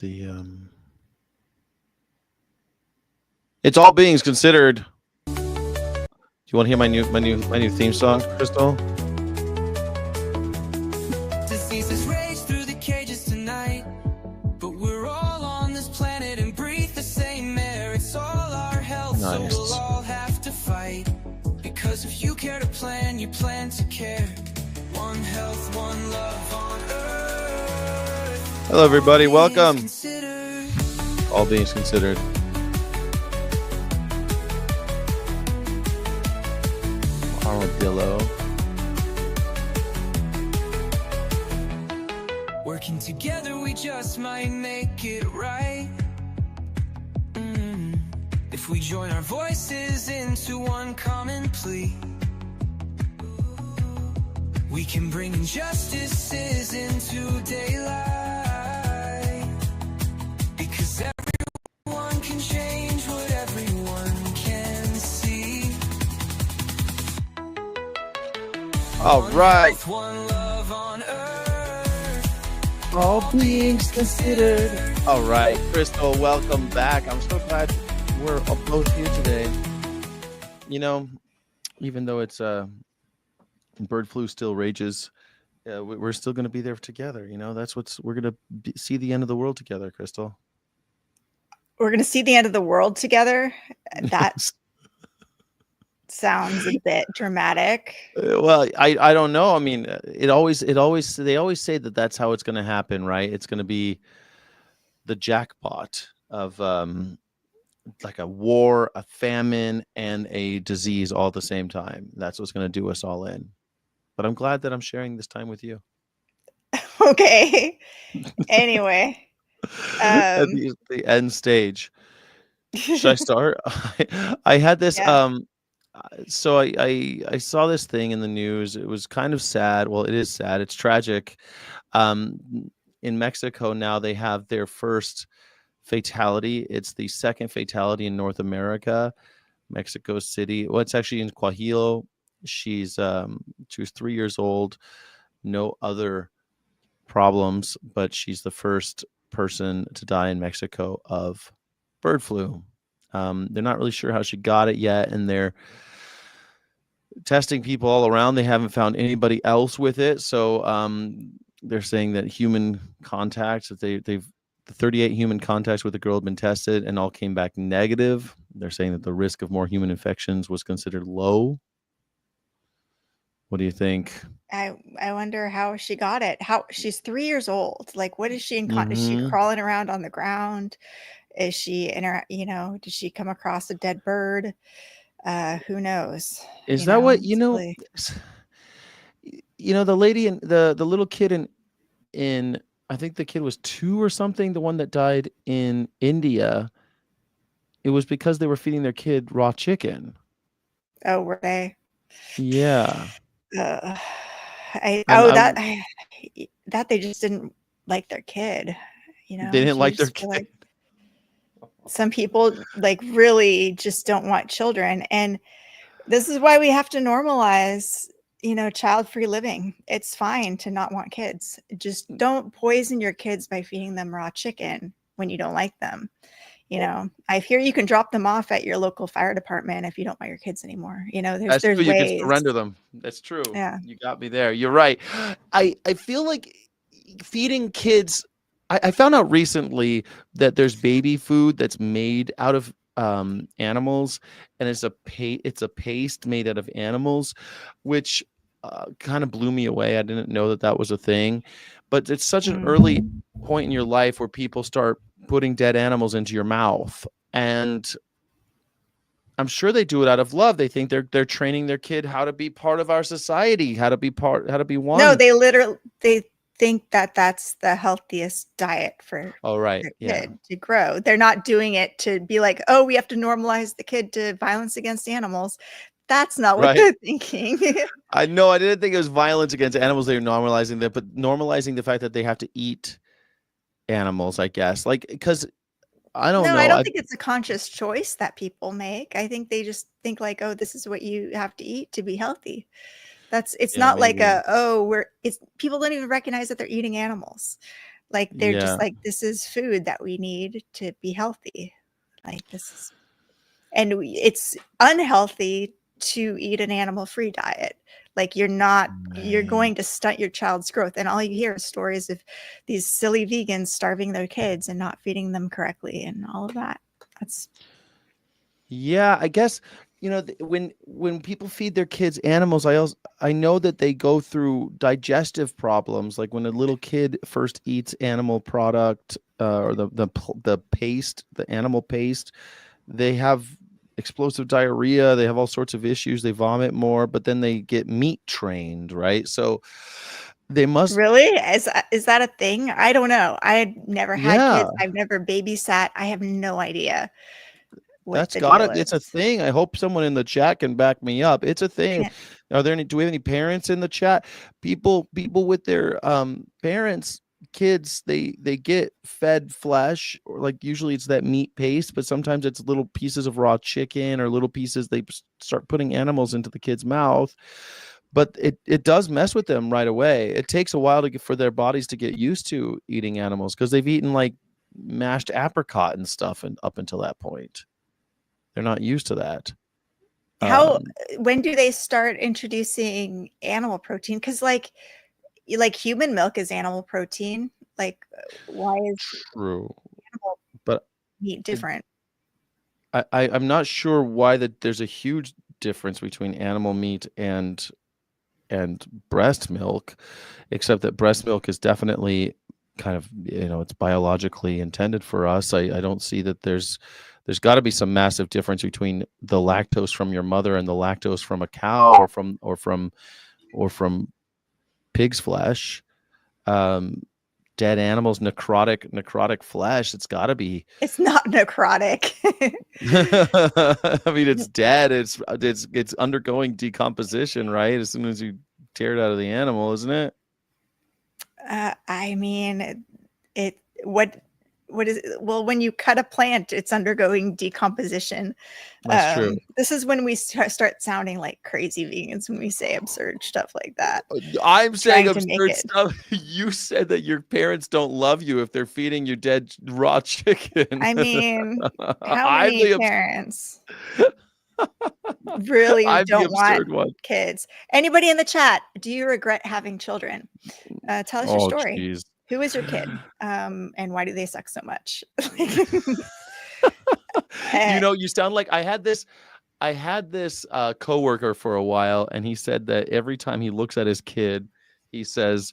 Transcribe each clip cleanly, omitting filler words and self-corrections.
The It's all beings considered. Do you want to hear my new theme song, Crystal? Diseases rage through the cages tonight, but we're all on this planet and breathe the same air. It's all our health, Nice. so we'll all have to fight. Because if you care to plan, you plan to care. One health, one love on earth. Hello, everybody. All beings Welcome. considered. All beings considered. Armadillo. Working together, we just might make it right. If we join our voices into one common plea, we can bring injustices into daylight. Because everyone can change what everyone can see. All right. One love on earth. All beings considered. All right, Crystal, welcome back. I'm so glad we're both here today. You know, even though it's bird flu still rages, we're still going to be there together. You know, that's we're going to see the end of the world together, Crystal. We're going to see the end of the world together. That sounds a bit dramatic. Well, I don't know. I mean, they always say that that's how it's going to happen, right? It's going to be the jackpot of like a war, a famine, and a disease all at the same time. That's what's going to do us all in. But I'm glad that I'm sharing this time with you. Okay. Anyway. At the end stage. Should I start? I had this so I saw this thing in the news. It was kind of sad. Well, it is sad. It's tragic. In Mexico now they have their first fatality. It's the second fatality in North America. Mexico City. Well, it's actually in Coahuila. She was 3 years old. No other problems, but she's the first person to die in Mexico of bird flu. They're not really sure how she got it yet, and they're testing people all around. They haven't found anybody else with it, so they're saying that human contacts, that the 38 human contacts with the girl had been tested and all came back negative. They're saying that the risk of more human infections was considered low. What do you think? I wonder how she got it. How she's 3 years old. Like, what is she in? Is she crawling around on the ground? Is she did she come across a dead bird? Who knows? Is that what you know? You know, the lady and the little kid in I think the kid was 2 or something. The one that died in India. It was because they were feeding their kid raw chicken. Oh, were they? Yeah. That they just didn't like their kid. You know, they didn't like their kid. Like, some people like really just don't want children, and this is why we have to normalize, child-free living. It's fine to not want kids. Just don't poison your kids by feeding them raw chicken when you don't like them. I hear you can drop them off at your local fire department if you don't want your kids anymore. There's true. ways. You can surrender them. That's true. Yeah. You got me there. You're right. I feel like feeding kids. I found out recently that there's baby food that's made out of animals, and it's a paste made out of animals, which kind of blew me away. I didn't know that was a thing, but it's such an early point in your life where people start putting dead animals into your mouth, and I'm sure they do it out of love. They think they're training their kid how to be part of our society, how to be one. No, they think that that's the healthiest diet for their kid to grow. They're not doing it to be like, oh, we have to normalize the kid to violence against animals. That's not what they're thinking. I know. I didn't think it was violence against animals. They were normalizing that, but normalizing the fact that they have to eat animals, I guess. Like, because I don't know. I don't think it's a conscious choice that people make. I think they just think like, oh, this is what you have to eat to be healthy. It's not maybe. Like people don't even recognize that they're eating animals. Like they're just Yeah. like, this is food that we need to be healthy. Like this is, and it's unhealthy to eat an animal-free diet. Like you're Right. going to stunt your child's growth. And all you hear is stories of these silly vegans starving their kids and not feeding them correctly and all of that. That's Yeah, I guess when people feed their kids animals, I know that they go through digestive problems. Like when a little kid first eats animal product, or the paste, the animal paste, they have explosive diarrhea. They have all sorts of issues. They vomit more, but then they get meat trained, right? So they must. really, is that a thing? I don't know. I never had kids. Yeah. I've never babysat. I have no idea what That's the deal gotta It's a is. thing. I hope someone in the chat can back me up. It's a thing. Yeah. Do we have any parents in the chat? People with their parents, kids, they get fed flesh, or like usually it's that meat paste, but sometimes it's little pieces of raw chicken or little pieces they start putting animals into the kid's mouth. But it does mess with them right away. It takes a while for their bodies to get used to eating animals because they've eaten like mashed apricot and stuff and up until that point. They're not used to that. How Um, when do they start introducing animal protein? Because like human milk is animal protein. Like why is true, animal but meat it, different? I'm not sure why that there's a huge difference between animal meat and breast milk, except that breast milk is definitely kind of, it's biologically intended for us. I don't see that there's got to be some massive difference between the lactose from your mother and the lactose from a cow or from pig's flesh. Um, Dead animals, necrotic flesh. It's got to be. It's not necrotic. I mean, it's dead. It's undergoing decomposition, right? As soon as you tear it out of the animal, isn't it? I mean, it what is it? Well, when you cut a plant, it's undergoing decomposition. That's true. This is when we start sounding like crazy vegans when we say absurd stuff like that. I'm saying Trying to make absurd it. stuff. You said that your parents don't love you if they're feeding you dead raw chicken. I mean, how I'm many the parents really I'm the don't want absurd one. kids? Anybody in the chat, do you regret having children? Tell us your Oh, story. jeez. Who is your kid? And why do they suck so much? You sound like I had this coworker for a while, and he said that every time he looks at his kid, he says,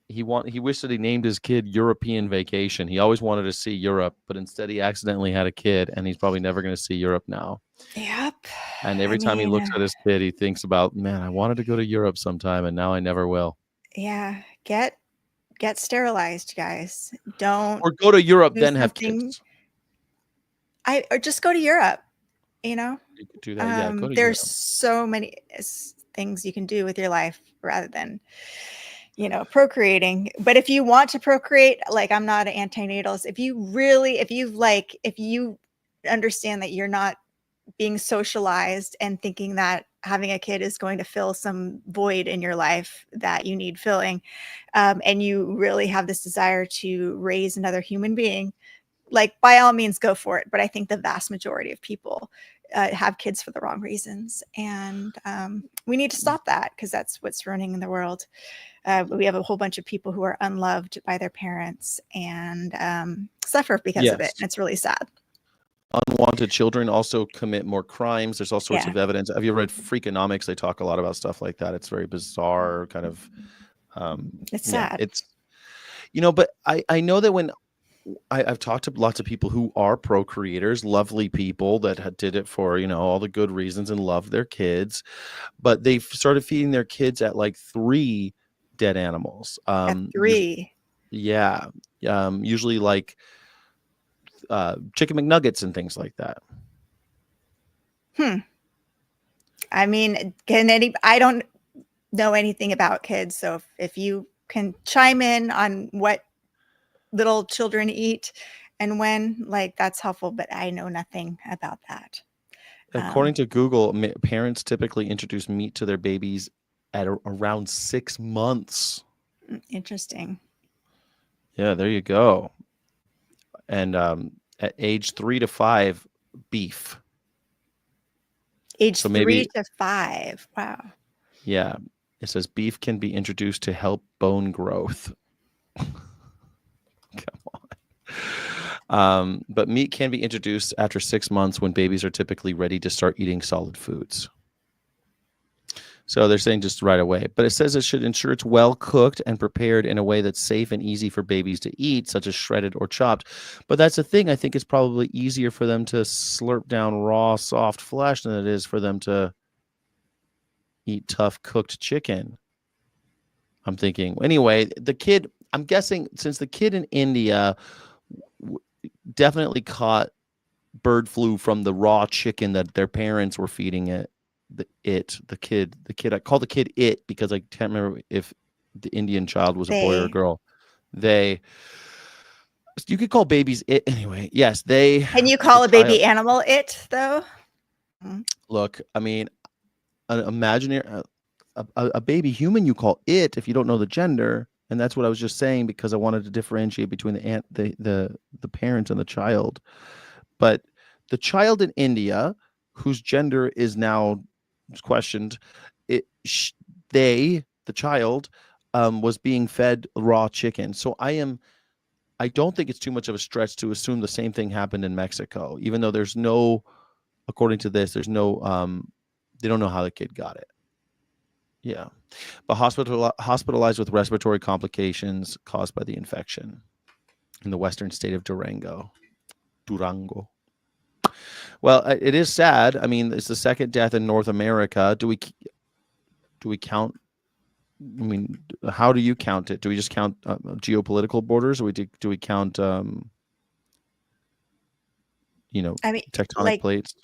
he wished that he named his kid European Vacation. He always wanted to see Europe, but instead he accidentally had a kid, and he's probably never going to see Europe now. Yep. And every time he looks at his kid, he thinks about, man, I wanted to go to Europe sometime, and now I never will. Yeah, get sterilized, guys. Don't Or go to Europe, do then have something. kids. Or just go to Europe. You know, You could do that. Yeah, go to there's Europe. so many things you can do with your life rather than procreating. But if you want to procreate, like I'm not an antinatalist. If you understand that you're not being socialized and thinking that having a kid is going to fill some void in your life that you need filling, and you really have this desire to raise another human being, like by all means go for it. But I think the vast majority of people have kids for the wrong reasons, and we need to stop that because that's what's running in the world. We have a whole bunch of people who are unloved by their parents and suffer because of it, and it's really sad. Unwanted children also commit more crimes. There's all sorts Yeah. of evidence. Have you read Freakonomics? They talk a lot about stuff like that. It's very bizarre, kind of. It's sad. It's, but I know that when I've talked to lots of people who are procreators, lovely people that did it for, all the good reasons and love their kids, but they've started feeding their kids at like 3 dead animals. At 3. Usually like chicken McNuggets and things like that. I mean, I don't know anything about kids, so if you can chime in on what little children eat and when, like, that's helpful, but I know nothing about that. According to Google, parents typically introduce meat to their babies at around 6 months. Interesting. Yeah, there you go. And at age 3 to 5, beef. Age So 3 maybe, to 5. Wow. yeah, it says beef can be introduced to help bone growth. Come on. But meat can be introduced after 6 months when babies are typically ready to start eating solid foods. So they're saying just right away. But it says it should ensure it's well cooked and prepared in a way that's safe and easy for babies to eat, such as shredded or chopped. But that's the thing. I think it's probably easier for them to slurp down raw, soft flesh than it is for them to eat tough cooked chicken. I'm thinking. Anyway, the kid, I'm guessing since the kid in India definitely caught bird flu from the raw chicken that their parents were feeding it. The kid. I call the kid it because I can't remember if the Indian child was a boy or a They. girl. They, you could call babies it anyway. Yes, they. Can you The call a child. baby animal it, though? Mm. Look, I mean, an imaginary a baby human you call it if you don't know the gender, and that's what I was just saying because I wanted to differentiate between the parent and the child. But the child in India, whose gender is now questioned, the child, was being fed raw chicken. So I don't think it's too much of a stretch to assume the same thing happened in Mexico, even though there's no, according to this, there's no, they don't know how the kid got it. Yeah, but hospitalized with respiratory complications caused by the infection in the western state of Durango. Well, it is sad. I mean, it's the second death in North America. Do we count? I mean, how do you count it? Do we just count geopolitical borders, or do we count, I mean, tectonic like, plates?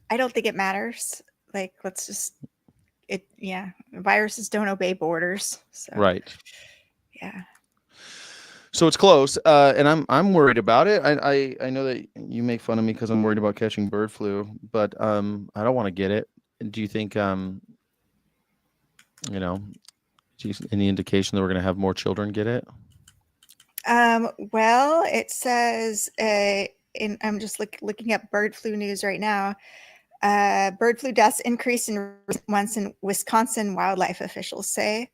I don't think it matters. Like, let's just yeah. Viruses don't obey borders. So Right. yeah. So it's close, and I'm worried about it. I know that you make fun of me because I'm worried about catching bird flu, but I don't want to get it. Do you think any indication that we're going to have more children get it? Well, it says I'm just looking up bird flu news right now. Bird flu deaths increased in recent months in Wisconsin, wildlife officials say.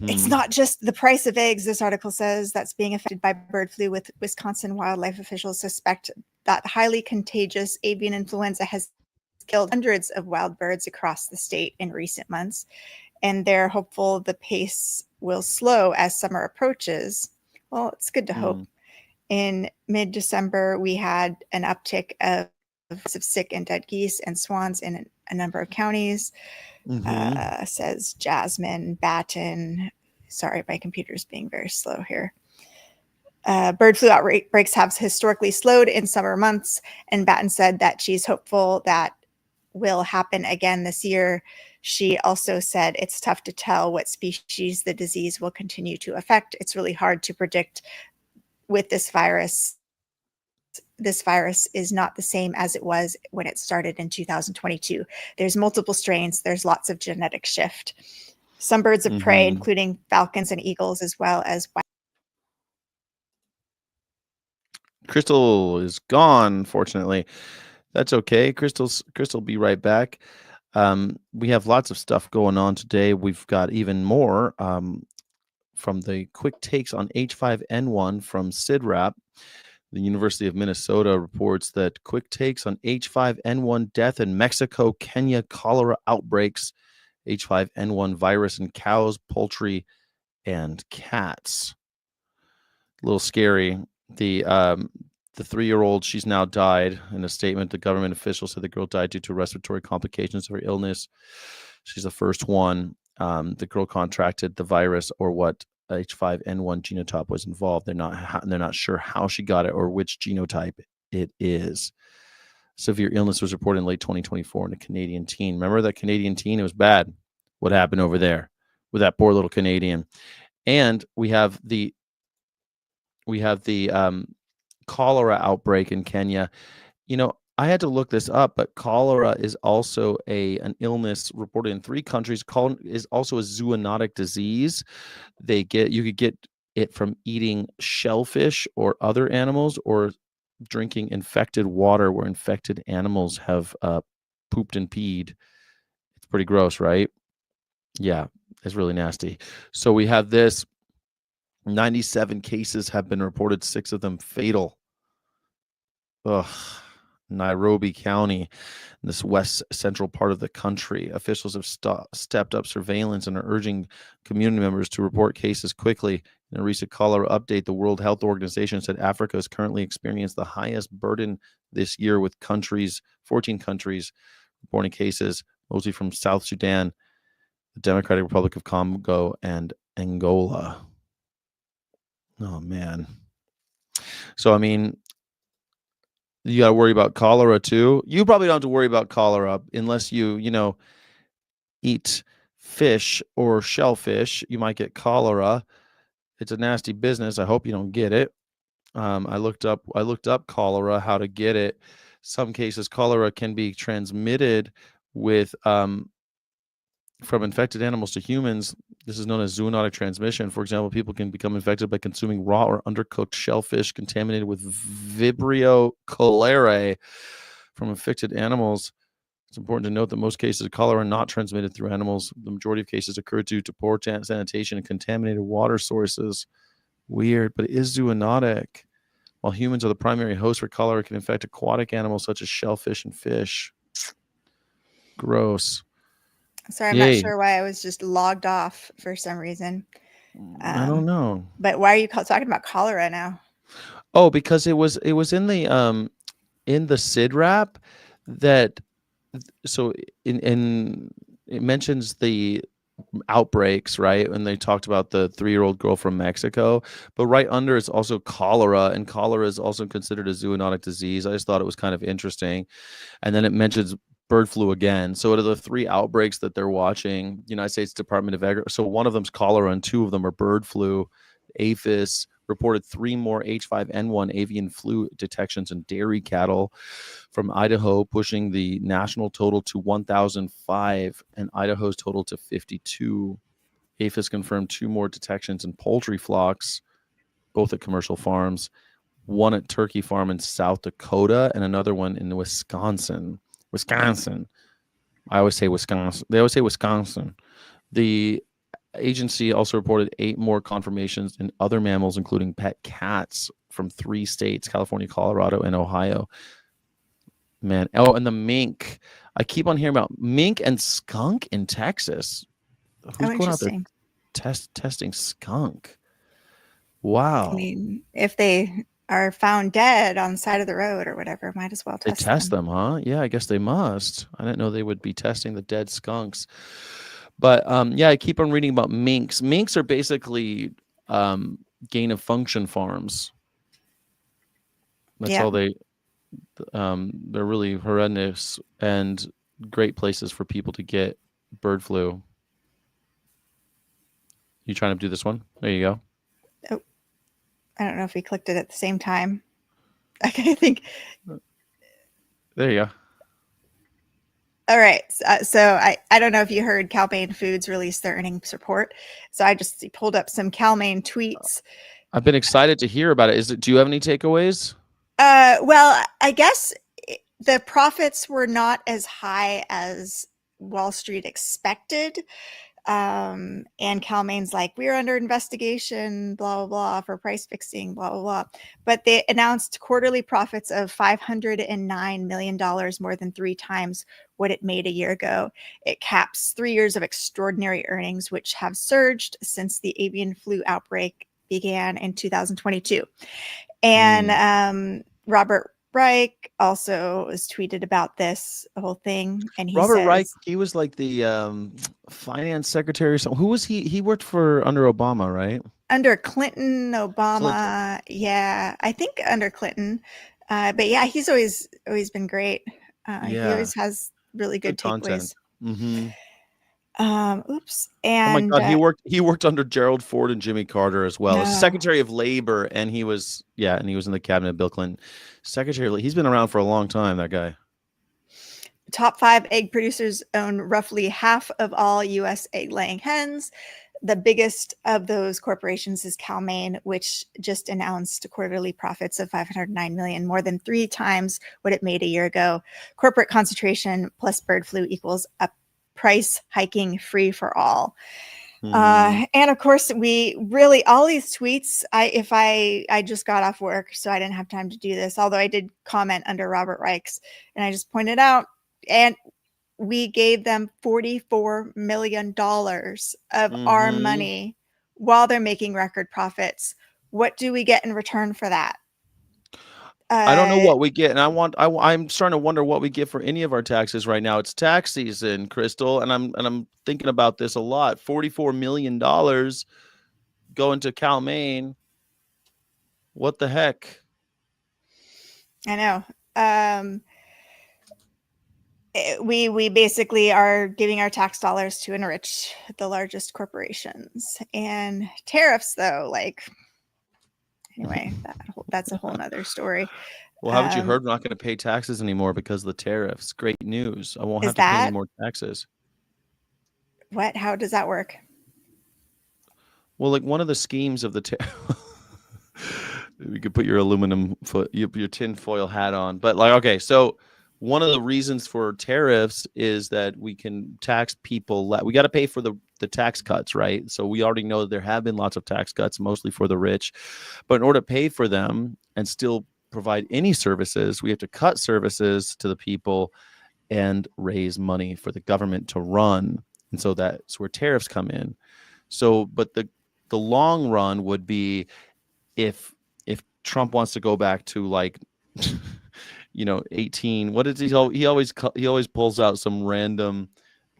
It's not just the price of eggs, this article says, that's being affected by bird flu, with Wisconsin wildlife officials suspect that highly contagious avian influenza has killed hundreds of wild birds across the state in recent months. And they're hopeful the pace will slow as summer approaches. Well, it's good to hope. In mid-December, we had an uptick of sick and dead geese and swans in a number of counties. Says Jasmine Batten. Sorry, my computer's being very slow here. Bird flu outbreaks have historically slowed in summer months, and Batten said that she's hopeful that will happen again this year. She also said it's tough to tell what species the disease will continue to affect. It's really hard to predict with this virus. This virus is not the same as it was when it started in 2022. There's multiple strains. There's lots of genetic shift. Some birds of prey, including falcons and eagles, as well as Crystal is gone, fortunately. That's okay. Crystal be right back. We have lots of stuff going on today. We've got even more from the quick takes on H5N1 from CIDRAP. The University of Minnesota reports that quick takes on H5N1 death in Mexico, Kenya, cholera outbreaks, H5N1 virus in cows, poultry, and cats. A little scary. The 3-year-old, she's now died. In a statement, the government official said the girl died due to respiratory complications of her illness. She's the first one. The girl contracted the virus, or what H5N1 genotype was involved. They're not sure how she got it or which genotype it is. Severe illness was reported in late 2024 in a Canadian teen. Remember that Canadian teen? It was bad. What happened over there with that poor little Canadian? And we have the cholera outbreak in Kenya. I had to look this up, but cholera is also an illness reported in 3 countries. Is also a zoonotic disease. You could get it from eating shellfish or other animals or drinking infected water where infected animals have pooped and peed. It's pretty gross, right? Yeah, it's really nasty. So we have this 97 cases have been reported, 6 of them fatal. Ugh. Nairobi County, this west central part of the country. Officials have stepped up surveillance and are urging community members to report cases quickly. In a recent cholera update, the World Health Organization said Africa has currently experienced the highest burden this year, with 14 countries reporting cases, mostly from South Sudan, the Democratic Republic of Congo, and Angola. Oh, man. So, I mean, you got to worry about cholera too. You probably don't have to worry about cholera unless you eat fish or shellfish. You might get cholera. It's a nasty business. I hope you don't get it. I looked up cholera, how to get it. Some cases, cholera can be transmitted with from infected animals to humans. This is known as zoonotic transmission. For example, people can become infected by consuming raw or undercooked shellfish contaminated with Vibrio cholerae from infected animals. It's important to note that most cases of cholera are not transmitted through animals. The majority of cases occur due to poor sanitation and contaminated water sources. Weird, but it is zoonotic. While humans are the primary host for cholera, it can infect aquatic animals such as shellfish and fish. Gross. Sorry, I'm not sure why I was just logged off for some reason. I don't know. But why are you talking about cholera now? Oh, because it was in the SID rap that, so in it mentions the outbreaks, right? And they talked about the 3-year-old girl from Mexico, but right under it's also cholera, and cholera is also considered a zoonotic disease. I just thought it was kind of interesting. And then it mentions bird flu again. So out of the 3 outbreaks that they're watching, United States Department of Agriculture, so one of them's cholera and 2 of them are bird flu. APHIS reported 3 more H5N1 avian flu detections in dairy cattle from Idaho, pushing the national total to 1,005 and Idaho's total to 52. APHIS confirmed 2 more detections in poultry flocks, both at commercial farms, one at turkey farm in South Dakota and another one in Wisconsin. I always say Wisconsin. They always say Wisconsin. The agency also reported 8 more confirmations in other mammals, including pet cats from 3 states, California, Colorado, and Ohio. Man. Oh, and the mink. I keep on hearing about mink and skunk in Texas. Who's going out there testing skunk? Wow. I mean, if they are found dead on the side of the road or whatever, might as well test them, huh? Yeah, I guess they must. I didn't know they would be testing the dead skunks. But yeah, I keep on reading about minks. Minks are basically gain of function farms. That's all they're really horrendous and great places for people to get bird flu. You trying to do this one? There you go. Oh, I don't know if we clicked it at the same time. I think. There you go. All right. So I don't know if you heard Cal-Maine Foods release their earnings report. So I just pulled up some Cal-Maine tweets. I've been excited to hear about it. Do you have any takeaways? Well, I guess the profits were not as high as Wall Street expected. And Cal-Maine's like, we're under investigation, blah, blah, blah, for price fixing, blah, blah, blah. But they announced quarterly profits of $509 million, more than 3 times what it made a year ago. It caps 3 years of extraordinary earnings, which have surged since the avian flu outbreak began in 2022. And Robert Reich also was tweeted about this whole thing, and Robert Reich, he was like the finance secretary or something. Who was he? He worked under Obama, right? Under Clinton, Obama, yeah, I think under Clinton. But yeah, he's always been great. He always has really good takeaways. Mm-hmm. Oops. And oh my God, he worked under Gerald Ford and Jimmy Carter as well. As Secretary of Labor, and he was in the cabinet of Bill Clinton. He's been around for a long time, that guy. Top 5 egg producers own roughly half of all U.S. egg-laying hens. The biggest of those corporations is Cal-Maine, which just announced quarterly profits of $509 million, more than 3 times what it made a year ago. Corporate concentration plus bird flu equals a price hiking free for all. And of course, we really, all these tweets, I just got off work, so I didn't have time to do this, although I did comment under Robert Reichs, and I just pointed out, and we gave them $44 million of our money while they're making record profits. What do we get in return for that? I don't know what we get, and I'm starting to wonder what we get for any of our taxes right now. It's tax season, Crystal, and I'm thinking about this a lot. $44 million going to Cal-Maine. What the heck? I know. We basically are giving our tax dollars to enrich the largest corporations. And tariffs, though, like, anyway, that's a whole nother story. Well, haven't you heard we're not going to pay taxes anymore because of the tariffs? Great news. I won't have to pay any more taxes. What? How does that work? Well, like one of the schemes of the you could put your your tin foil hat on, but like, okay, so one of the reasons for tariffs is that we can tax people. We got to pay for the tax cuts, right? So we already know that there have been lots of tax cuts, mostly for the rich. But in order to pay for them and still provide any services, we have to cut services to the people and raise money for the government to run. And so that's where tariffs come in. So, but the long run would be if Trump wants to go back to like 18, what is he always pulls out some random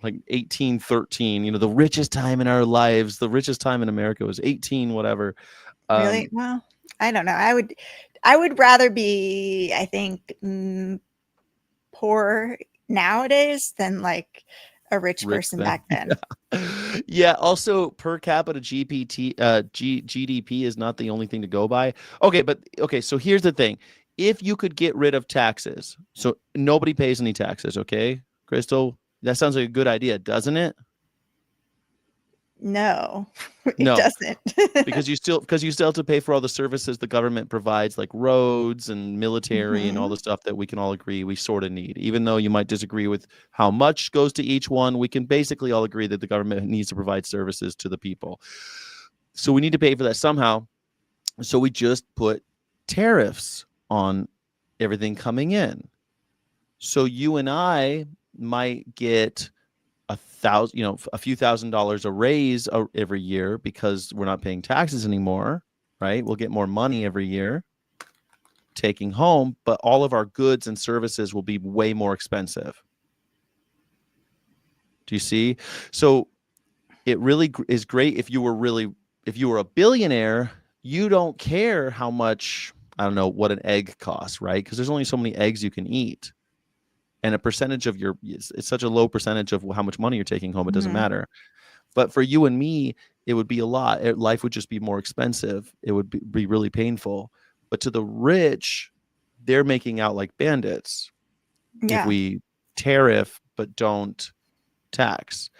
like 1813, the richest time in our lives, the richest time in America was 18 whatever. Really? Well, I don't know. I would rather be, I think, poor nowadays than like a rich person back then. Yeah. Also, per capita GDP is not the only thing to go by. Okay. So here's the thing: if you could get rid of taxes, so nobody pays any taxes, okay, Crystal, that sounds like a good idea, doesn't it? No, it doesn't. because you still have to pay for all the services the government provides, like roads and military and all the stuff that we can all agree we sort of need. Even though you might disagree with how much goes to each one, we can basically all agree that the government needs to provide services to the people. So we need to pay for that somehow. So we just put tariffs on everything coming in. So you and I might get a few $1,000s a raise every year because we're not paying taxes anymore, right? We'll get more money every year taking home, but all of our goods and services will be way more expensive. Do you see? So it really is great if you were a billionaire, you don't care how much, I don't know, what an egg costs, right? Because there's only so many eggs you can eat. And a percentage of it's such a low percentage of how much money you're taking home, it doesn't matter. But for you and me, it would be a lot. Life would just be more expensive. It would be really painful. But to the rich, they're making out like bandits if we tariff but don't tax.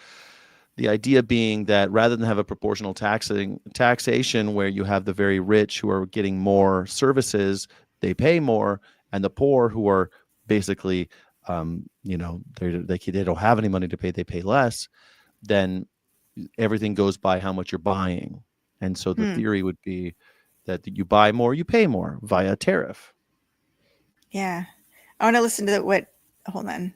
The idea being that rather than have a proportional taxation where you have the very rich who are getting more services, they pay more, and the poor who are basically they don't have any money to pay, they pay less, then everything goes by how much you're buying. And so the theory would be that you buy more, you pay more via tariff. Yeah. I want to listen to hold on.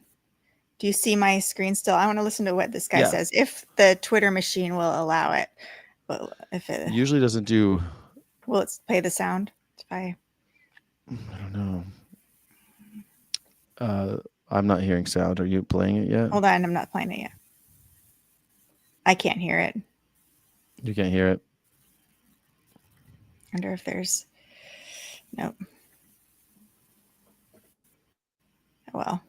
Do you see my screen still? I want to listen to what this guy says, if the Twitter machine will allow it. Well, if it usually doesn't do. Will it play the sound? I don't know. I'm not hearing sound. Are you playing it yet? Hold on, I'm not playing it yet. I can't hear it. You can't hear it? I wonder if there's... Nope. Well.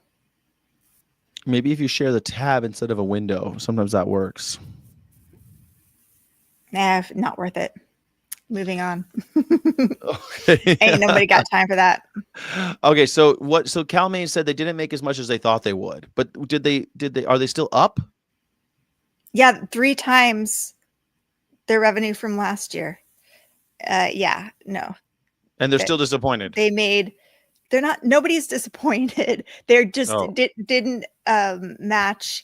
Maybe if you share the tab instead of a window, sometimes that works. Nah, not worth it. Moving on. Okay. Ain't nobody got time for that. Okay, so Cal-Maine said they didn't make as much as they thought they would, but are they still up? Yeah, 3 times their revenue from last year. Yeah, no. And they're still disappointed. They're not, nobody's disappointed. They're just didn't match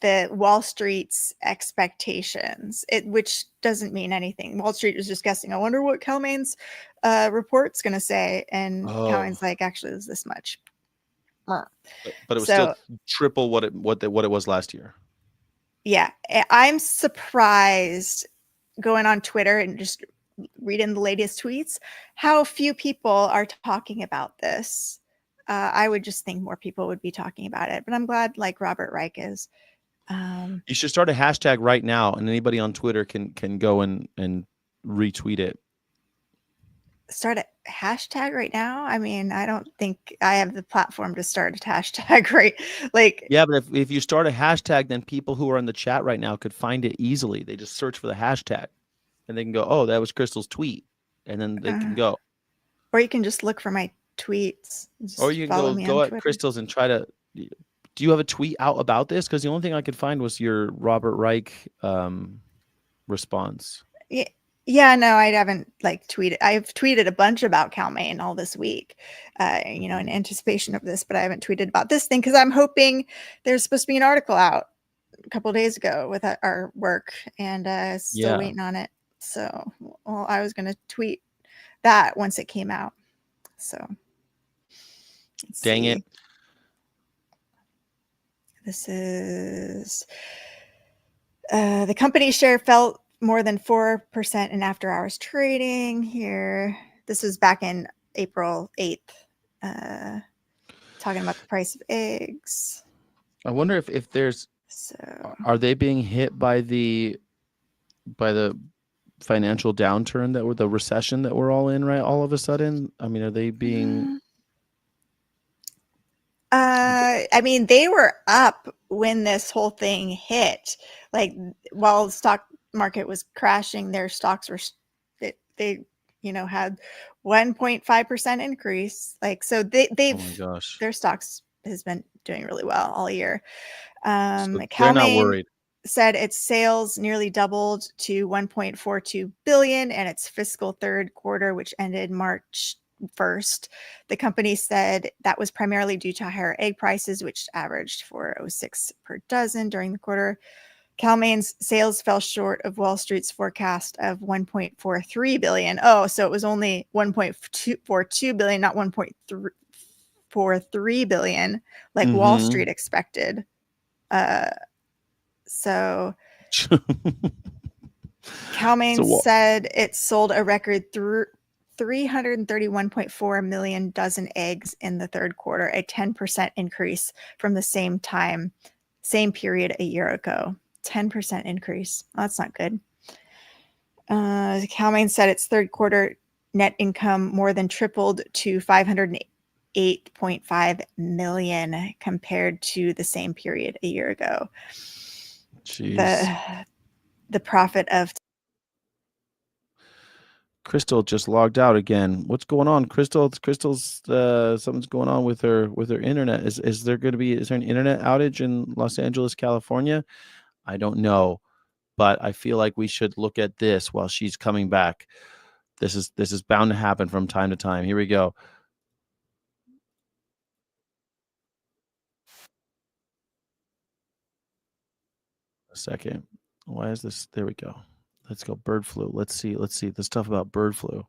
the Wall Street's expectations, which doesn't mean anything. Wall Street was just guessing. I wonder what Cal-Maine's report's going to say. And Cal-Maine's like, actually, it was this much. But it was still triple what it was last year. Yeah, I'm surprised going on Twitter and just reading the latest tweets how few people are talking about this. I would just think more people would be talking about it, but I'm glad like Robert Reich is. You should start a hashtag right now, and anybody on Twitter can go and retweet it. Start a hashtag right now? I mean, I don't think I have the platform to start a hashtag, right? Like, yeah, but if you start a hashtag, then people who are in the chat right now could find it easily. They just search for the hashtag, and they can go, "Oh, that was Crystal's tweet," and then they can go. Or you can just look for my tweets. Or you can go at Crystal's and try to. Do you have a tweet out about this? Because the only thing I could find was your Robert Reich response. Yeah, no, I haven't like tweeted. I've tweeted a bunch about Cal-Maine all this week, you know, in anticipation of this, but I haven't tweeted about this thing because I'm hoping there's supposed to be an article out a couple of days ago with our work, and still waiting on it. So, well, I was going to tweet that once it came out. So, dang it. This is the company share fell more than 4% in after-hours trading here. This was back in April 8th, talking about the price of eggs. I wonder if there's are they being hit by the financial downturn that the recession that we're all in right all of a sudden? I mean, are they being I mean, they were up when this whole thing hit. Like, while the stock market was crashing, their stocks were they you know had 1.5% increase. Like, so they've oh my gosh, their stocks has been doing really well all year. So they're not worried. Said its sales nearly doubled to 1.42 billion in its fiscal third quarter, which ended March 1st. The company said that was primarily due to higher egg prices, which averaged $4.06 per dozen during the quarter. Cal-Maine's sales fell short of Wall Street's forecast of 1.43 billion. Oh, so it was only 1.42 billion, not 1.43 billion, like Wall Street expected. So Cal-Maine said it sold a record 331.4 million dozen eggs in the third quarter, a 10% increase from the same period a year ago. 10% increase. Well, that's not good. Cal-Maine said its third quarter net income more than tripled to 508.5 million compared to the same period a year ago. Jeez. The profit of Crystal just logged out again. What's going on, Crystal? Crystal's something's going on with her internet. Is there an internet outage in Los Angeles, California? I don't know, but I feel like we should look at this while she's coming back. This is bound to happen from time to time. Here we go. A second. Why is this? There we go. Let's go. Bird flu. Let's see the stuff about bird flu.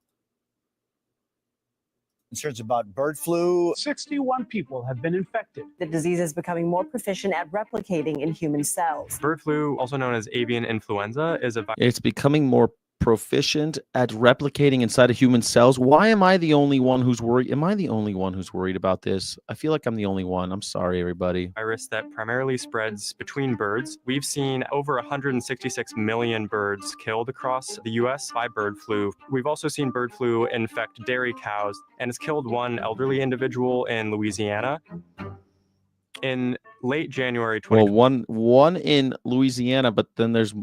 Concerns about bird flu. 61 people have been infected. The disease is becoming more proficient at replicating in human cells. Bird flu, also known as avian influenza, is a virus. It's becoming more proficient at replicating inside of human cells. Why am I the only one who's worried? Am I the only one who's worried about this? I feel like I'm the only one. I'm sorry, everybody. Virus that primarily spreads between birds. We've seen over 166 million birds killed across the U.S. by bird flu. We've also seen bird flu infect dairy cows, and it's killed one elderly individual in Louisiana. In late January 2020. Well, one in Louisiana, but then there's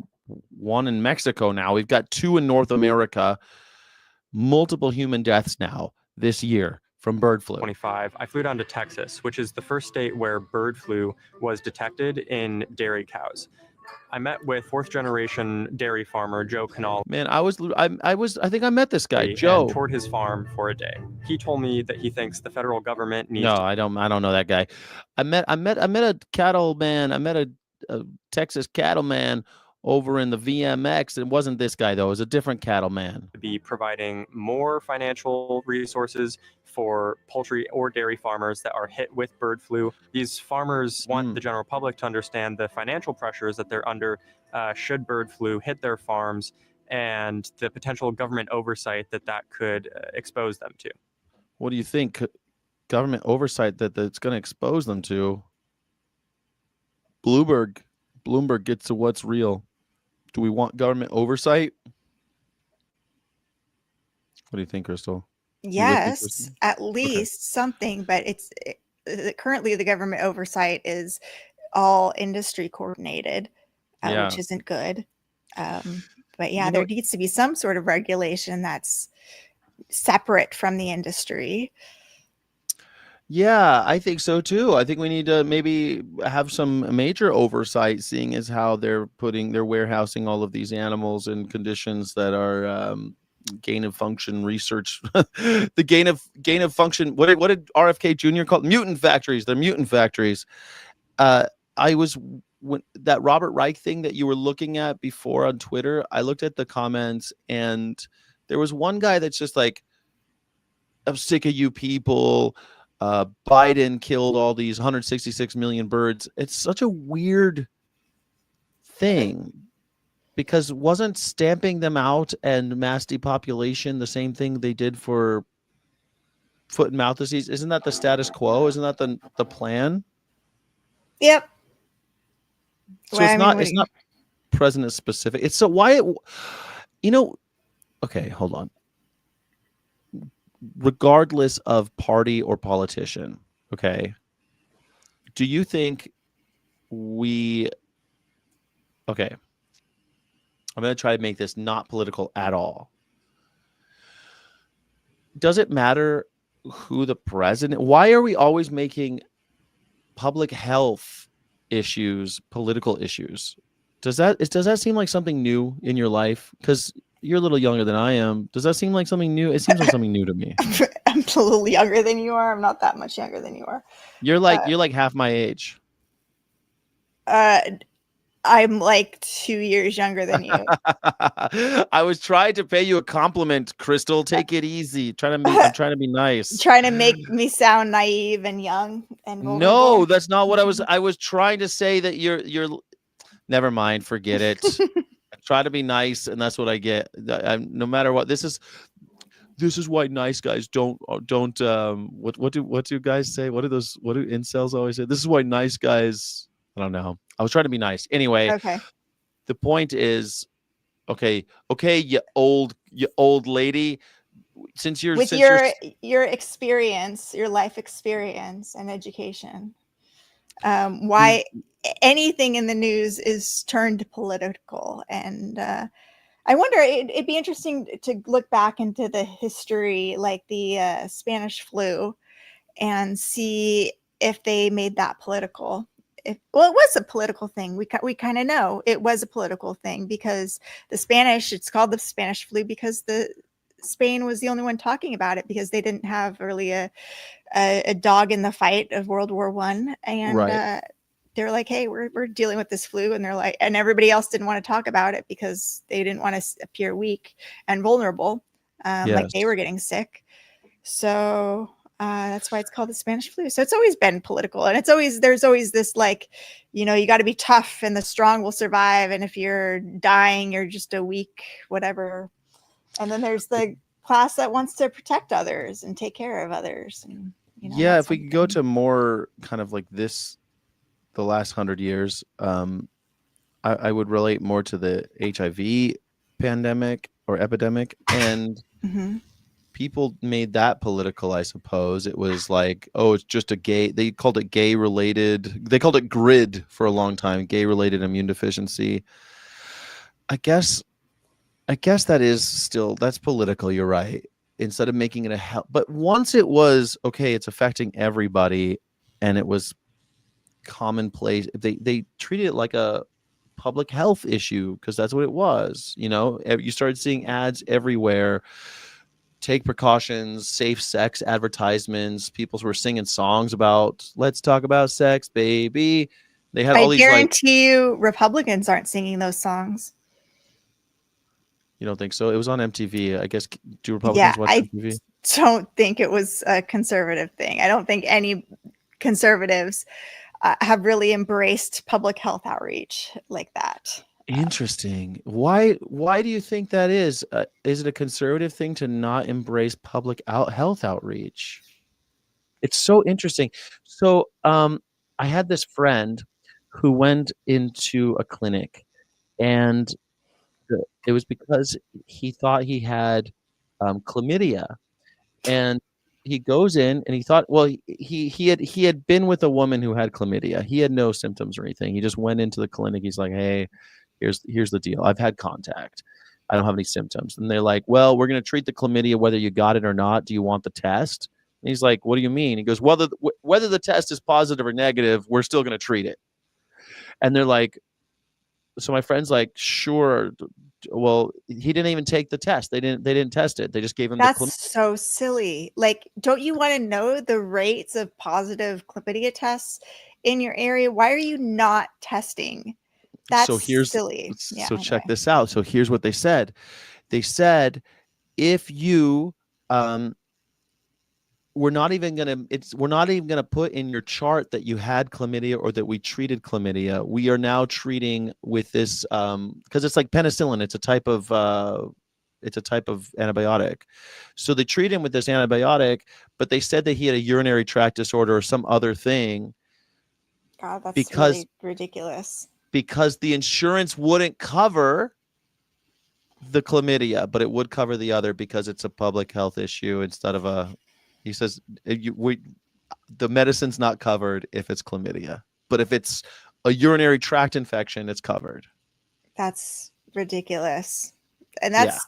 one in Mexico now. We've got two in North America. Multiple human deaths now this year from bird flu. 25. I flew down to Texas, which is the first state where bird flu was detected in dairy cows. I met with fourth generation dairy farmer Joe Canal. Man, I think I met this guy, And Joe. toured his farm for a day. He told me that he thinks the federal government needs. No, I don't know that guy. I met a cattleman. I met a Texas cattleman over in the VMX. It wasn't this guy though. It was a different cattleman. To be providing more financial resources for poultry or dairy farmers that are hit with bird flu. These farmers want the general public to understand the financial pressures that they're under should bird flu hit their farms, and the potential government oversight that could expose them to. What do you think? Government oversight that's going to expose them to? Bloomberg gets to what's real. Do we want government oversight? What do you think, Crystal? Yes, at least something, but currently the government oversight is all industry coordinated, which isn't good. But yeah, there needs to be some sort of regulation that's separate from the industry. Yeah, I think so too. I think we need to maybe have some major oversight, seeing as how they're warehousing all of these animals in conditions that are gain of function research. The gain of function. What did RFK Jr. call it? Mutant factories? They're mutant factories. When that Robert Reich thing that you were looking at before on Twitter, I looked at the comments and there was one guy that's just like, I'm sick of you people. Biden killed all these 166 million birds. It's such a weird thing because wasn't stamping them out and mass depopulation the same thing they did for foot and mouth disease? Isn't that the status quo? Isn't that the plan? Yep. So it's not president specific. It's so why okay, hold on. Regardless of party or politician, okay, do you think I'm going to try to make this not political at all. Does it matter who the president? Why are we always making public health issues political issues? Does that seem like something new in your life? Because you're a little younger than I am. Does that seem like something new? It seems like something new to me. I'm a little younger than you are. I'm not that much younger than you are. You're like half my age. I'm like 2 years younger than you. I was trying to pay you a compliment, Crystal. Take it easy. I'm trying to be nice. Trying to make me sound naive and young and vulnerable. No, that's not what I was trying to say that you're never mind, forget it. I try to be nice and that's what I get. No matter what. This is why nice guys don't what do guys say? What do incels always say? This is why nice guys, I don't know. I was trying to be nice. Anyway, okay. The point is, okay, you old lady, since your experience, your life experience and education, why anything in the news is turned political. And I wonder, it'd be interesting to look back into the history, like the Spanish flu, and see if they made that political. It was a political thing. We kind of know it was a political thing because it's called the Spanish flu because Spain was the only one talking about it because they didn't have really a dog in the fight of World War I. And right. They're like, hey, we're dealing with this flu. And they're like, and everybody else didn't want to talk about it because they didn't want to appear weak and vulnerable, like they were getting sick. So that's why it's called the Spanish flu. So it's always been political, and there's always this, like, you got to be tough and the strong will survive. And if you're dying, you're just a weak, whatever. And then there's the class that wants to protect others and take care of others. And, if we could go to more kind of like this, the last 100 years, I would relate more to the HIV pandemic or epidemic, and people made that political, I suppose. It was like, oh, it's just they called it gay related. They called it GRID for a long time, gay related immune deficiency. I guess that's political. You're right. Instead of making it but once it was, okay, it's affecting everybody and it was commonplace, they treated it like a public health issue, because that's what it was. You started seeing ads everywhere. Take precautions, safe sex advertisements. People were singing songs about let's talk about sex, baby. They had I all these guarantee you Republicans aren't singing those songs. You don't think so? It was on MTV. I guess, do Yeah, Republicans watch I MTV? don't think it was a conservative thing. I don't think any conservatives have really embraced public health outreach like that. Interesting. Why do you think that is? Is it a conservative thing to not embrace public health outreach? It's so interesting. So, I had this friend who went into a clinic, and it was because he thought he had chlamydia, and he goes in and he thought, well, he had been with a woman who had chlamydia. He had no symptoms or anything. He just went into the clinic. He's like, hey, here's the deal. I've had contact. I don't have any symptoms. And they're like, well, we're going to treat the chlamydia whether you got it or not. Do you want the test? And he's like, what do you mean? He goes, whether the test is positive or negative, we're still going to treat it. And they're like, so my friend's like, sure. Well, he didn't even take the test. They didn't test it. They just gave him That's so silly. Like, don't you want to know the rates of positive chlamydia tests in your area? Why are you not testing? That's silly. Yeah, so check this out. So here's what they said. They said, if you we're not even gonna put in your chart that you had chlamydia or that we treated chlamydia. We are now treating with this because it's like penicillin. It's a type of antibiotic. So they treat him with this antibiotic, but they said that he had a urinary tract disorder or some other thing. God, that's really ridiculous. Because the insurance wouldn't cover the chlamydia, but it would cover the other because it's a public health issue instead of a. He says the medicine's not covered if it's chlamydia, but if it's a urinary tract infection, it's covered. That's ridiculous. And that's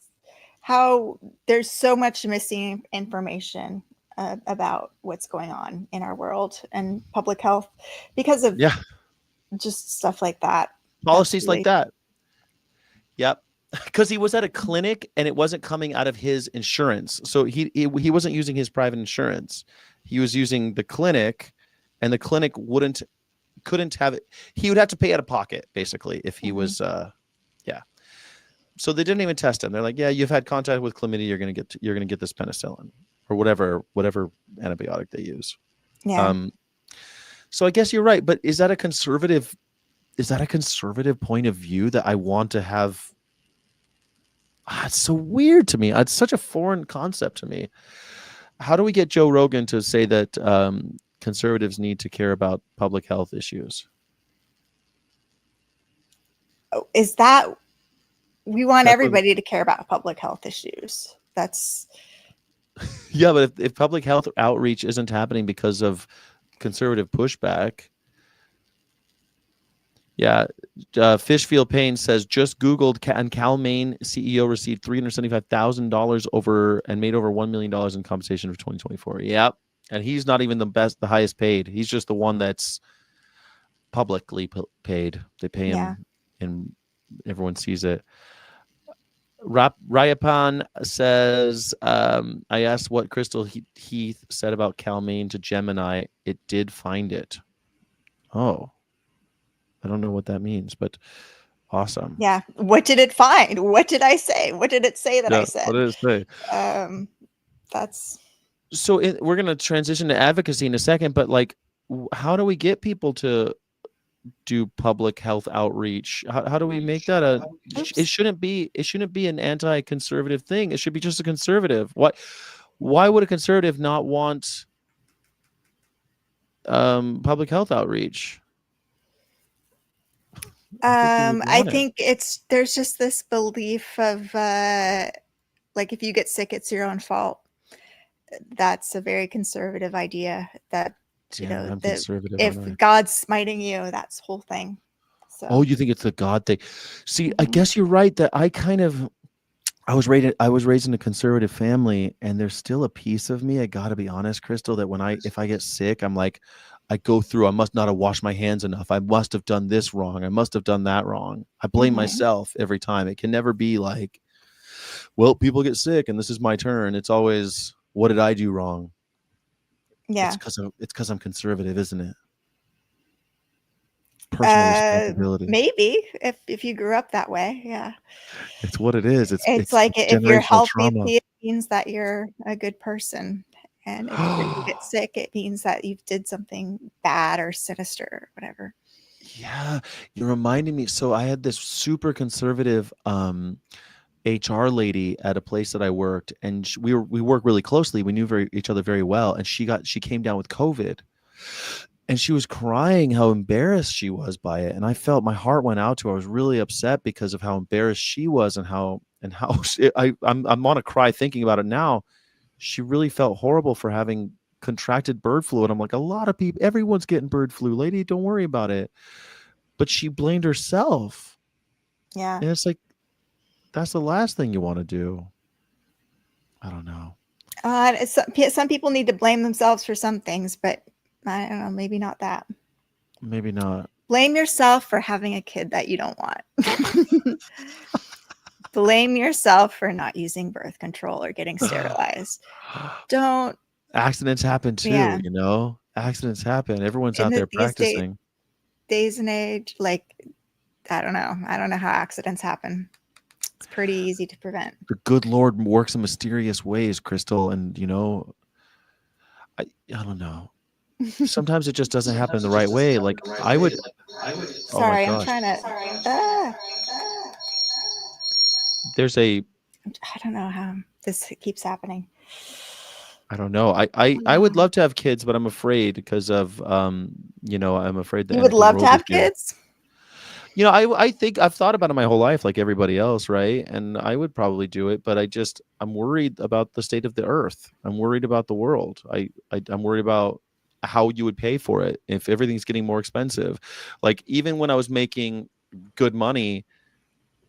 how there's so much missing information about what's going on in our world and public health because of just stuff like that. Policies like that. Yep. Because he was at a clinic and it wasn't coming out of his insurance. So he wasn't using his private insurance. He was using the clinic, and the clinic couldn't have it. He would have to pay out of pocket, basically, if he was So they didn't even test him. They're like, yeah, you've had contact with chlamydia, you're gonna get this penicillin or whatever antibiotic they use. Yeah. So I guess you're right, but is that a conservative point of view that I want to have? It's so weird to me. It's such a foreign concept to me. How do we get Joe Rogan to say that conservatives need to care about public health issues? Is that we want everybody to care about public health issues? That's yeah, but if public health outreach isn't happening because of conservative pushback. Yeah, Fishfield Payne says just Googled and Cal-Maine CEO received $375,000 and made over $1 million in compensation for 2024. Yep, and he's not even the highest paid. He's just the one that's publicly paid. They pay him, and everyone sees it. Rayapan says, I asked what Crystal Heath said about Cal-Maine to Gemini. It did find it. Oh. I don't know what that means, but awesome. Yeah. What did it find? What did I say? What did it say that I said? What did it say? That's so we're going to transition to advocacy in a second, but like, how do we get people to do public health outreach? How do we make that it shouldn't be an anti-conservative thing. It should be just a conservative. Why would a conservative not want public health outreach? I think there's just this belief of like if you get sick, it's your own fault. That's a very conservative idea that if God's smiting you, that's the whole thing. So. Oh, you think it's the God thing? See, I guess you're right that I was raised in a conservative family, and there's still a piece of me, I gotta be honest, Crystal, that if I get sick, I'm like, I go through, I must not have washed my hands enough. I must have done this wrong. I must have done that wrong. I blame myself every time. It can never be like, well, people get sick and this is my turn. It's always, what did I do wrong? Yeah. It's because I'm conservative, isn't it? Personal responsibility. Maybe if you grew up that way. Yeah. It's what it is. It's like if you're generational healthy, trauma. it means that you're a good person. And if you get sick, it means that you did something bad or sinister or whatever. Yeah, you're reminding me. So I had this super conservative HR lady at a place that I worked, and we worked really closely. We knew each other very well, and she came down with COVID, and she was crying how embarrassed she was by it, and I felt my heart went out to her. I was really upset because of how embarrassed she was and how I'm on a cry thinking about it now. She really felt horrible for having contracted bird flu, and I'm like, a lot of people, everyone's getting bird flu, lady, don't worry about it. But she blamed herself. Yeah. And it's like, that's the last thing you want to do. I don't know. Some people need to blame themselves for some things, but I don't know, maybe not that. Maybe not. Blame yourself for having a kid that you don't want. Blame yourself for not using birth control or getting sterilized. Don't. Accidents happen too, Yeah. you know? Accidents happen. Everyone's out there practicing. Days and age, like, I don't know. I don't know how accidents happen. It's pretty easy to prevent. The good Lord works in mysterious ways, Crystal. And, you know, I don't know. Sometimes it just doesn't happen the right way. Like I would. Sorry, I'm trying to. There's a. I don't know how this keeps happening. I don't know. I would love to have kids, but I'm afraid because of you know, I'm afraid that you would love to have kids. You know, I think I've thought about it my whole life, like everybody else, right? And I would probably do it, but I'm worried about the state of the earth. I'm worried about the world. I'm worried about how you would pay for it if everything's getting more expensive. Like even when I was making good money,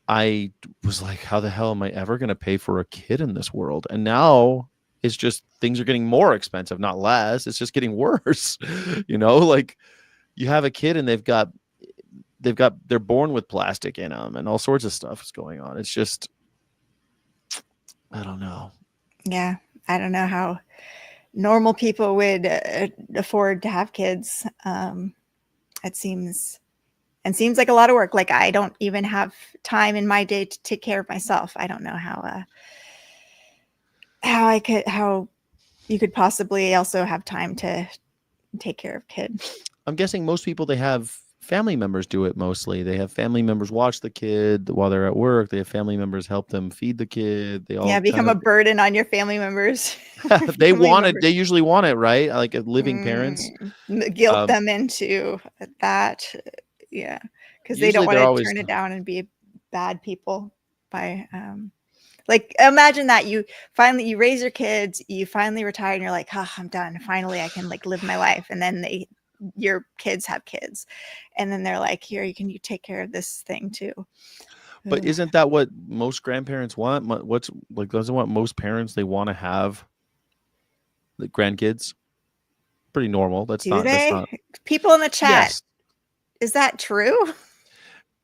I was like, how the hell am I ever going to pay for a kid in this world? And now it's just things are getting more expensive, not less. It's just getting worse. You know, like you have a kid and they're born with plastic in them and all sorts of stuff is going on. It's just, I don't know. Yeah. I don't know how normal people would afford to have kids. It seems like a lot of work. Like I don't even have time in my day to take care of myself. I don't know how you could possibly also have time to take care of kids. I'm guessing most people, they have family members do it mostly. They have family members watch the kid while they're at work. They have family members help them feed the kid. They all become a burden on your family members. They usually want it, right? Like living parents. Guilt them into that. Yeah. Because they don't want to turn it down and be bad people by like imagine that you raise your kids, you finally retire and you're like, oh, I'm done. Finally I can like live my life. And then your kids have kids. And then they're like, here, you take care of this thing too. But isn't that what most grandparents want? What's like, doesn't what most parents, they want to have the grandkids? Pretty normal. That's not people in the chat. Yes. Is that true?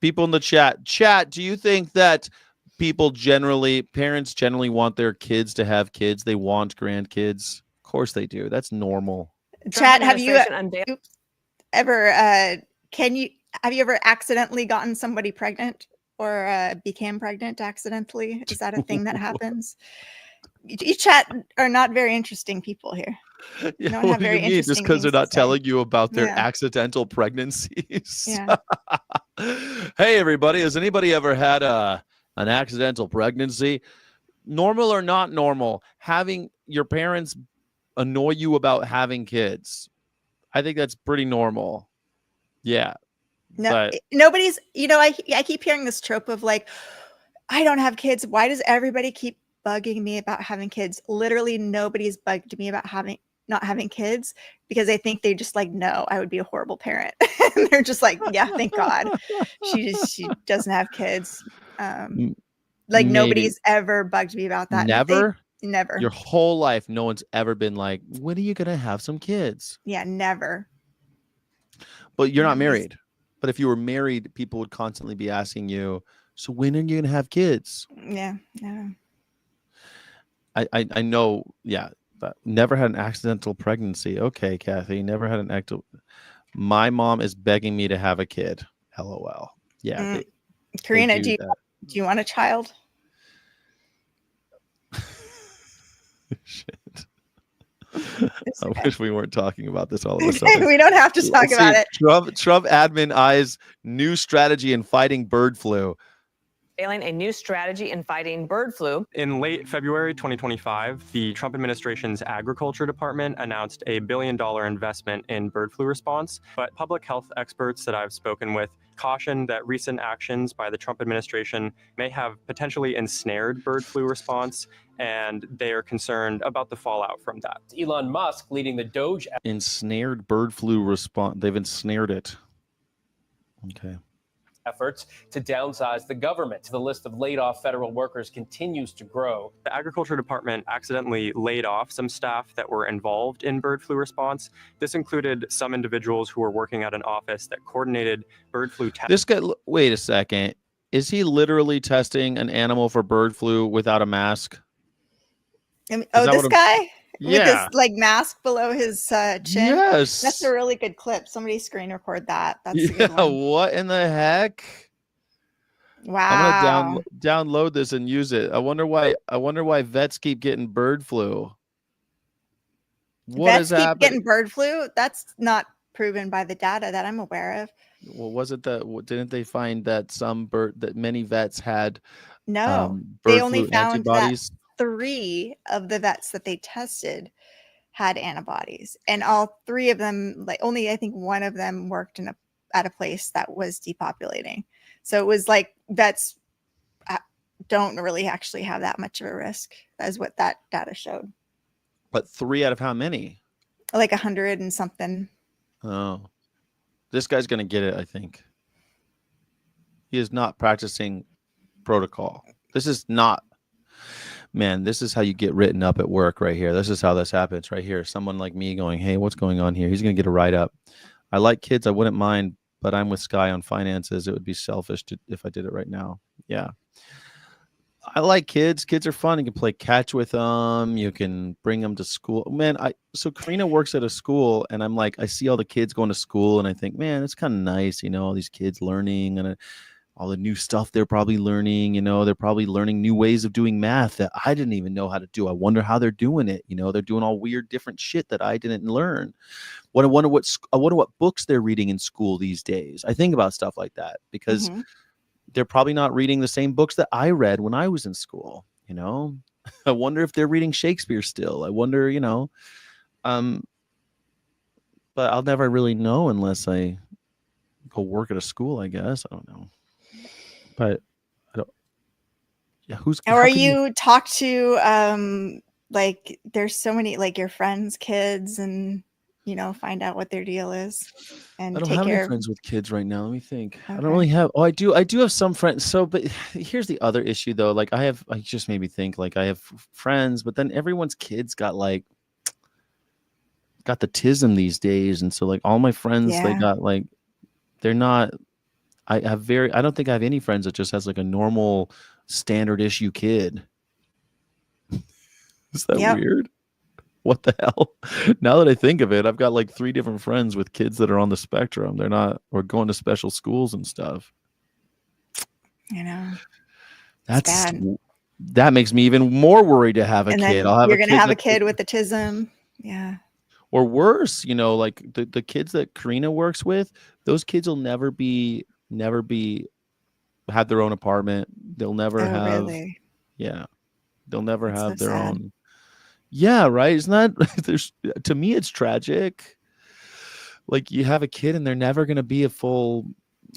People in the chat, do you think that parents generally want their kids to have kids? They want grandkids. Of course they do. That's normal. Chat, have you ever accidentally gotten somebody pregnant or became pregnant accidentally? Is that a thing that happens? You chat are not very interesting people here. Yeah, what do you mean? Just because they're not telling you about their accidental pregnancies? Yeah. Hey, everybody, has anybody ever had an accidental pregnancy? Normal or not normal, having your parents annoy you about having kids, I think that's pretty normal. Yeah. No, nobody's, I keep hearing this trope of like, I don't have kids. Why does everybody keep bugging me about having kids? Literally nobody's bugged me about not having kids because I think they just like, no, I would be a horrible parent. And they're just like, yeah, thank God she doesn't have kids. Like nobody's ever bugged me about that. Never. Never. Your whole life, no one's ever been like, when are you gonna have some kids? Yeah, never. But you're not Nobody's- married. But if you were married, people would constantly be asking you, so when are you going to have kids? Yeah. I know, yeah, but never had an accidental pregnancy. Okay, Kathy, never had an accidental. My mom is begging me to have a kid. LOL. Yeah, Karina, do do you want a child? Shit. I wish we weren't talking about this all of a Okay, sudden. we don't have to talk Let's about see, it. Trump admin eyes new strategy in fighting bird flu. Unveiling a new strategy in fighting bird flu. In late February 2025, the Trump administration's Agriculture Department announced a $1 billion investment in bird flu response. But public health experts that I've spoken with caution that recent actions by the Trump administration may have potentially ensnared bird flu response, and they are concerned about the fallout from that. Elon Musk leading the Doge Ensnared bird flu response. They've ensnared it. Okay. efforts to downsize the government. The list of laid off federal workers continues to grow. The Agriculture Department accidentally laid off some staff that were involved in bird flu response. This included some individuals who were working at an office that coordinated bird flu testing. This guy, wait a second. Is he literally testing an animal for bird flu without a mask? This guy? Yeah. With his mask below his chin. Yes. That's a really good clip. Somebody screen record that. That's a good one. What in the heck? Wow. I'm gonna download this and use it. I wonder why vets keep getting bird flu. Vets keep getting bird flu? That's not proven by the data that I'm aware of. Well, was it that didn't they find that that many vets had No, bird they only flu found antibodies? that 3 of the vets that they tested had antibodies, and all 3 of them, only I think 1 of them worked at a place that was depopulating. So it was vets don't really actually have that much of a risk, as what that data showed. But 3 out of how many? 100 and something. Oh, this guy's gonna get it. I think he is not practicing protocol. This is not. Man, this is how you get written up at work right here. This is how this happens right here. Someone like me going, hey, what's going on here? He's going to get a write-up. I like kids. I wouldn't mind, but I'm with Sky on finances. It would be selfish if I did it right now. Yeah. I like kids. Kids are fun. You can play catch with them. You can bring them to school. Man, so Karina works at a school, and I'm like, I see all the kids going to school, and I think, man, it's kind of nice, all these kids learning and all the new stuff they're probably learning, they're probably learning new ways of doing math that I didn't even know how to do. I wonder how they're doing it. They're doing all weird, different shit that I didn't learn. I wonder what books they're reading in school these days. I think about stuff like that because they're probably not reading the same books that I read when I was in school. I wonder if they're reading Shakespeare still. I wonder, but I'll never really know unless I go work at a school, I guess. I don't know. But I don't. Yeah, or you talk to there's so many your friends' kids and find out what their deal is and I don't take have care any friends with kids right now. Let me think. Okay. I don't really have. Oh, I do have some friends. So, but here's the other issue though. I just made me think. I have friends, but then everyone's kids got the tism these days, and so all my friends they got they're not. I don't think I have any friends that just has a normal standard issue kid. Is that weird? What the hell? Now that I think of it, I've got 3 different friends with kids that are on the spectrum. They're not, or going to special schools and stuff. That's bad. That makes me even more worried to have a kid. You're going to have a kid with autism. Yeah. Or worse, the kids that Karina works with, those kids will never have their own apartment. They'll never have. Really? Yeah. They'll never have their own. Yeah, right. Isn't that to me it's tragic. You have a kid and they're never going to be a full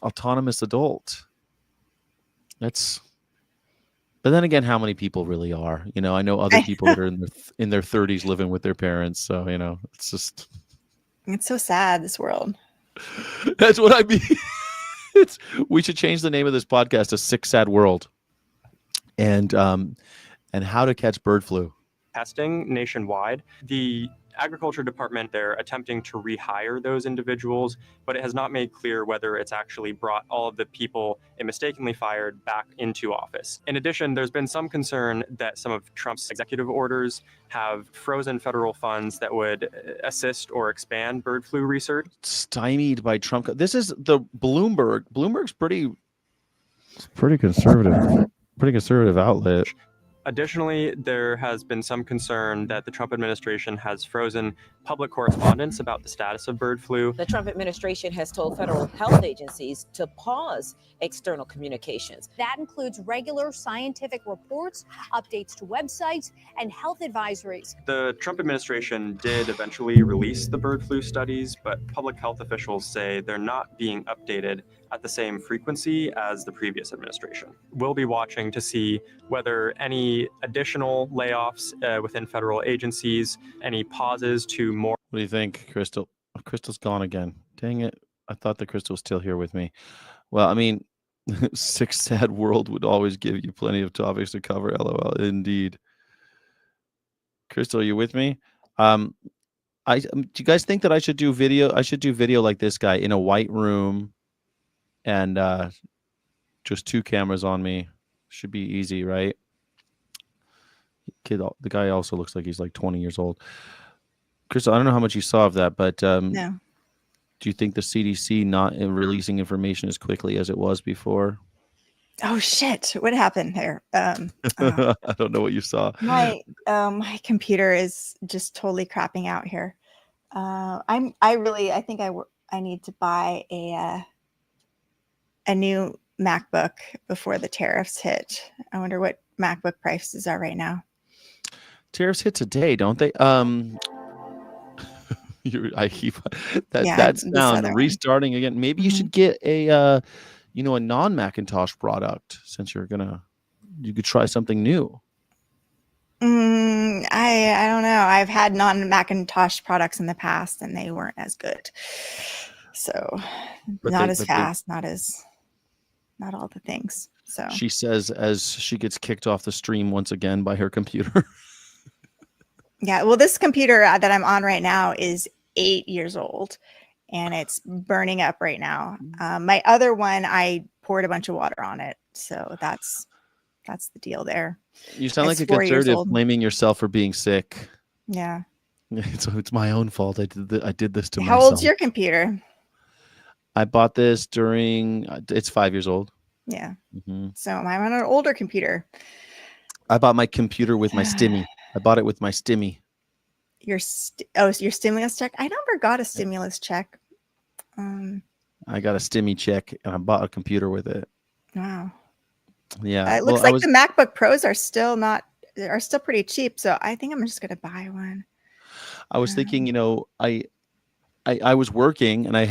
autonomous adult. But then again, how many people really are? I know other people that are in their 30s living with their parents. So, it's so sad, this world. That's what I mean. We should change the name of this podcast to Sick Sad World and how to catch bird flu. Testing nationwide. The Agriculture Department, they're attempting to rehire those individuals, but it has not made clear whether it's actually brought all of the people it mistakenly fired back into office. In addition, there's been some concern that some of Trump's executive orders have frozen federal funds that would assist or expand bird flu research. Stymied by Trump. This is the Bloomberg. Bloomberg's pretty conservative. Pretty conservative outlet. Additionally, there has been some concern that the Trump administration has frozen public correspondence about the status of bird flu. The Trump administration has told federal health agencies to pause external communications. That includes regular scientific reports, updates to websites, and health advisories. The Trump administration did eventually release the bird flu studies, but public health officials say they're not being updated at the same frequency as the previous administration. We'll be watching to see whether any additional layoffs within federal agencies, any pauses to more. What do you think, Crystal? Oh, Crystal's gone again. Dang it. I thought the Crystal was still here with me. Well, I mean, sick, sad world would always give you plenty of topics to cover. LOL. Indeed. Crystal, are you with me? Do you guys think that I should do video? I should do video like this guy in a white room and just 2 cameras on me. Should be easy, right? The guy also looks like he's like 20 years old. Crystal, I don't know how much you saw of that, but No. do you think the CDC not releasing information as quickly as it was before? Oh shit! What happened there? I don't know what you saw. My computer is just totally crapping out here. I think I need to buy a new MacBook before the tariffs hit. I wonder what MacBook prices are right now. Tariffs hit today, don't they? I keep that sound restarting again. Maybe you should get a non-Macintosh product since you could try something new. I don't know. I've had non-Macintosh products in the past and they weren't as good. So not as fast, not all the things. So she says as she gets kicked off the stream once again by her computer. Yeah, well, this computer that I'm on right now is 8 years old and it's burning up right now. My other one, I poured a bunch of water on it. So that's the deal there. You sound like a conservative blaming yourself for being sick. Yeah. So it's my own fault. I did this to myself. How old's your computer? I bought this it's 5 years old. Yeah. So I'm on an older computer. I bought my computer with my stimmy. I bought it with my stimmy. Your stimulus check? I never got a stimulus check. I got a stimmy check and I bought a computer with it. Wow. Yeah. It looks like the MacBook Pros are still pretty cheap. So I think I'm just going to buy one. I was thinking, I was working and I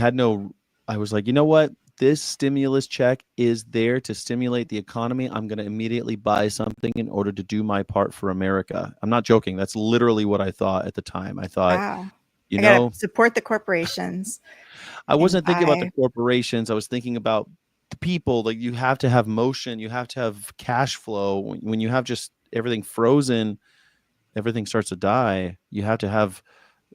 was like, you know what? This stimulus check is there to stimulate the economy. I'm going to immediately buy something in order to do my part for America. I'm not joking. That's literally what I thought at the time. I thought, wow. I gotta support the corporations. I wasn't thinking about the corporations. I was thinking about the people. Like you have to have motion. You have to have cash flow. When you have just everything frozen, everything starts to die. You have to have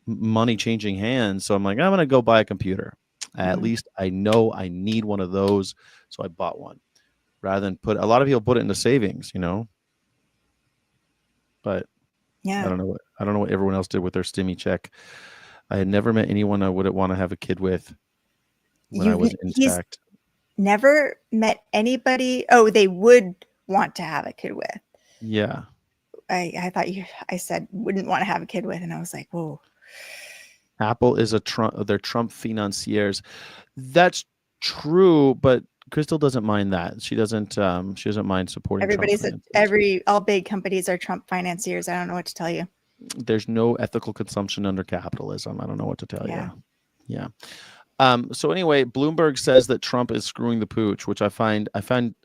money changing hands. So I'm like, I'm going to go buy a computer. At least I know I need one of those, so I bought one. Rather than a lot of people put it into savings, But yeah, I don't know what everyone else did with their stimmy check. I had never met anyone I wouldn't want to have a kid with when I was intact. Never met anybody. Oh, they would want to have a kid with. Yeah. I thought I said wouldn't want to have a kid with, and I was like, whoa. Apple is they're Trump financiers. That's true, but Crystal doesn't mind that. She doesn't mind supporting all big companies are Trump financiers. I don't know what to tell you. There's no ethical consumption under capitalism. I don't know what to tell you. Yeah. So anyway, Bloomberg says that Trump is screwing the pooch, which I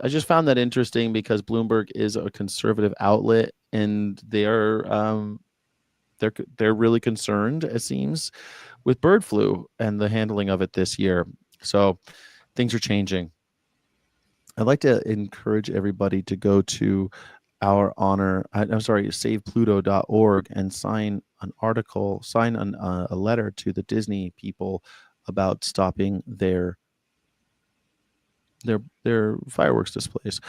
just found that interesting because Bloomberg is a conservative outlet and they're really concerned, it seems, with bird flu and the handling of it this year. So things are changing. I'd like to encourage everybody to go to SavePluto.org and sign an article, sign a letter to the Disney people about stopping their fireworks displays.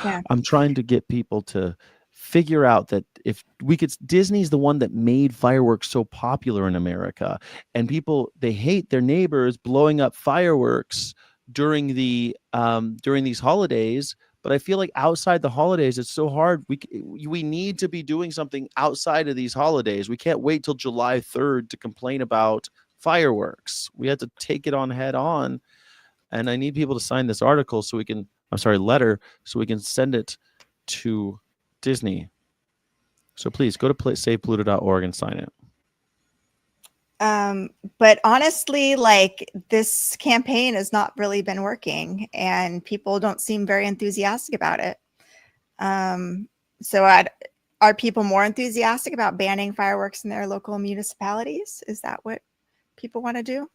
Yeah. I'm trying to get people to figure out that if we could, Disney's the one that made fireworks so popular in America, and people, they hate their neighbors blowing up fireworks during these holidays. But I feel like outside the holidays, it's so hard. We need to be doing something outside of these holidays. We can't wait till July 3rd to complain about fireworks. We have to take it on head on. And I need people to sign this article so we can, letter, so we can send it to Disney. So please go to savepluto.org and sign it. But honestly, like, this campaign has not really been working, and people don't seem very enthusiastic about it. So are people more enthusiastic about banning fireworks in their local municipalities? Is that what people want to do?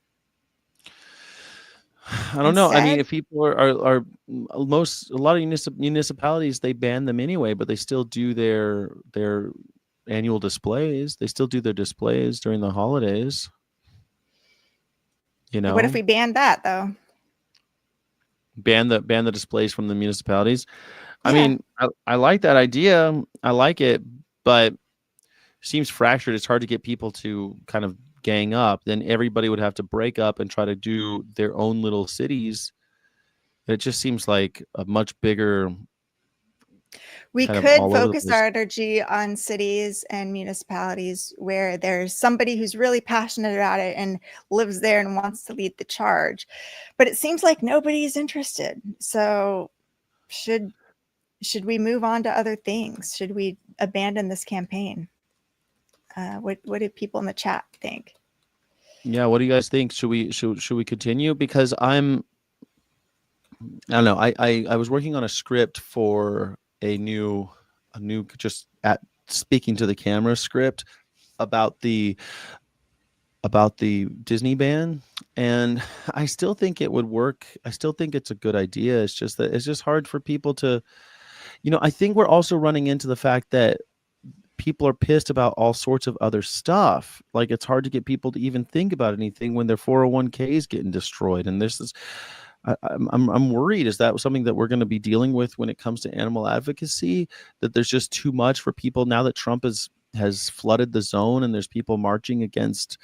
I don't know. I mean, if people are a lot of municipalities, they ban them anyway, but they still do their annual displays. They still do their displays during the holidays. You know, what if we banned that though? Ban the displays from the municipalities. Yeah. I mean, I like that idea. I like it, but it seems fractured. It's hard to get people to kind of gang up. Then everybody would have to break up and try to do their own little cities. It just seems like a much bigger. We could focus our energy on cities and municipalities where there's somebody who's really passionate about it and lives there and wants to lead the charge. But it seems like nobody's interested. So should we move on to other things? Should we abandon this campaign? What do people in the chat think? Yeah, what do you guys think? Should we continue? Because I don't know. I was working on a script for a new just at speaking to the camera script about the Disney ban, and I still think it would work. I still think it's a good idea. It's just that it's just hard for people to, I think we're also running into the fact that people are pissed about all sorts of other stuff. Like, it's hard to get people to even think about anything when their 401k is getting destroyed. And this is, I'm worried. Is that something that we're going to be dealing with when it comes to animal advocacy? That there's just too much for people now that Trump has flooded the zone, and there's people marching against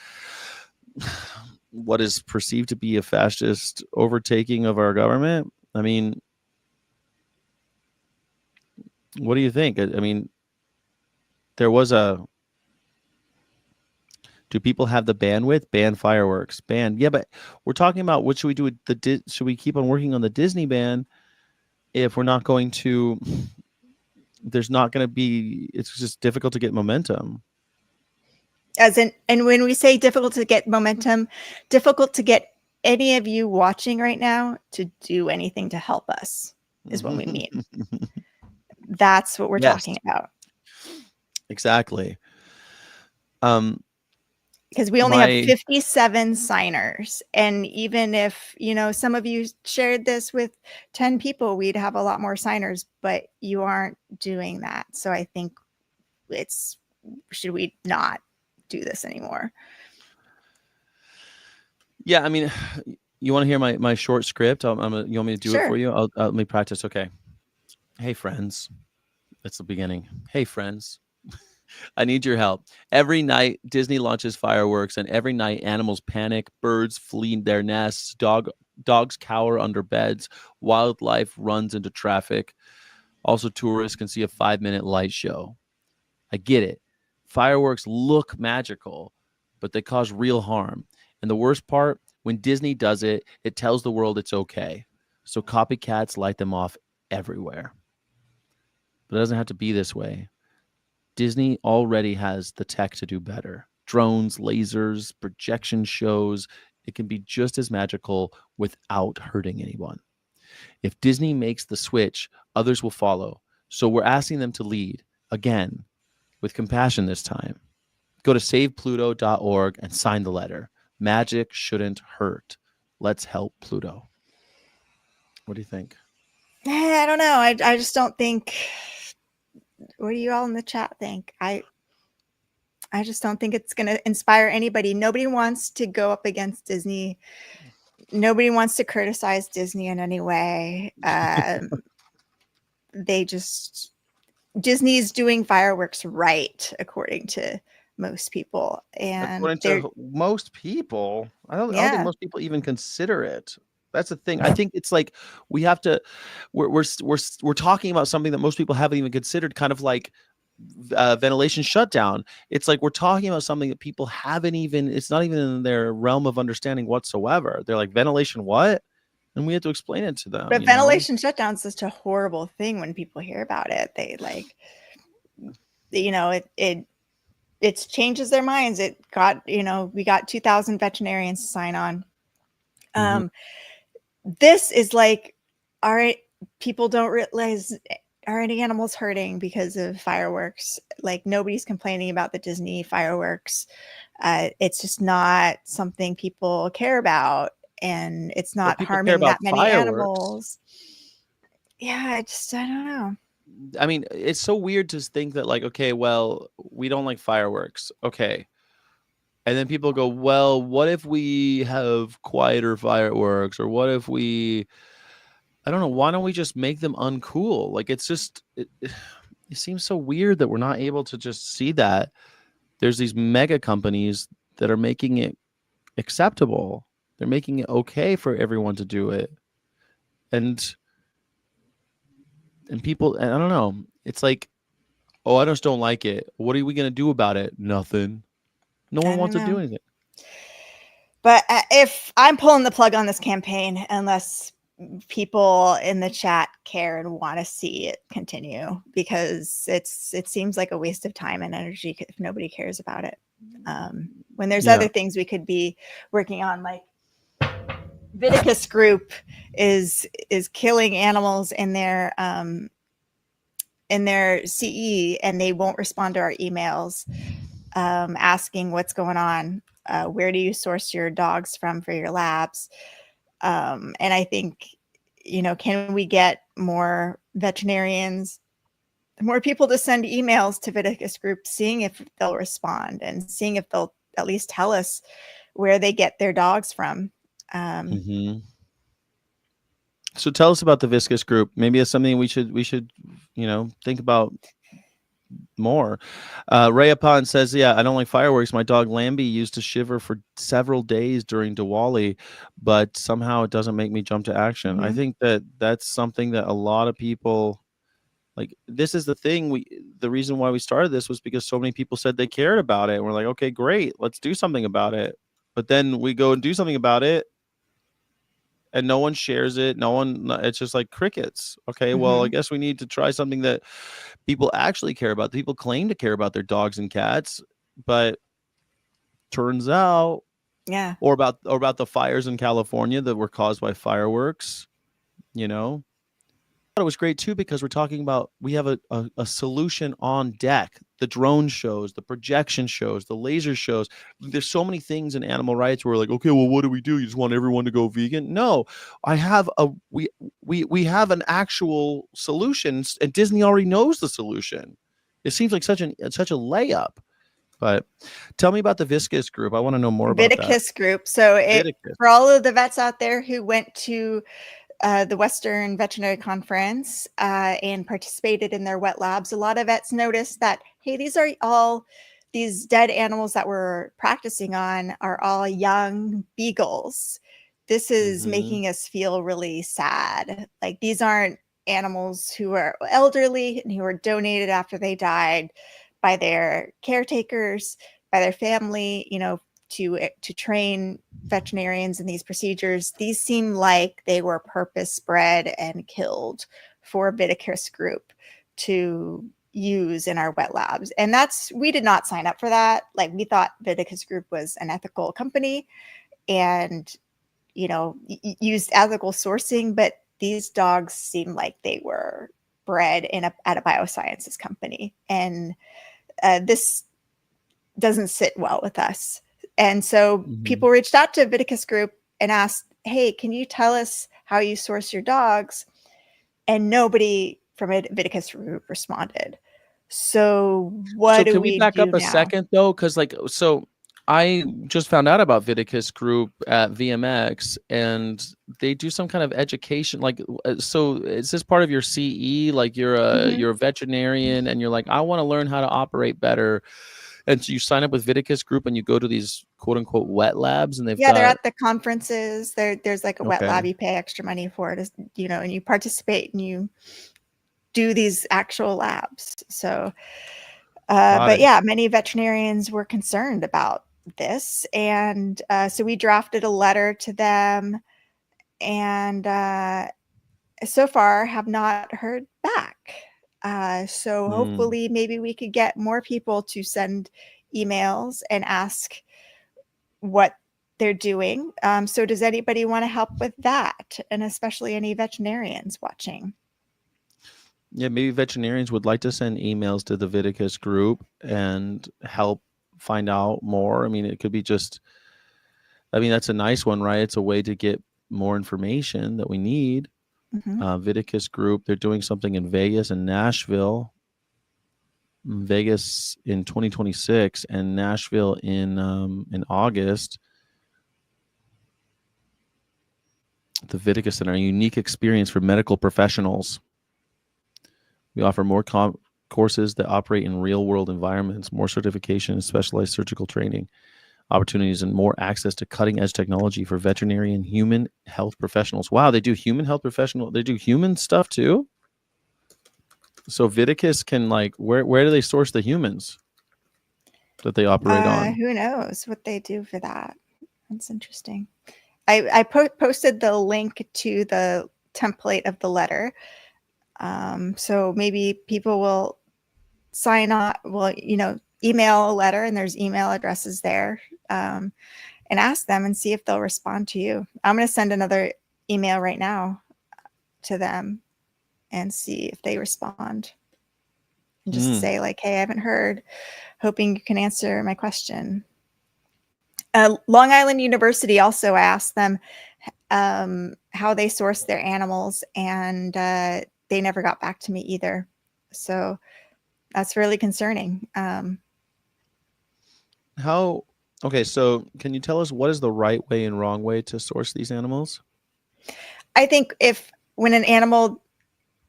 what is perceived to be a fascist overtaking of our government. I mean, what do you think? I mean, there was do people have the bandwidth? Ban fireworks. Ban. Yeah, but we're talking about what should we do with should we keep on working on the Disney ban if we're not going to, there's not going to be, it's just difficult to get momentum. And when we say difficult to get momentum, difficult to get any of you watching right now to do anything to help us is what we mean. That's what we're talking about. Exactly. Because we only have 57 signers. And even if, some of you shared this with 10 people, we'd have a lot more signers, but you aren't doing that. So I think should we not do this anymore? Yeah. I mean, you want to hear my short script? You want me to do it for you? Let me practice. Okay. Hey, friends. That's the beginning. Hey, friends. I need your help. Every night, Disney launches fireworks, and every night, animals panic, birds flee their nests, dogs cower under beds, wildlife runs into traffic. Also, tourists can see a 5-minute light show. I get it. Fireworks look magical, but they cause real harm. And the worst part, when Disney does it, it tells the world it's okay. So copycats light them off everywhere. But it doesn't have to be this way. Disney already has the tech to do better. Drones, lasers, projection shows. It can be just as magical without hurting anyone. If Disney makes the switch, others will follow. So we're asking them to lead, again, with compassion this time. Go to savepluto.org and sign the letter. Magic shouldn't hurt. Let's help Pluto. What do you think? I don't know. I just don't think. What do you all in the chat think? I just don't think it's going to inspire anybody. Nobody wants to go up against Disney. Nobody wants to criticize Disney in any way. Disney's doing fireworks right, according to most people. And According to most people, I don't think most people even consider it. That's the thing. I think it's like we have to. We're talking about something that most people haven't even considered, kind of like ventilation shutdown. It's like we're talking about something that people haven't even. It's not even in their realm of understanding whatsoever. They're like, ventilation what? And we have to explain it to them. But ventilation shutdown is such a horrible thing when people hear about it. They like, it changes their minds. It got, we got 2,000 veterinarians to sign on. This is like, all right, people don't realize, are any animals hurting because of fireworks? Like, nobody's complaining about the Disney fireworks. It's just not something people care about. And it's not harming that many animals. Yeah, I don't know. I mean, it's so weird to think that, like, okay, well, we don't like fireworks. Okay. And then people go, well, what if we have quieter fireworks? Or what if I don't know, why don't we just make them uncool? Like, it's just, it seems so weird that we're not able to just see that there's these mega companies that are making it acceptable. They're making it okay for everyone to do it. And people, and I don't know, it's like, oh, I just don't like it. What are we going to do about it? Nothing. No one wants to do anything. But if I'm pulling the plug on this campaign, unless people in the chat care and want to see it continue, because it seems like a waste of time and energy if nobody cares about it. When there's other things we could be working on, like Viticus Group is killing animals in their CE, and they won't respond to our emails asking what's going on. Where do you source your dogs from for your labs? And I think, can we get more veterinarians, more people to send emails to Viticus Group, seeing if they'll respond and seeing if they'll at least tell us where they get their dogs from. So tell us about the Viscous Group. Maybe it's something we should think about more. Ray Upon says, yeah, I don't like fireworks. My dog Lambie used to shiver for several days during Diwali, but somehow it doesn't make me jump to action. I think that's something that a lot of people, like, this is the thing. The reason why we started this was because so many people said they cared about it. And we're like, okay, great, let's do something about it. But then we go and do something about it, and no one shares it. It's just like crickets. Okay, well, I guess we need to try something that people actually care about. People claim to care about their dogs and cats, but turns out, or about the fires in California that were caused by fireworks. It was great too, because we're talking about, we have a solution on deck. The drone shows, the projection shows, the laser shows. There's so many things in animal rights where we're like, okay, well, what do? You just want everyone to go vegan? No, we have an actual solution, and Disney already knows the solution. It seems like such a layup. But tell me about the Viscous Group. I want to know more about that. Viticus Group. So for all of the vets out there who went to the Western Veterinary Conference and participated in their wet labs, a lot of vets noticed that, hey, these dead animals that we're practicing on are all young beagles. This is making us feel really sad. Like, these aren't animals who are elderly and who were donated after they died by their caretakers, by their family, to train veterinarians in these procedures. These seem like they were purpose bred and killed for Viticus Group to use in our wet labs. And we did not sign up for that. Like, we thought Viticus Group was an ethical company and, used ethical sourcing, but these dogs seem like they were bred at a biosciences company. And this doesn't sit well with us. And so people reached out to Viticus Group and asked, hey, can you tell us how you source your dogs? And nobody from Viticus Group responded. So So what do can we we back up do a now? second though? Because so I just found out about Viticus Group at VMX, and they do some kind of education. So is this part of your CE? Like you're a veterinarian, and you're like, I want to learn how to operate better, and so you sign up with Viticus Group, and you go to these quote unquote wet labs, and they've Yeah, they're got at the conferences. There's like a wet okay, lab. You pay extra money for it, and you participate and you do these actual labs. So, got but it. yeah, many veterinarians were concerned about this. And so we drafted a letter to them and so far have not heard back. So Hmm. hopefully maybe we could get more people to send emails and ask what they're doing. So does anybody want to help with that? And especially any veterinarians watching? Yeah, maybe veterinarians would like to send emails to the Viticus Group and help find out more. I mean, it could be just. I mean, that's a nice one, right? It's a way to get more information that we need. Mhm. Viticus Group, they're doing something in Vegas and Nashville. Vegas in 2026 and Nashville in August. The Viticus Center, a unique experience for medical professionals. We offer more courses that operate in real-world environments, more certification and specialized surgical training opportunities, and more access to cutting-edge technology for veterinary and human health professionals. Wow, they do human health professional. They do human stuff too. So Viticus can where do they source the humans that they operate on? Who knows what they do for that? That's interesting. I posted the link to the template of the letter. So maybe people will sign on, email a letter, and there's email addresses there, and ask them and see if they'll respond to you. I'm going to send another email right now to them and see if they respond. And just say like, hey, I haven't heard, hoping you can answer my question. Long Island University also asked them how they source their animals, and they never got back to me either. So that's really concerning. Okay, so can you tell us what is the right way and wrong way to source these animals? I think when an animal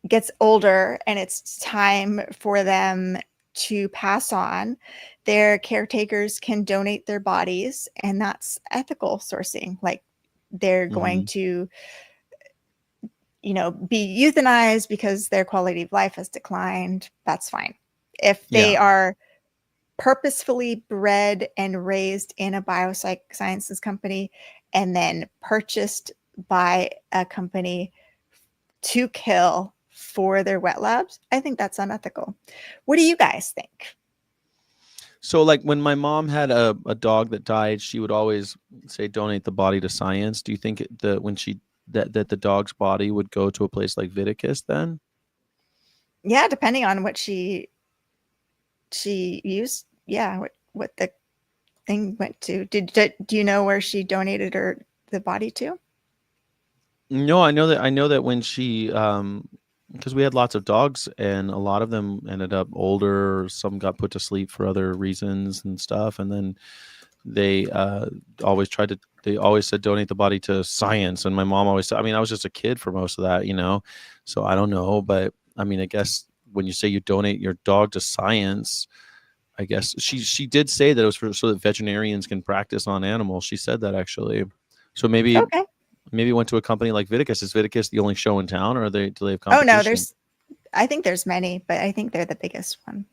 gets older and it's time for them to pass on, their caretakers can donate their bodies, and that's ethical sourcing. Like they're going to, be euthanized because their quality of life has declined. That's fine. If they are purposefully bred and raised in a biosciences company and then purchased by a company to kill for their wet labs, I think that's unethical. What do you guys think? So like when my mom had a dog that died, she would always say, donate the body to science. Do you think that the dog's body would go to a place like Viticus then? Yeah, depending on what she used. Yeah, what the thing went to. Do you know where she donated the body to? No, I know that when she because we had lots of dogs and a lot of them ended up older, some got put to sleep for other reasons and stuff, and then they they always said donate the body to science, and my mom always said, I mean, I was just a kid for most of that, so I don't know, but I mean, I guess when you say you donate your dog to science, I guess she did say that it was so that veterinarians can practice on animals. She said that actually. So maybe Okay. maybe went to a company like Viticus. Is Viticus the only show in town, or do they have Oh no, competition? I think there's many, but I think they're the biggest one.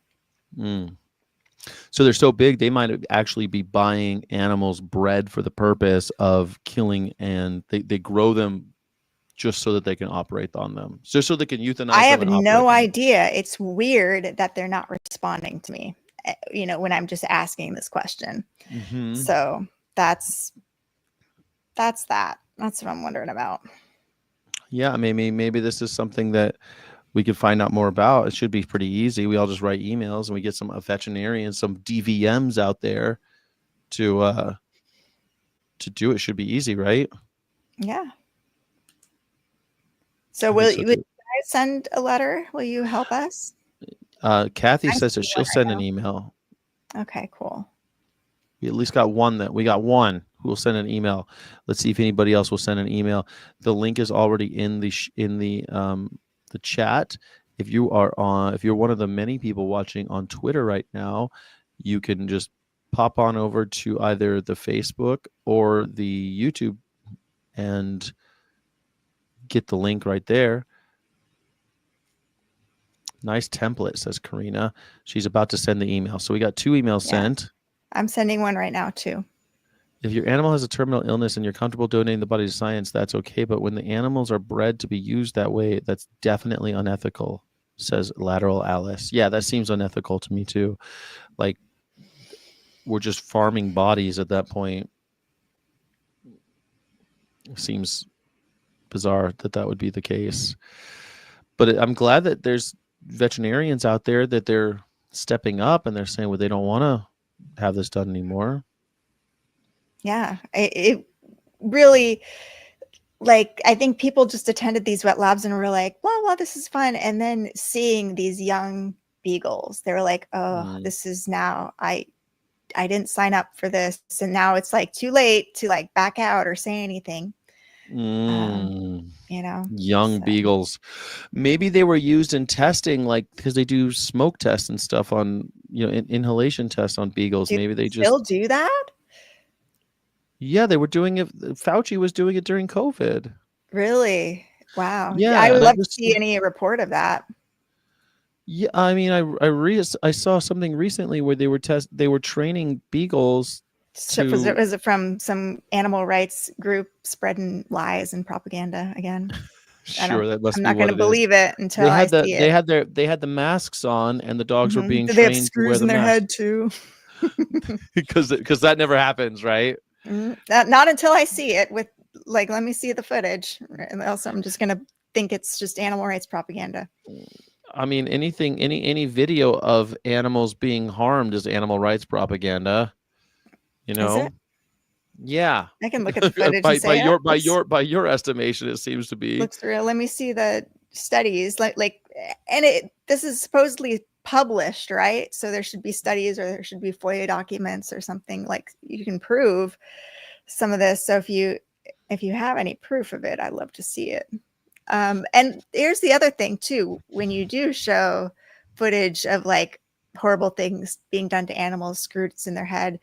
So they're so big, they might actually be buying animals bred for the purpose of killing, and they grow them just so that they can operate on them, just so they can euthanize I them have and operate no on them. idea. It's weird that they're not responding to me, when I'm just asking this question. So that's that. That's what I'm wondering about. Yeah, maybe this is something that we could find out more about. It should be pretty easy. We all just write emails and we get some veterinarians, some DVMs out there to do it. Should be easy, right? Yeah. So I think so will you too. guys send a letter? Will you help us? Kathy I'm says that seeing she'll one send right an email. now. Okay, cool. We at least got one who will send an email. Let's see if anybody else will send an email. The link is already in the chat. If you're one of the many people watching on Twitter right now, you can just pop on over to either the Facebook or the YouTube and get the link right there. Nice template, says Karina. She's about to send the email. So we got 2 emails sent. I'm sending one right now too. If your animal has a terminal illness and you're comfortable donating the body to science, that's okay. But when the animals are bred to be used that way, that's definitely unethical, says Lateral Alice. Yeah, that seems unethical to me too. Like, we're just farming bodies at that point. It seems bizarre that would be the case. But I'm glad that there's veterinarians out there that they're stepping up and they're saying, well, they don't want to have this done anymore. Yeah, it really, like, I think people just attended these wet labs and were like, well, this is fun. And then seeing these young beagles, they were like, oh, this is now, I didn't sign up for this. And now it's like too late to like back out or say anything. You know, young beagles, maybe they were used in testing, like, because they do smoke tests and stuff on, inhalation tests on beagles. Maybe they just still do that. Yeah, they were doing it. Fauci was doing it during COVID. Really? Wow. Yeah, I would love to see any report of that. Yeah, I mean, I saw something recently where they were training beagles. Was it from some animal rights group spreading lies and propaganda again? Sure, that must I'm be not going to believe it until I see it. They had the masks on, and the dogs were being Did they have trained to wear screws the in their mask. head too? because that never happens, right? Not until I see it with, like, let me see the footage, and else I'm just going to think it's just animal rights propaganda. I mean, any video of animals being harmed is animal rights propaganda. Is it? Yeah. I can look at the footage and say by your estimation, it seems to be. Looks real. Let me see the studies. This is supposedly published, right? So there should be studies, or there should be FOIA documents or something, like you can prove some of this. So if you have any proof of it, I'd love to see it. And here's the other thing too: when you do show footage of like horrible things being done to animals, screws in their head,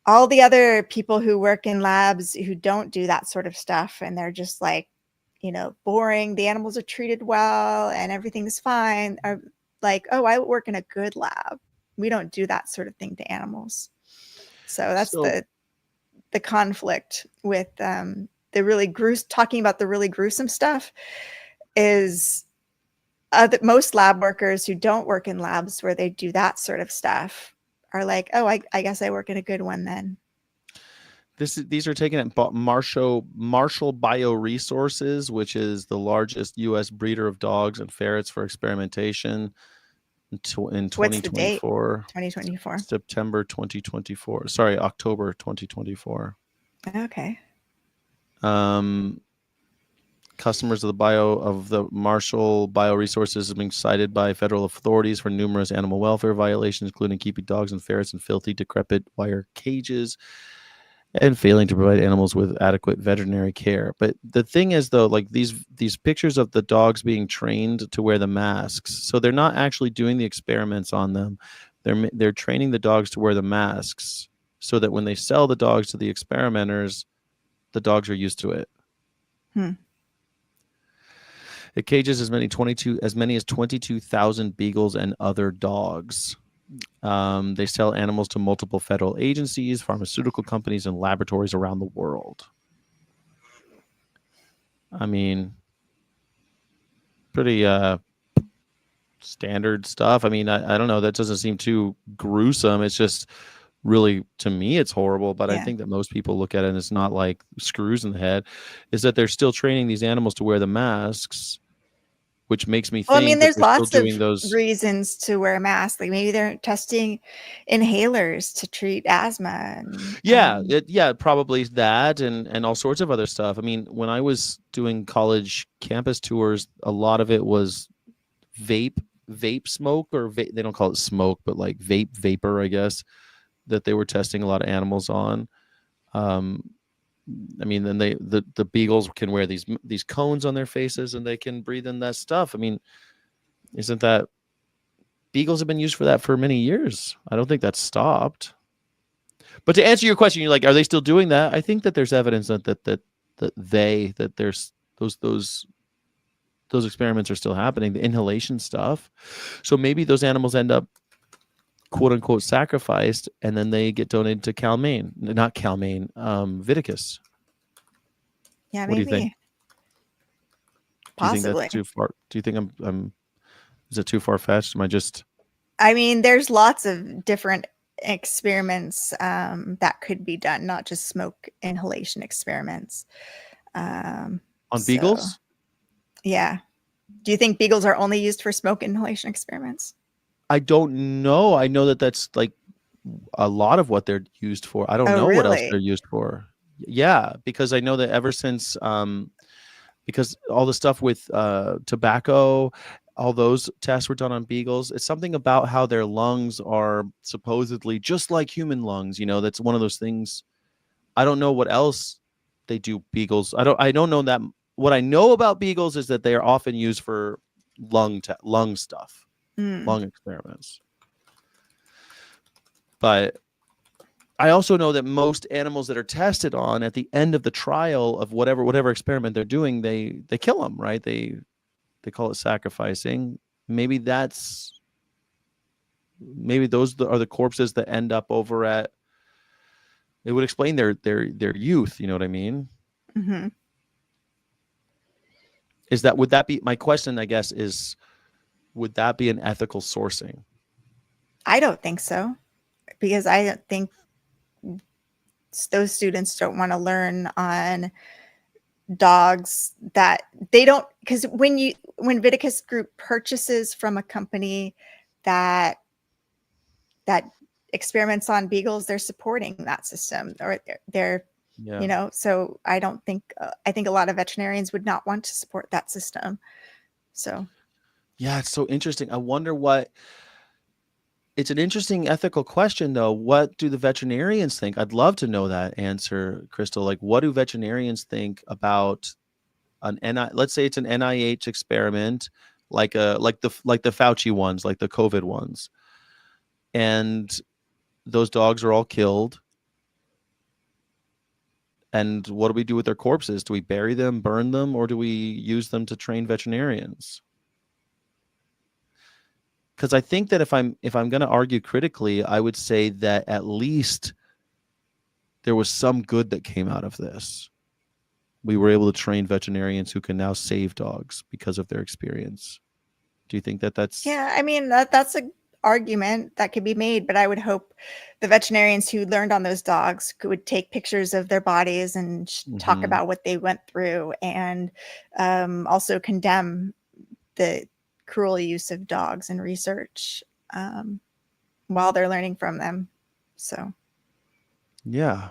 all the other people who work in labs who don't do that sort of stuff, and they're just like, boring, the animals are treated well and everything's fine, are like, oh, I work in a good lab. We don't do that sort of thing to animals. So that's the conflict with talking about the really gruesome stuff is most lab workers who don't work in labs where they do that sort of stuff are like, oh, I guess I work in a good one then. These are taken at Marshall Bioresources, which is the largest U.S. breeder of dogs and ferrets for experimentation in 2024. What's the date? 2024. September 2024. Sorry, October 2024. Okay. Customers of the Marshall Bioresources have been cited by federal authorities for numerous animal welfare violations, including keeping dogs and ferrets in filthy, decrepit wire cages and failing to provide animals with adequate veterinary care. But the thing is, though, like these pictures of the dogs being trained to wear the masks, so they're not actually doing the experiments on them. They're training the dogs to wear the masks so that when they sell the dogs to the experimenters, the dogs are used to it. It cages as many as 22,000 beagles and other dogs. They sell animals to multiple federal agencies, pharmaceutical companies, and laboratories around the world. I mean, pretty standard stuff. I mean, I don't know. That doesn't seem too gruesome. It's just really, to me, it's horrible. But I think that most people look at it and it's not like screws in the head. Is that they're still training these animals to wear the masks, which makes me think. Well, I mean, there's lots of those reasons to wear a mask. Like maybe they're testing inhalers to treat asthma. And, probably that, and all sorts of other stuff. I mean, when I was doing college campus tours, a lot of it was vape vape smoke or they don't call it smoke, but like vapor, I guess, that they were testing a lot of animals on. I mean, then the beagles can wear these cones on their faces and they can breathe in that stuff. I mean, isn't that beagles have been used for that for many years? I don't think that's stopped. But to answer your question, you're like, are they still doing that? I think that there's evidence that there's those experiments are still happening, the inhalation stuff. So maybe those animals end up quote unquote sacrificed and then they get donated to not Calmaine, Viticus. Yeah, What do you think? maybe. Do you think Possibly. that's too far? Do you think is it too far fetched? I mean, there's lots of different experiments that could be done, not just smoke inhalation experiments. On beagles? Yeah. Do you think beagles are only used for smoke inhalation experiments? I don't know. I know that that's like a lot of what they're used for. I don't know what else they're used for. Yeah, because I know that ever since because all the stuff with tobacco, all those tests were done on beagles. It's something about how their lungs are supposedly just like human lungs. That's one of those things. I don't know what else they do beagles. I don't know that. What I know about beagles is that they are often used for lung stuff, lung experiments. But I also know that most animals that are tested on at the end of the trial of whatever experiment they're doing, they kill them, right? They call it sacrificing. Maybe those are the corpses that end up over at. It would explain their youth. You know what I mean? Mm-hmm. Would that be my question? I guess would that be an ethical sourcing? I don't think so, because I don't think those students don't want to learn on dogs that they don't, because when Viticus Group purchases from a company that experiments on beagles, they're supporting that system, or they're so I don't think I think a lot of veterinarians would not want to support that system. So yeah, it's so interesting. I wonder it's an interesting ethical question, though. What do the veterinarians think? I'd love to know that answer, Crystal. Like, what do veterinarians think about let's say it's an NIH experiment, like the Fauci ones, like the COVID ones, and those dogs are all killed. And what do we do with their corpses? Do we bury them, burn them, or do we use them to train veterinarians? Because I think that if I'm going to argue critically, I would say that at least there was some good that came out of this. We were able to train veterinarians who can now save dogs because of their experience. Do you think that's? Yeah, I mean, that's an argument that could be made, but I would hope the veterinarians who learned on those dogs would take pictures of their bodies and talk about what they went through, and also condemn the cruel use of dogs in research while they're learning from them. So yeah,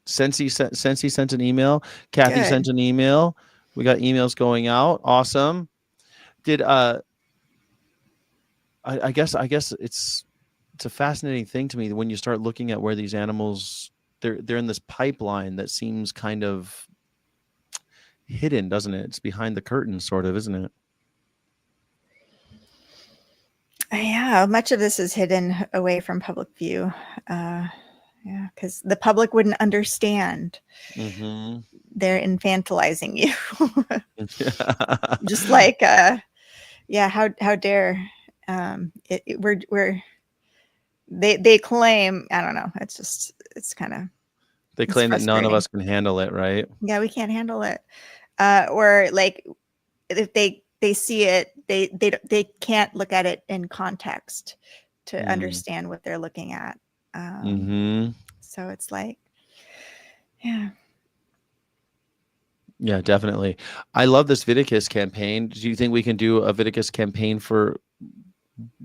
Sensi sent an email. Kathy sent an email. We got emails going out. Awesome. Did I guess it's a fascinating thing to me when you start looking at where these animals they're in this pipeline that seems kind of hidden, doesn't it? It's behind the curtain, sort of, isn't it? Yeah, much of this is hidden away from public view. Yeah, because the public wouldn't understand. Mm-hmm. They're infantilizing you. Just like, how dare they claim, I don't know. It's kind of. They claim that none of us can handle it, right? Yeah, we can't handle it. Or like if they see it, they can't look at it in context to understand what they're looking at. So it's like, yeah, definitely. I love this Viticus campaign. Do you think we can do a Viticus campaign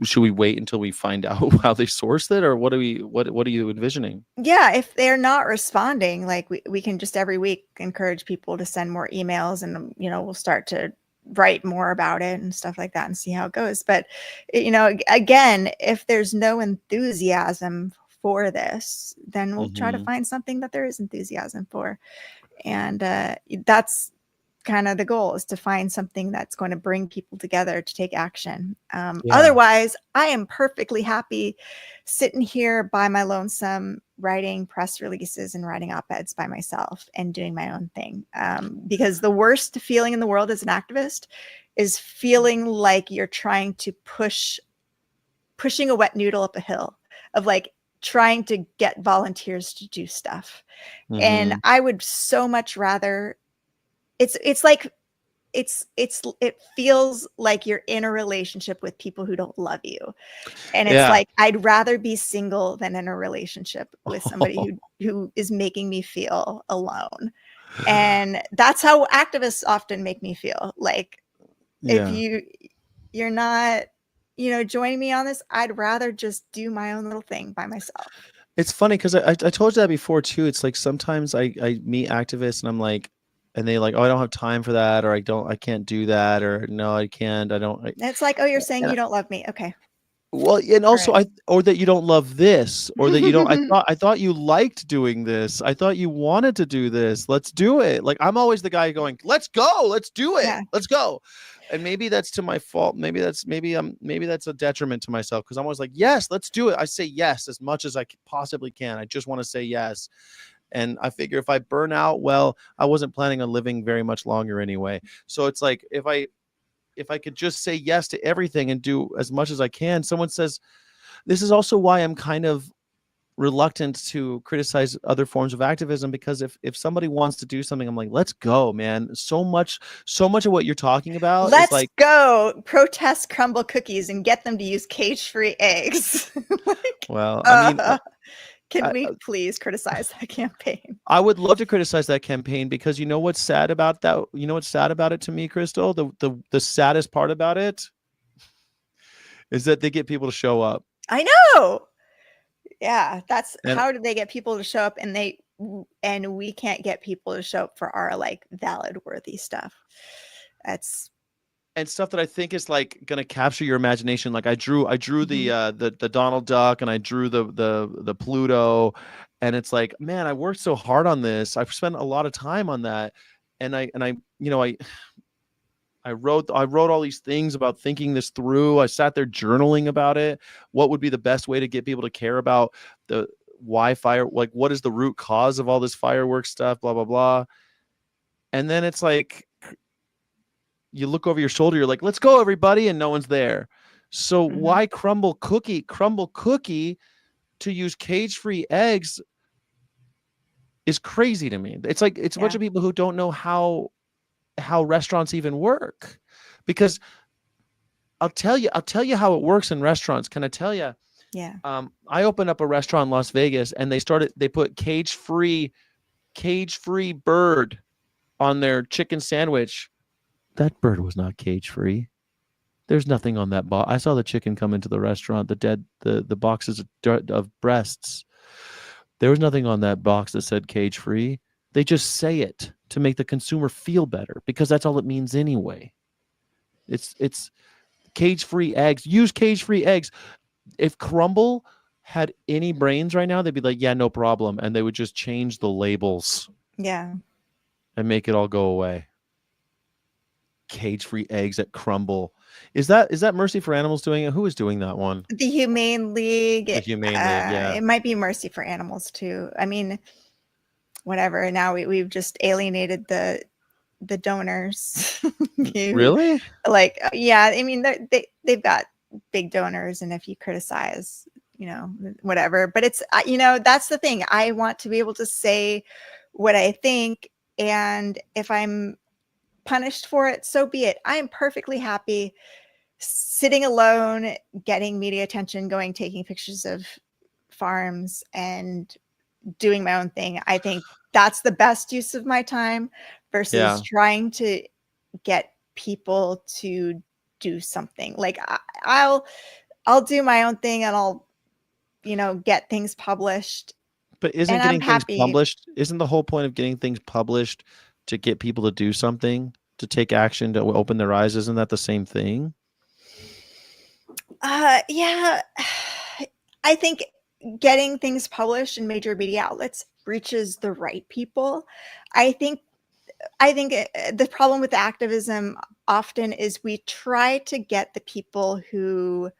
should we wait until we find out how they sourced it, or what are you envisioning? Yeah, if they're not responding, like we can just every week encourage people to send more emails, and we'll start to write more about it and stuff like that and see how it goes. But, again, if there's no enthusiasm for this, then we'll try to find something that there is enthusiasm for. And that's kind of the goal, is to find something that's going to bring people together to take action. Otherwise, I am perfectly happy sitting here by my lonesome, writing press releases and writing op-eds by myself and doing my own thing. Because the worst feeling in the world as an activist is feeling like you're trying to pushing a wet noodle up a hill, of like trying to get volunteers to do stuff. And I would so much rather, it feels like you're in a relationship with people who don't love you. And it's like, I'd rather be single than in a relationship with somebody who is making me feel alone. And that's how activists often make me feel. Like, if you're not, joining me on this, I'd rather just do my own little thing by myself. It's funny because I told you that before too. It's like sometimes I meet activists and I'm like, and they like, oh, I don't have time for that, or I can't do that, or no, I can't, I don't. It's like, oh, you're saying you don't love me. Okay. Well, and also or that you don't love this, or that you don't, I thought you liked doing this. I thought you wanted to do this. Let's do it. Like, I'm always the guy going, let's go, let's do it. Yeah. Let's go. And maybe that's to my fault. Maybe that's a detriment to myself, because I'm always like, yes, let's do it. I say yes as much as I possibly can. I just want to say yes. And I figure if I burn out, well, I wasn't planning on living very much longer anyway. So it's like, if I could just say yes to everything and do as much as I can. Someone says, this is also why I'm kind of reluctant to criticize other forms of activism, because if somebody wants to do something, I'm like, let's go, man. So much of what you're talking about. Let's is like, go protest crumble cookies and get them to use cage-free eggs. Well, I mean, can we please criticize that campaign? I would love to criticize that campaign, because you know what's sad about that? You know what's sad about it to me, Crystal? The saddest part about it is that they get people to show up. I know. Yeah, how do they get people to show up, and we can't get people to show up for our like valid, worthy stuff. And stuff that I think is like gonna capture your imagination. Like I drew the Donald Duck, and I drew the Pluto, and it's like, man, I worked so hard on this. I've spent a lot of time on that, and I wrote all these things about thinking this through. I sat there journaling about it. What would be the best way to get people to care about why fire? Like, what is the root cause of all this fireworks stuff? Blah blah blah. And then it's like, you look over your shoulder, you're like, let's go, everybody, and no one's there. So why crumble cookie to use cage-free eggs is crazy to me. It's like, it's a bunch of people who don't know how restaurants even work. Because I'll tell you how it works in restaurants. Can I tell you? Yeah. I opened up a restaurant in Las Vegas, and they put cage-free bird on their chicken sandwich. That bird was not cage-free. There's nothing on that box. I saw the chicken come into the restaurant, the boxes of breasts. There was nothing on that box that said cage-free. They just say it to make the consumer feel better, because that's all it means anyway. It's cage-free eggs. Use cage-free eggs. If Crumble had any brains right now, they'd be like, yeah, no problem. And they would just change the labels. Yeah. And make it all go away. Cage-free eggs at Crumble. Is that Mercy for Animals doing it? Who is doing that one? The Humane League. The Humane League, yeah. It might be Mercy for Animals too. I mean, whatever. Now we've just alienated the donors. Really? Like, yeah. I mean, they've got big donors, and if you criticize, whatever. But it's that's the thing. I want to be able to say what I think, and if I'm punished for it, so be it. I am perfectly happy sitting alone, getting media attention, taking pictures of farms and doing my own thing. I think that's the best use of my time versus trying to get people to do something. Like I'll do my own thing, and I'll get things published. But isn't the whole point of getting things published to get people to do something, to take action to open their eyes? Isn't that the same thing? Yeah, I think getting things published in major media outlets reaches the right people. I think the problem with activism often is we try to get the people who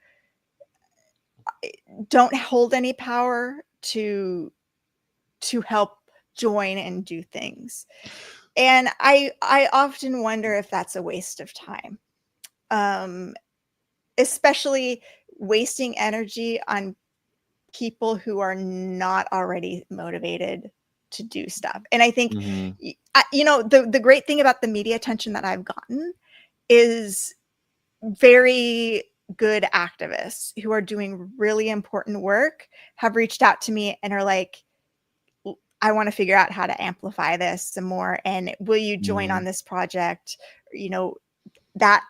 don't hold any power to help join and do things. And I often wonder if that's a waste of time. Especially wasting energy on people who are not already motivated to do stuff. And I think, the great thing about the media attention that I've gotten is very good activists who are doing really important work have reached out to me and are like, I want to figure out how to amplify this some more. And will you join on this project? That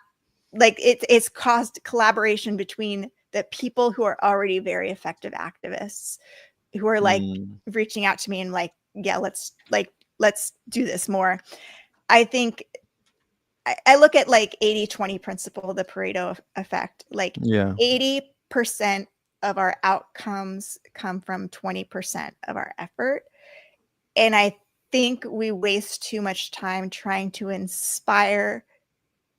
like it's caused collaboration between the people who are already very effective activists who are like reaching out to me and like, yeah, let's do this more. I think I look at like 80-20 principle, the Pareto effect, like 80% of our outcomes come from 20% of our effort. And I think we waste too much time trying to inspire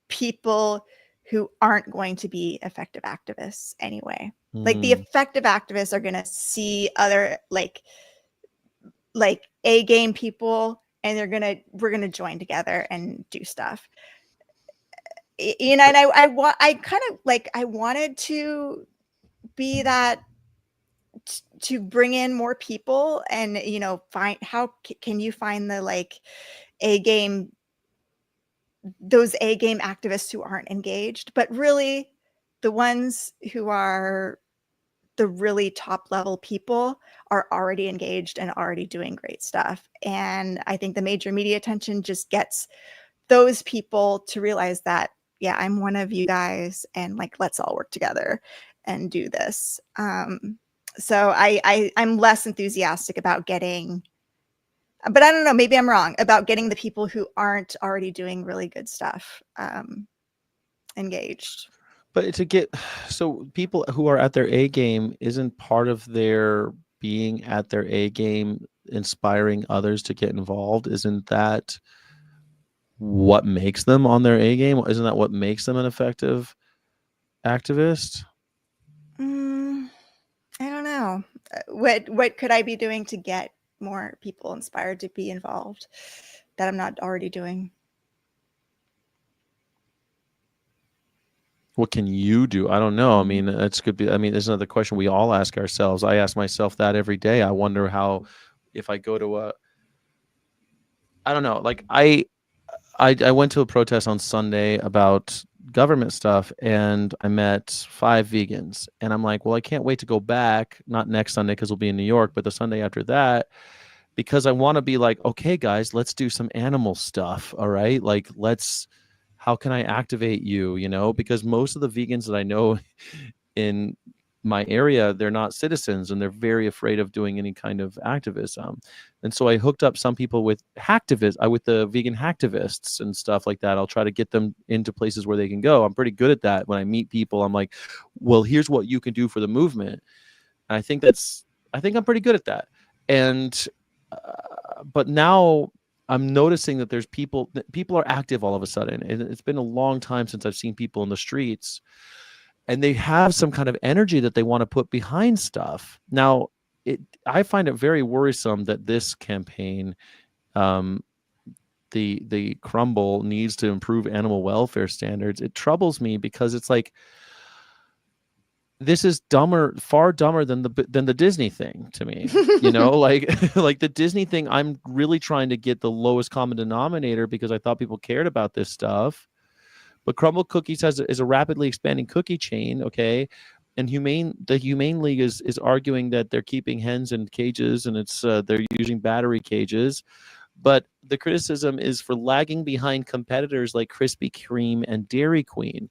people who aren't going to be effective activists anyway. Like the effective activists are going to see other like A game people, and we're going to join together and do stuff. And I kind of like, I wanted to be that to bring in more people and, find how can you find the like those A game activists who aren't engaged, but really the ones who are the really top level people are already engaged and already doing great stuff. And I think the major media attention just gets those people to realize that, yeah, I'm one of you guys, and like, let's all work together and do this. So I'm less enthusiastic about getting, but I don't know, maybe I'm wrong, about getting the people who aren't already doing really good stuff engaged. But so people who are at their A game, isn't part of their being at their A game inspiring others to get involved? Isn't that what makes them on their A game? Isn't that what makes them an effective activist? I don't know. What could I be doing to get more people inspired to be involved that I'm not already doing? What can you do? I don't know. I mean, there's another question we all ask ourselves. I ask myself that every day. I wonder how, if I go to I don't know, like I went to a protest on Sunday about government stuff, and I met 5 vegans, and I'm like, well, I can't wait to go back, not next Sunday because we'll be in New York, but the Sunday after that, because I want to be like, okay, guys, let's do some animal stuff. All right. Like, how can I activate you? Because most of the vegans that I know in my area, they're not citizens, and they're very afraid of doing any kind of activism. And so I hooked up some people with with the vegan hacktivists and stuff like that. I'll try to get them into places where they can go. I'm pretty good at that. When I meet people, I'm like, well, here's what you can do for the movement. And I think I'm pretty good at that. And but now I'm noticing that there's people are active all of a sudden. And it's been a long time since I've seen people in the streets, and they have some kind of energy that they want to put behind stuff. Now, I find it very worrisome that this campaign, the Crumble, needs to improve animal welfare standards. It troubles me because it's like, this is far dumber than the Disney thing to me. Like the Disney thing, I'm really trying to get the lowest common denominator because I thought people cared about this stuff. But Crumble Cookies is a rapidly expanding cookie chain, okay? And the Humane League is arguing that they're keeping hens in cages, and they're using battery cages. But the criticism is for lagging behind competitors like Krispy Kreme and Dairy Queen.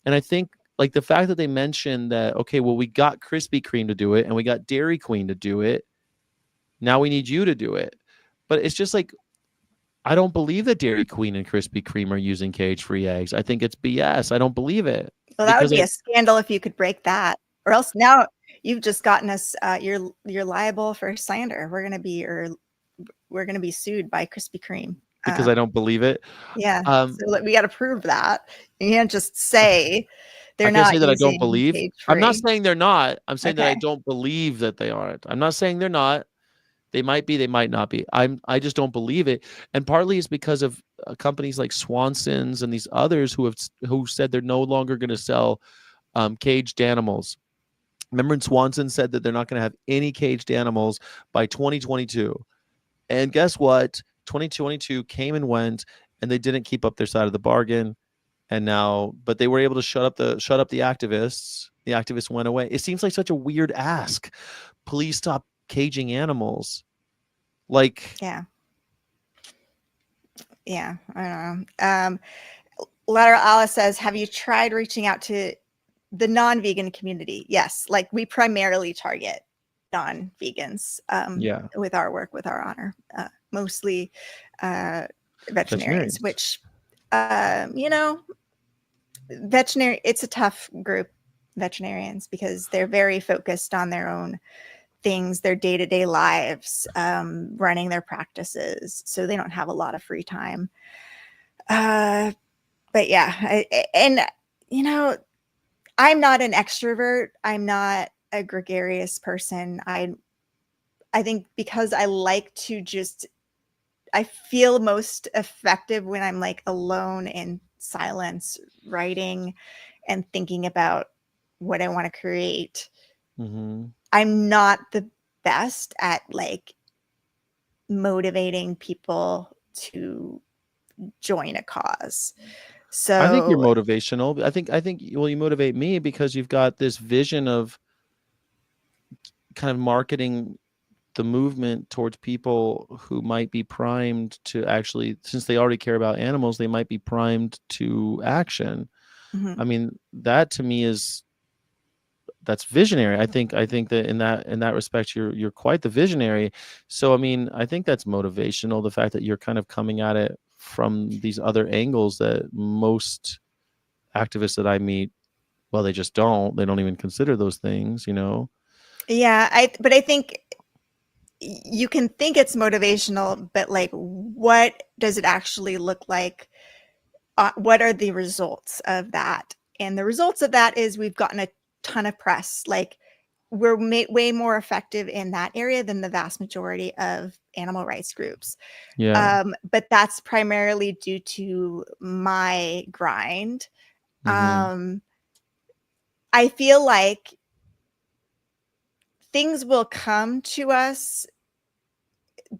And I think, like, the fact that they mentioned that, okay, well, we got Krispy Kreme to do it and we got Dairy Queen to do it. Now we need you to do it. But it's just like, I don't believe that Dairy Queen and Krispy Kreme are using cage-free eggs. I think it's BS. I don't believe it. Well, that would Because be a scandal if you could break that, or else now you've just gotten us. You're liable for slander. We're gonna be sued by Krispy Kreme because I don't believe it. Yeah, so we got to prove that. You can't just say they're I can say not that I don't using believe. I'm not cage-free. saying they're not. I'm saying that I Okay. don't believe that they aren't. I'm not saying they're not. They might be, they might not be. I just don't believe it. And partly it's because of companies like Swanson's and these others who said they're no longer going to sell caged animals. Remember when Swanson said that they're not going to have any caged animals by 2022. And guess what? 2022 came and went, and they didn't keep up their side of the bargain. And now, but they were able to shut up the activists. The activists went away. It seems like such a weird ask. Please stop caging animals. Like, yeah, I don't know. Lateral Alice says, have you tried reaching out to the non-vegan community? Yes, like we primarily target non-vegans with our work, with our honor, mostly veterinarians, which veterinary, it's a tough group, veterinarians, because they're very focused on their own things, their day-to-day lives, running their practices, so they don't have a lot of free time. But yeah, I'm not an extrovert. I'm not a gregarious person. I think because I like to I feel most effective when I'm like alone in silence, writing and thinking about what I want to create. Mm-hmm. I'm not the best at like motivating people to join a cause. So I think you're motivational. I think you motivate me because you've got this vision of kind of marketing the movement towards people who might be primed to actually, since they already care about animals, they might be primed to action. Mm-hmm. I mean, that to me that's visionary. I think that in that respect, you're quite the visionary. So, I mean, I think that's motivational. The fact that you're kind of coming at it from these other angles that most activists that I meet, well, they don't even consider those things, Yeah. But I think you can think it's motivational, but like, what does it actually look like? What are the results of that? And the results of that is we've gotten a ton of press. Like, we're way more effective in that area than the vast majority of animal rights groups. Yeah. But that's primarily due to my grind. Mm-hmm. I feel like things will come to us,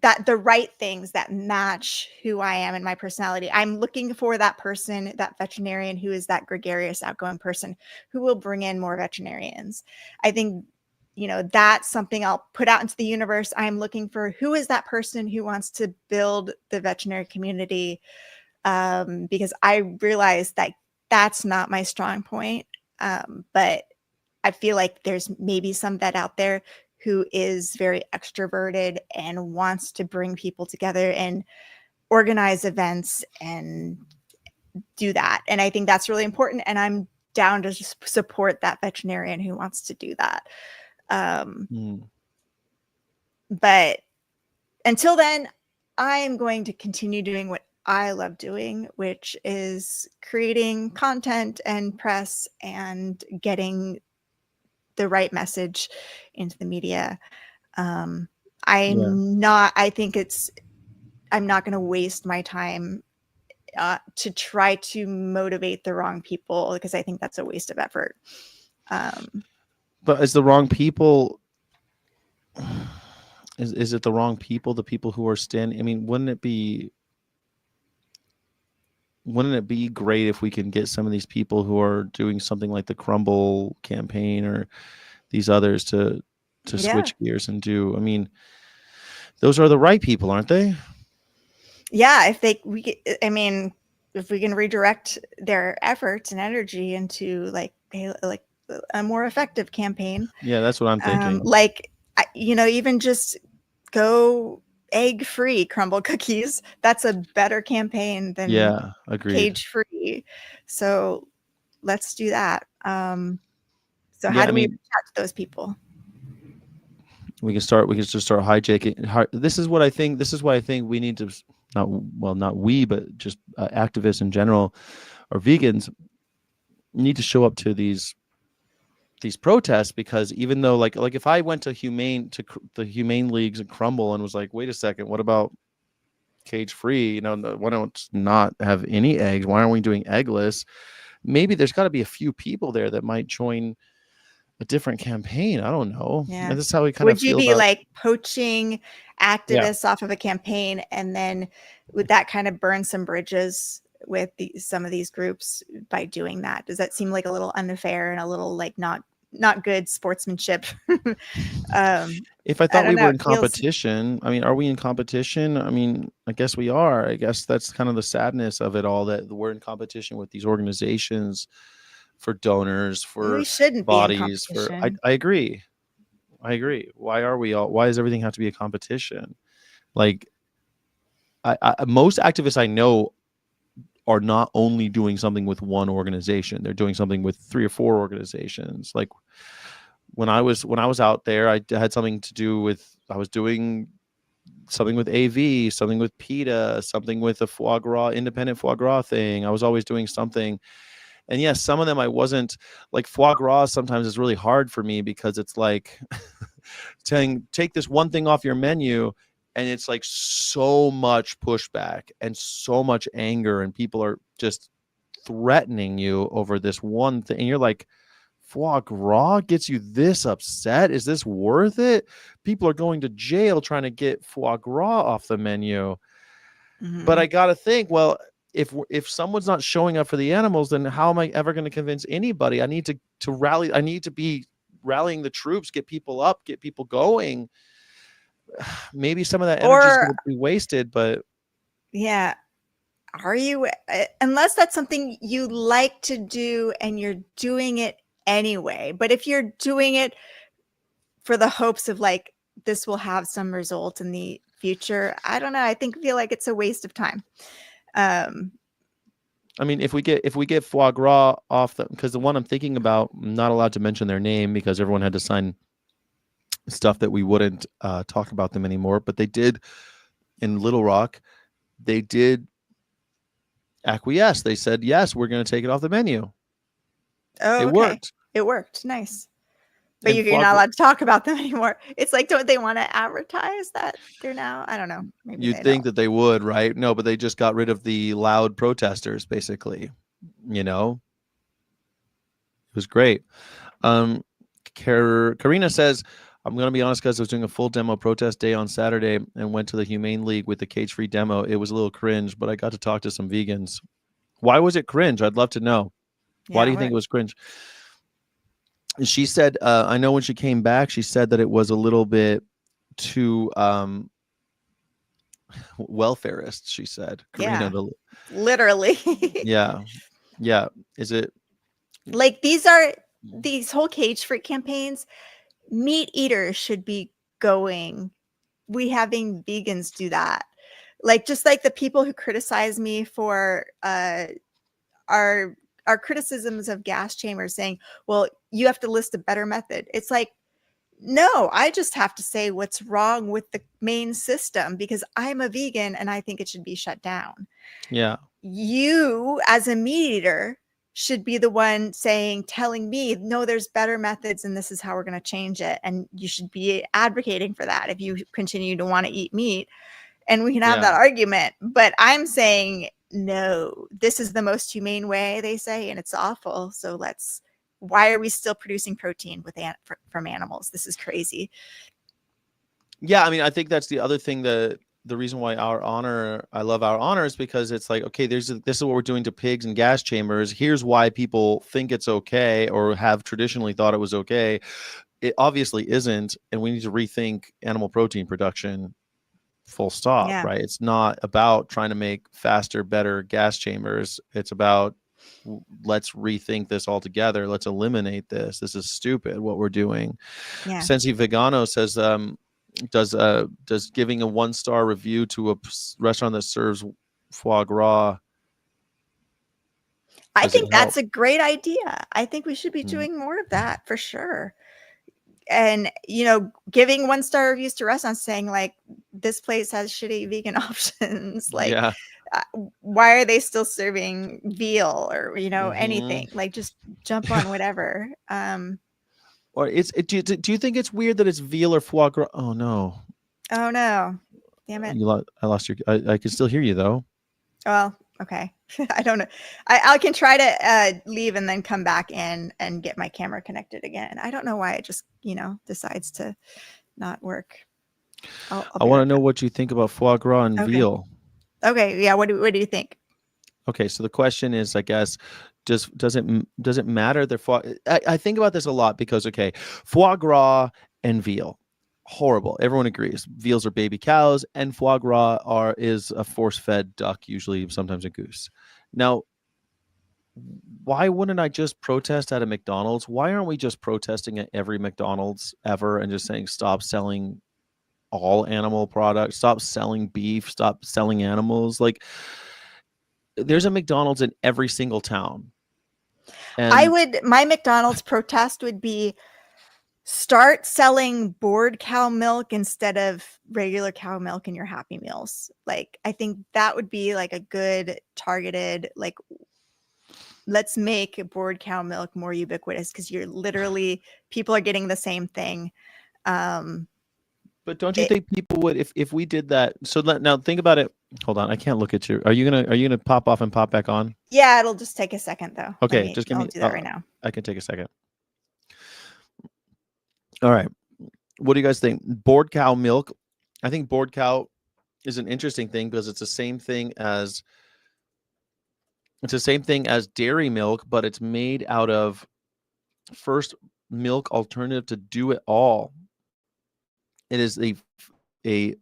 that the right things that match who I am and my personality. I'm looking for that person, that veterinarian who is that gregarious, outgoing person who will bring in more veterinarians. I think, that's something I'll put out into the universe. I'm looking for who is that person who wants to build the veterinary community, because I realize that that's not my strong point. But I feel like there's maybe some vet out there who is very extroverted and wants to bring people together and organize events and do that. And I think that's really important. And I'm down to just support that veterinarian who wants to do that. But until then, I am going to continue doing what I love doing, which is creating content and press and getting the right message into the media. I'm not going to waste my time to try to motivate the wrong people, because I think that's a waste of effort. But is the wrong people, is it the wrong people, the people who are standing? I mean, wouldn't it be great if we can get some of these people who are doing something like the Crumble campaign or these others to switch gears and do? I mean, those are the right people, aren't they? Yeah, if we can redirect their efforts and energy into like a more effective campaign. Yeah, that's what I'm thinking. Even just go egg-free crumble cookies. That's a better campaign than Yeah, agreed. cage-free. So let's do that. So how Yeah, do I we mean, reach out to those people? we can just start hijacking. This is why I think we need to, not we, but just activists in general or vegans need to show up to these protests, because even though like if I went to the humane leagues and Crumble and was like, wait a second, what about cage free? You know, why don't not have any eggs? Why aren't we doing eggless? Maybe there's got to be a few people there that might join a different campaign. I don't know. Yeah. And that's how we kind of Would you feel be about. like poaching activists off of a campaign, and then would that kind of burn some bridges with some of these groups by doing that? Does that seem like a little unfair and a little like not good sportsmanship? If I thought we were in It feels- competition, I mean, are we in competition? I mean, I guess we are. I guess that's kind of the sadness of it all, that we're in competition with these organizations for donors, for we shouldn't bodies, be in for competition. I agree. Why are we all? Why does everything have to be a competition? Like, most activists I know are not only doing something with one organization; they're doing something with 3 or 4 organizations. Like when I was out there, I had something to do with. I was doing something with AV, something with PETA, something with the independent foie gras thing. I was always doing something. And yes, some of them I wasn't, like foie gras sometimes is really hard for me, because it's like saying, take this one thing off your menu. And it's like so much pushback and so much anger, and people are just threatening you over this one thing. And you're like, foie gras gets you this upset? Is this worth it? People are going to jail trying to get foie gras off the menu. Mm-hmm. But I got to think, well, if someone's not showing up for the animals, then how am I ever going to convince anybody? I need to rally. I need to be rallying the troops, get people up, get people going. Maybe some of that energy is going to be wasted, but yeah. Are you, unless that's something you like to do and you're doing it anyway, but if you're doing it for the hopes of like, this will have some result in the future, I don't know. I feel like it's a waste of time. I mean, if we get foie gras off because the one I'm thinking about, I'm not allowed to mention their name because everyone had to sign stuff that we wouldn't talk about them anymore. But they did in Little Rock, they did acquiesce. They said, yes, we're going to take it off the menu. Oh, it okay. worked. It worked. Nice. But And you're not allowed to talk about them anymore. It's like, don't they want to advertise that they're now? I don't know. Maybe you'd think that they would, right? No, but they just got rid of the loud protesters, basically. You know, it was great. Karina says, I'm going to be honest, guys, I was doing a full demo protest day on Saturday and went to the Humane League with the cage-free demo. It was a little cringe, but I got to talk to some vegans. Why was it cringe? I'd love to know. Why do you think it was cringe? She said, I know when she came back, she said that it was a little bit too welfarist, she said. Karina, literally. Yeah. Is it like these whole cage-free campaigns? Meat eaters should be going. We having vegans do that. Like, just like the people who criticize me for our criticisms of gas chambers, saying, well, you have to list a better method. It's like, no, I just have to say what's wrong with the main system because I'm a vegan and I think it should be shut down. Yeah. You as a meat eater should be the one telling me, no, there's better methods and this is how we're going to change it. And you should be advocating for that if you continue to want to eat meat. And we can have that argument. But I'm saying, no, this is the most humane way, they say, and it's awful. So why are we still producing protein from animals? This is crazy. Yeah, I mean, I think that's the other thing, the reason why I love Our Honor is because it's like, okay, this is what we're doing to pigs and gas chambers. Here's why people think it's okay or have traditionally thought it was okay. It obviously isn't, and we need to rethink animal protein production. Full stop. Yeah. Right? It's not about trying to make faster, better gas chambers. It's about let's rethink this altogether. Let's eliminate this. This is stupid what we're doing. Yeah. Sensi Vegano says Does giving a 1-star review to a restaurant that serves foie gras, I does it think help? that's a great idea. I think we should be doing more of that for sure. And, giving 1-star reviews to restaurants saying like, this place has shitty vegan options. Like, Yeah. why are they still serving veal or, anything? Mhm. Like, just jump on whatever. Or do you think it's weird that it's veal or foie gras? Oh no. Oh no. Damn it. I lost your I can still hear you though. Well, okay. I don't know. I can try to leave and then come back in and get my camera connected again. I don't know why it just, decides to not work. I'll I want to know what you think about foie gras and veal. Okay. Yeah. What do you think? Okay, so the question is, I guess, does it matter? I think about this a lot because foie gras and veal, horrible. Everyone agrees. Veals are baby cows, and foie gras is a force-fed duck, usually sometimes a goose. Now, why wouldn't I just protest at a McDonald's? Why aren't we just protesting at every McDonald's ever and just saying stop selling all animal products, stop selling beef, stop selling animals? Like, there's a McDonald's in every single town. And my McDonald's protest would be start selling board cow milk instead of regular cow milk in your Happy Meals. Like, I think that would be like a good targeted, like, let's make board cow milk more ubiquitous because people are getting the same thing. But don't you think people would, if we did that? So now think about it. Hold on, I can't look at you. Are you gonna pop off and pop back on? Yeah, it'll just take a second though. Okay, just give me. I'll do that right now. I can take a second. All right. What do you guys think? Board cow milk. I think board cow is an interesting thing because it's the same thing as dairy milk, but it's made out of first milk alternative to Do It All. It is a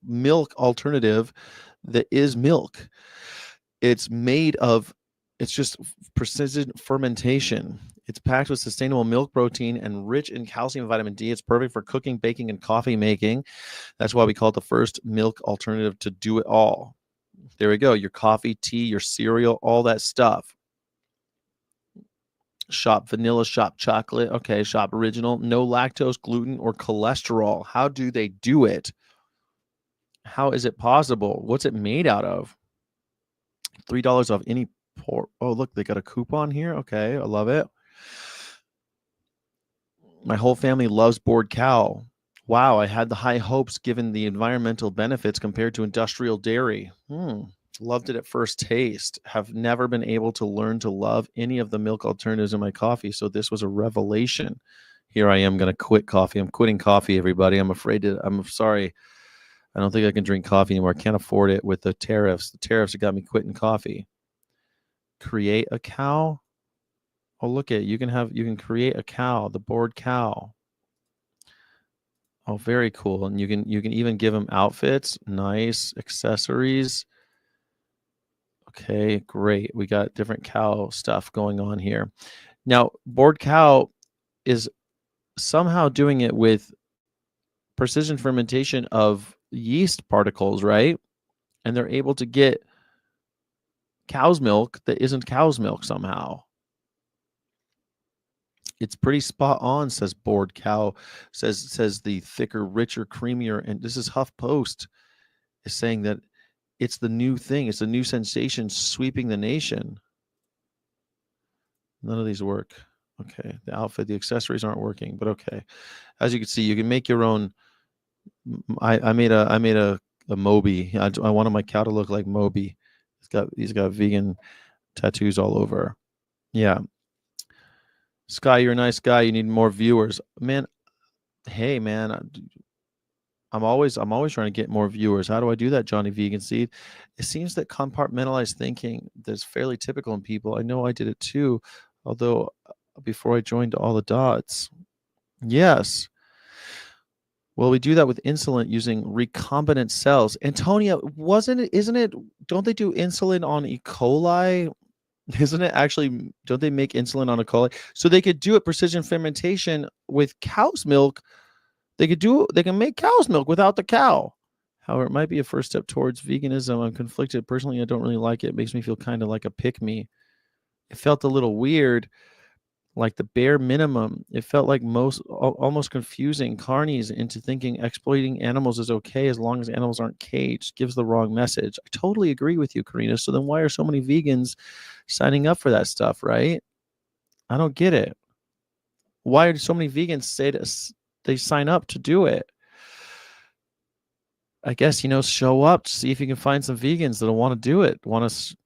milk alternative that is milk. It's just precision fermentation. It's packed with sustainable milk protein and rich in calcium and vitamin D. It's perfect for cooking, baking, and coffee making. That's why we call it the first milk alternative to Do It All. There we go. Your coffee, tea, your cereal, all that stuff. Shop vanilla, shop chocolate. Okay, shop original. No lactose, gluten, or cholesterol. How do they do it? How is it possible? What's it made out of? $3 off any pork. Oh, look, they got a coupon here. Okay, I love it. My whole family loves board cow. Wow, I had the high hopes given the environmental benefits compared to industrial dairy. Loved it at first taste. Have never been able to learn to love any of the milk alternatives in my coffee, so this was a revelation. Here I am going to quit coffee. I'm quitting coffee, everybody. I'm sorry. I don't think I can drink coffee anymore. I can't afford it with the tariffs. The tariffs have got me quitting coffee. Create a cow. Oh, look at it. You can create a cow, the board cow. Oh, very cool. And you can even give them outfits, nice accessories. Okay, great. We got different cow stuff going on here. Now, board cow is somehow doing it with precision fermentation of yeast particles, right? And they're able to get cow's milk that isn't cow's milk somehow. It's pretty spot on, says board cow, says the thicker, richer, creamier, and this is HuffPost is saying that it's the new thing. It's a new sensation sweeping the nation. None of these work. Okay, the outfit, the accessories aren't working, but okay. As you can see, you can make your own. I made a Moby. I wanted my cow to look like Moby. He's got vegan tattoos all over. Yeah. Sky, you're a nice guy. You need more viewers, man. Hey, man. I'm always trying to get more viewers. How do I do that, Johnny Vegan Seed? It seems that compartmentalized thinking that's fairly typical in people. I know I did it too, although before I joined all the dots. Yes. Well, we do that with insulin using recombinant cells. Antonia, isn't it, don't they do insulin on E. coli? Isn't it actually, don't they make insulin on E. coli? So they could do it precision fermentation with cow's milk They can make cow's milk without the cow. However, it might be a first step towards veganism. I'm conflicted. Personally, I don't really like it. It makes me feel kind of like a pick-me. It felt a little weird, like the bare minimum. It felt like almost confusing carnies into thinking exploiting animals is okay as long as animals aren't caged. Gives the wrong message. I totally agree with you, Karina. So then why are so many vegans signing up for that stuff, right? I don't get it. Why do so many vegans say they sign up to do it? I guess, show up to see if you can find some vegans that'll want to do it, want to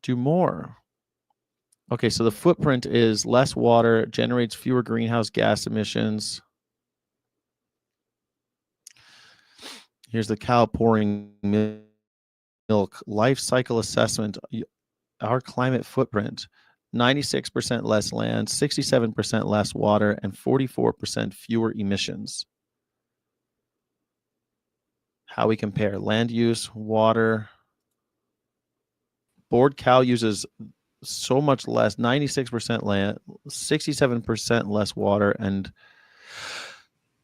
do more. Okay, so the footprint is less water, generates fewer greenhouse gas emissions. Here's the cow pouring milk life cycle assessment. Our climate footprint: 96% less land, 67% less water, and 44% fewer emissions. How we compare: land use, water. Bored cow uses so much less, 96% land, 67% less water, and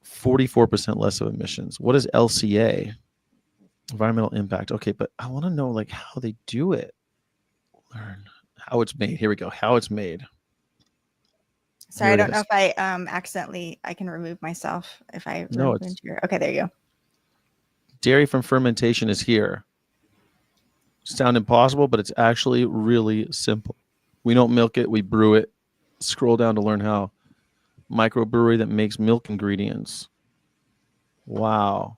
44% less of emissions. What is LCA? Environmental impact. Okay, but I want to know like how they do it. Learn how it's made. Here we go. How it's made. Sorry, I don't know if I accidentally, I can remove myself if I remove into your, okay, there you go. Dairy from fermentation is here. Sound impossible, but it's actually really simple. We don't milk it, we brew it. Scroll down to learn how. Microbrewery that makes milk ingredients. Wow.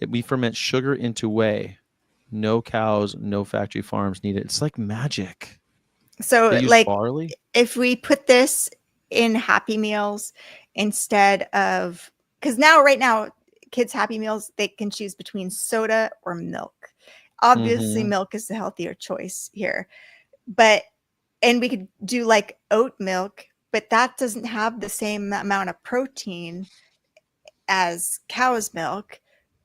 We ferment sugar into whey. No cows, no factory farms needed. It's like magic. So they use like barley? If we put this in Happy Meals instead of, because right now kids' Happy Meals, they can choose between soda or milk. Obviously milk is the healthier choice here, and we could do like oat milk, but that doesn't have the same amount of protein as cow's milk.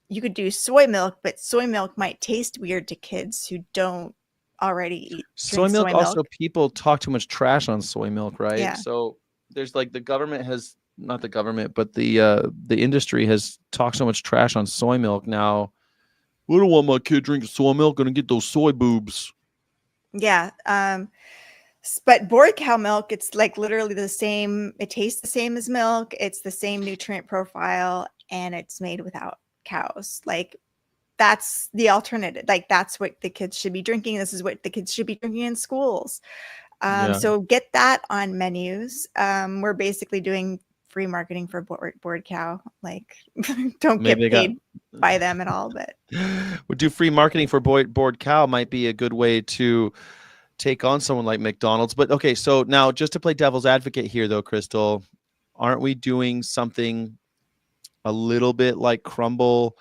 You could do soy milk, but soy milk might taste weird to kids who don't already eat soy milk. Also, people talk too much trash on soy milk, right? Yeah. So there's like the government has, not the government, but the industry has talked so much trash on soy milk now. I don't want my kid drinking soy milk, gonna get those soy boobs. Yeah. But bored cow milk, it's like literally the same. It tastes the same as milk. It's the same nutrient profile, and it's made without cows. Like that's the alternative. Like that's what the kids should be drinking. This is what the kids should be drinking in schools. So get that on menus. We're basically doing free marketing for bored cow. Like don't get paid by them at all, but would do free marketing for bored cow might be a good way to take on someone like McDonald's. But okay, so now just to play devil's advocate here though, Crystal, aren't we doing something a little bit like Crumble,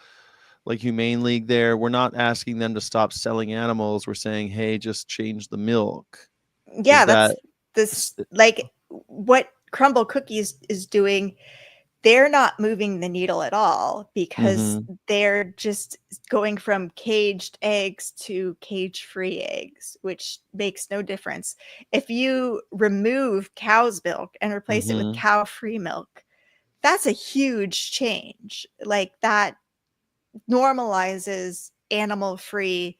like Humane League there? We're not asking them to stop selling animals. We're saying, hey, just change the milk. Yeah, that's this, like what Crumble Cookies is doing. They're not moving the needle at all because they're just going from caged eggs to cage-free eggs, which makes no difference. If you remove cow's milk and replace it with cow-free milk, that's a huge change. Like that normalizes animal-free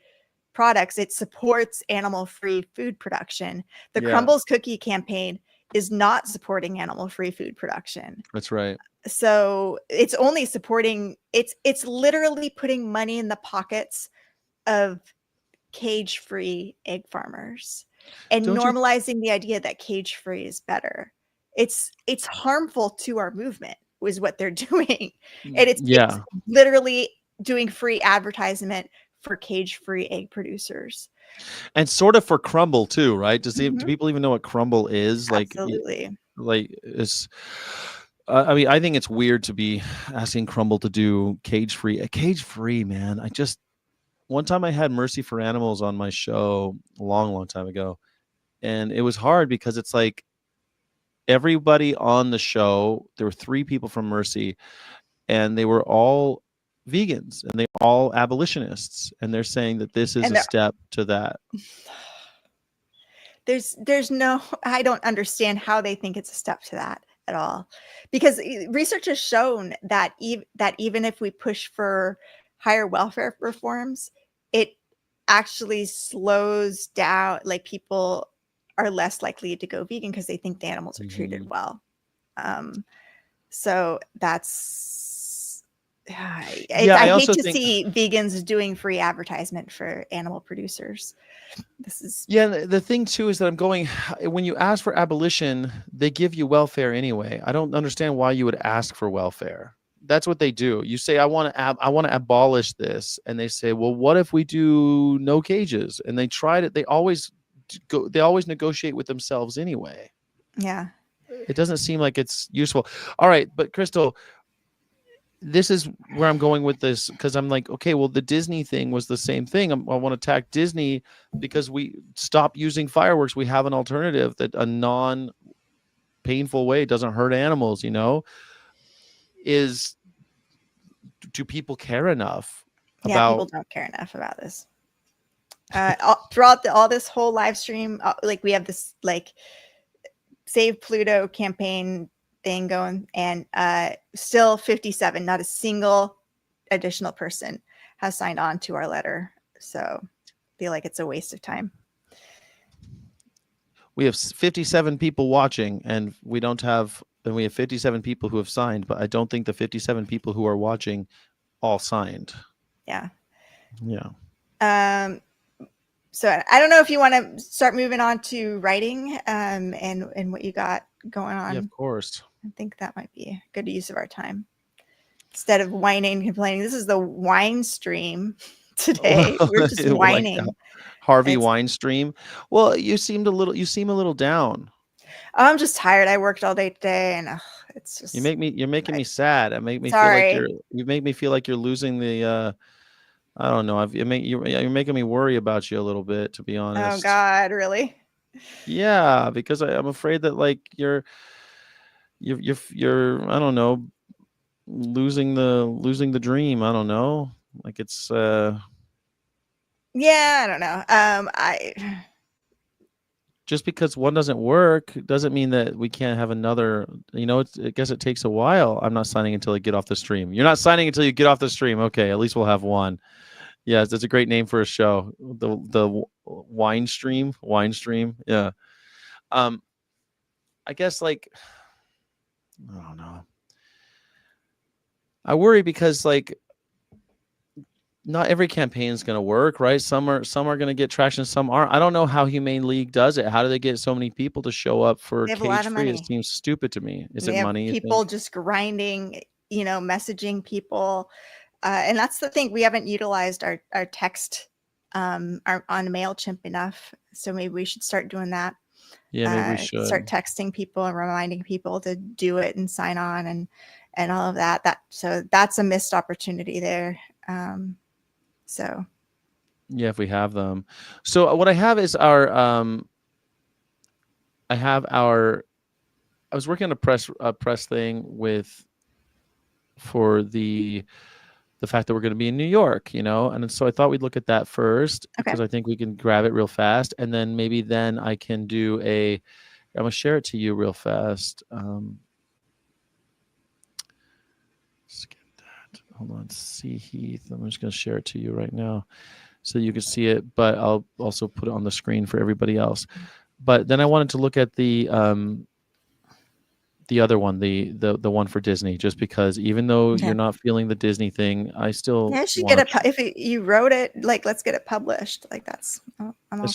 products. It supports animal-free food production. The Crumbles Cookie campaign is not supporting animal-free food production. That's right. So it's only supporting, it's literally putting money in the pockets of cage-free egg farmers and normalizing the idea that cage-free is better. It's harmful to our movement is what they're doing. And it's literally doing free advertisement for cage-free egg producers. And sort of for Crumble too, right? Do people even know what Crumble is? Absolutely. Like it's I mean, I think it's weird to be asking Crumble to do cage-free. Cage-free, man. One time I had Mercy for Animals on my show a long time ago. And it was hard because it's like everybody on the show, there were 3 people from Mercy, and they were all vegans and they all abolitionists. And they're saying that this is a step to that. There's no, I don't understand how they think it's a step to that at all, because research has shown that even if we push for higher welfare reforms, it actually slows down, like people are less likely to go vegan because they think the animals are treated well. So that's, I hate to see vegans doing free advertisement for animal producers. This is the thing too is that I'm going, when you ask for abolition, they give you welfare anyway. I don't understand why you would ask for welfare. That's what they do. You say, I want to abolish this, and they say, well, what if we do no cages? And they tried it. They always negotiate with themselves anyway. Yeah. It doesn't seem like it's useful. All right, but Crystal, this is where I'm going with this, because I'm like, okay, well, the Disney thing was the same thing. I want to attack Disney because we stop using fireworks. We have an alternative that a non-painful way doesn't hurt animals, do people care enough about? People don't care enough about this. Throughout all this whole live stream, like we have this like Save Pluto campaign thing going, and still 57, not a single additional person has signed on to our letter. So I feel like it's a waste of time. We have 57 people watching, and we have 57 people who have signed, but I don't think the 57 people who are watching all signed. Yeah. So I don't know if you want to start moving on to writing and what you got going on. Yeah, of course. I think that might be a good use of our time. Instead of whining and complaining, this is the wine stream today. We're just whining. Like Harvey Weinstein. Well, you seem a little down. I'm just tired. I worked all day today, and it's just you're making me sad. It make me feel like you're losing the I don't know. You're making me worry about you a little bit, to be honest. Oh God, really? Yeah, because I'm afraid that like you're I don't know, losing the dream. I don't know. Like it's yeah, I don't know. Just because one doesn't work doesn't mean that we can't have another. I guess it takes a while. I'm not signing until I get off the stream. You're not signing until you get off the stream. Okay, at least we'll have one. Yes, that's a great name for a show. The wine stream. Yeah. I guess like I don't know. I worry because like not every campaign is going to work, right? Some are going to get traction, some aren't. I don't know how Humane League does it. How do they get so many people to show up for cage free? It seems stupid to me. Is it money? People just grinding, messaging people. And that's the thing. We haven't utilized our text on MailChimp enough. So maybe we should start doing that. Yeah, maybe we should. Start texting people and reminding people to do it and sign on and all of that. So that's a missed opportunity there. So yeah, if we have them. So what I have is I was working on a press thing for the fact that we're going to be in New York, and so I thought we'd look at that first because I think we can grab it real fast, and then maybe I can do I'm gonna share it to you real fast. Skip that. Hold on. See Heath. I'm just gonna share it to you right now, so you can see it. But I'll also put it on the screen for everybody else. But then I wanted to look at the other one, the one for Disney, just because even though you're not feeling the Disney thing, I still should get if you wrote it, like let's get it published. Like that's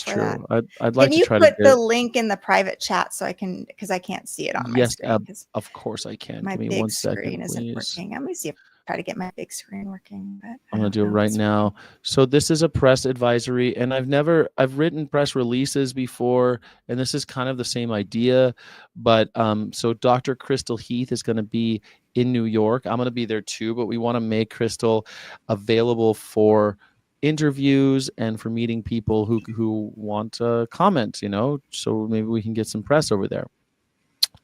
true. I'd like to try to put the link in the private chat so I can, because I can't see it on my screen. Of course I can. My Give me big 1 second, screen isn't please. working. I'm gonna see if try to get my big screen working, but I'm gonna do it right now. So this is a press advisory, and I've written press releases before, and this is kind of the same idea, but so Dr. Crystal Heath is going to be in New York. I'm going to be there too, but we want to make Crystal available for interviews and for meeting people who want to comment, so maybe we can get some press over there.